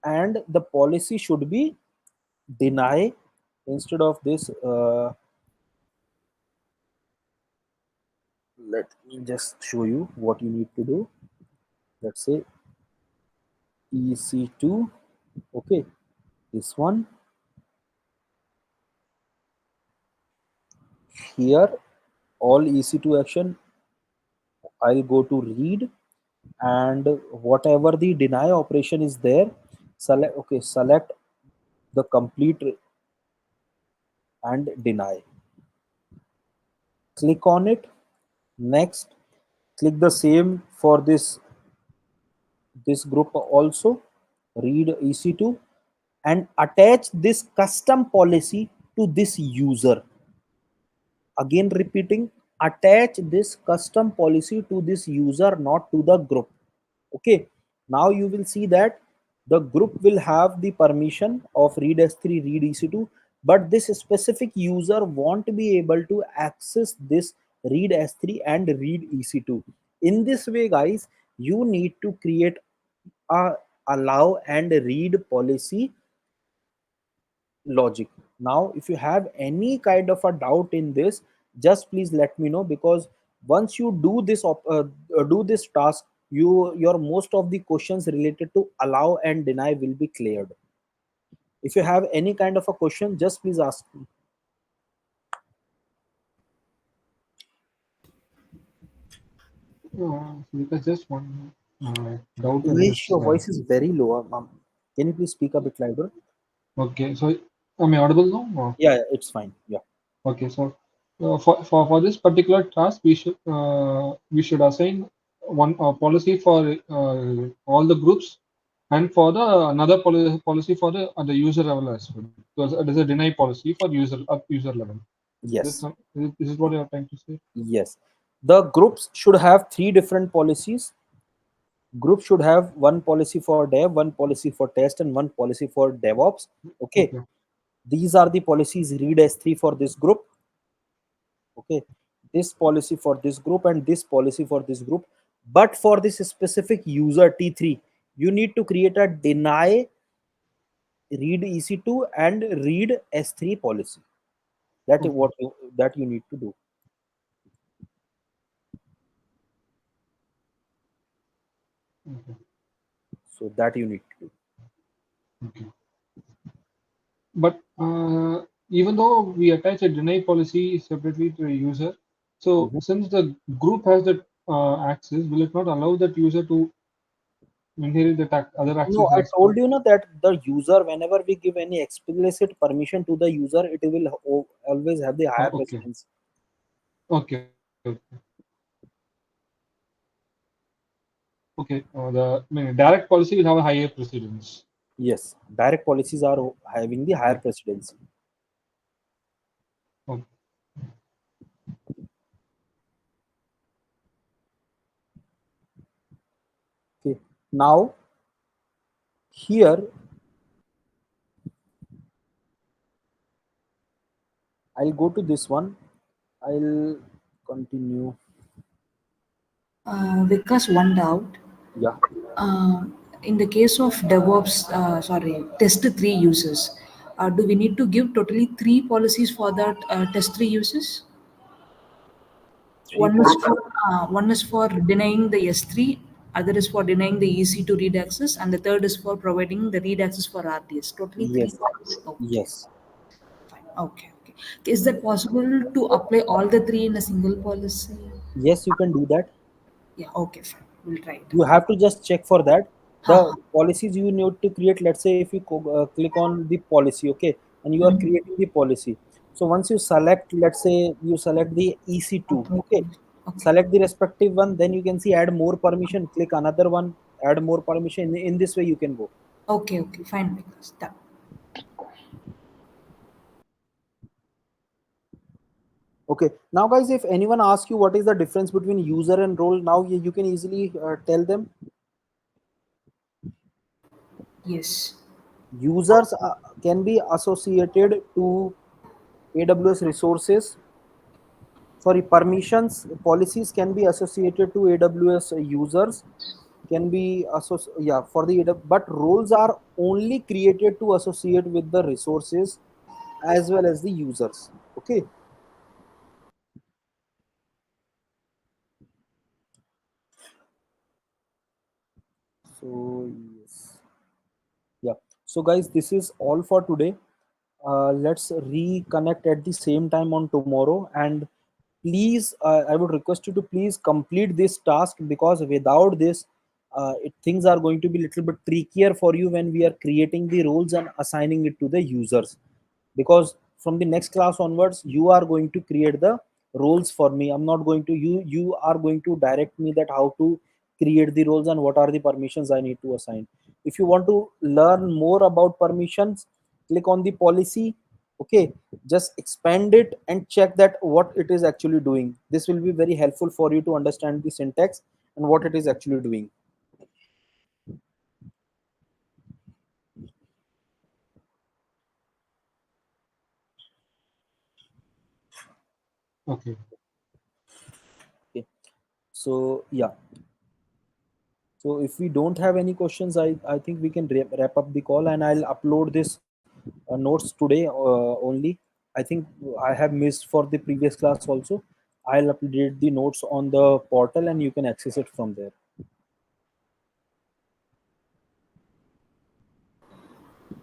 and the policy should be deny. Instead of this, let me just show you what you need to do. Let's say EC2, okay, this one here, all EC2 action, I'll go to read, and whatever the deny operation is there, select, okay, select the complete and deny, click on it. Next, click the same for this group also, read EC2, and attach this custom policy to this user. Again repeating, attach this custom policy to this user, not to the group. Okay, now you will see that the group will have the permission of read S3, read EC2, but this specific user won't be able to access this read S3 and read EC2. In this way, guys, you need to create a allow and read policy logic. Now if you have any kind of a doubt in this, just please let me know, because once you do do this task, your most of the questions related to allow and deny will be cleared. If you have any kind of a question, just please ask me. Because just one doubt in Umesh, this. your voice is very low. Can you please speak a bit louder? Okay, so am I audible now? Yeah, it's fine. Yeah. Okay, so for this particular task, we should assign one policy for all the groups, and for the another policy for the at the user level as well. Because it is a deny policy for user level. Yes. This is what you are trying to say. Yes. The groups should have three different policies. Group should have one policy for dev, one policy for test, and one policy for DevOps. Okay, Okay. these are the policies. Read S3 for this group, okay, this policy for this group, and this policy for this group. But for this specific user T3, you need to create a deny read EC2 and read S3 policy. That is Okay. what you need to do. Okay. So that you need to do. Okay. But even though we attach a deny policy separately to a user, so Mhm. since the group has that access, will it not allow that user to inherit the other No, access I as well? told you na that the user, whenever we give any explicit permission to the user, it will always have the higher Okay. precedence. Okay. Okay. Direct policy will have a higher precedence. Yes, direct policies are having the higher Okay. precedency. Okay. Okay. Now here I'll go to this one. I'll continue. Because one doubt. Yeah. Uh, in the case of DevOps, test three users, do we need to give totally three policies for that test three users? Three policies. One is for denying the S3, other is for denying the EC to read access, and the third is for providing the read access for RDS. Totally three Yes. policies. Okay, Yes. fine. Okay, okay. Is that possible to apply all the three in a single policy? Yes, you can do that. Yeah, okay, fine. We'll try it. You have to just check for that Ha the ha. policies you need to create. Let's say if you click on the policy, okay, and you are Mhm. creating the policy. So once you select, let's say you select the EC2, Apply okay, policy. Okay. select the respective one, then you can see add more permission, click another one, add more permission. In this way you can go. Okay, okay, fine, Vikas. Done. Okay, now guys, if anyone asks you what is the difference between user and role, now you can easily tell them. Yes. Users can be associated to AWS resources. Sorry, permissions policies can be associated to AWS users, can be yeah, for the but roles are only created to associate with the resources as well as the users. Okay, so yes, yeah. So guys, this is all for today. Let's reconnect at the same time on tomorrow, and please, I would request you to please complete this task, because without this things are going to be a little bit trickier for you when we are creating the roles and assigning it to the users. Because from the next class onwards you are going to create the roles for me. I'm not going to, you are going to direct me that how to create the roles and what are the permissions I need to assign. If you want to learn more about permissions, click on the policy. Okay, just expand it and check that what it is actually doing. This will be very helpful for you to understand the syntax and what it is actually doing. Okay. Okay, so yeah, so if we don't have any questions, I think we can wrap up the call, and I'll upload this notes today only. I think I have missed for the previous class also. I'll update the notes on the portal and you can access it from there.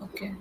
Okay.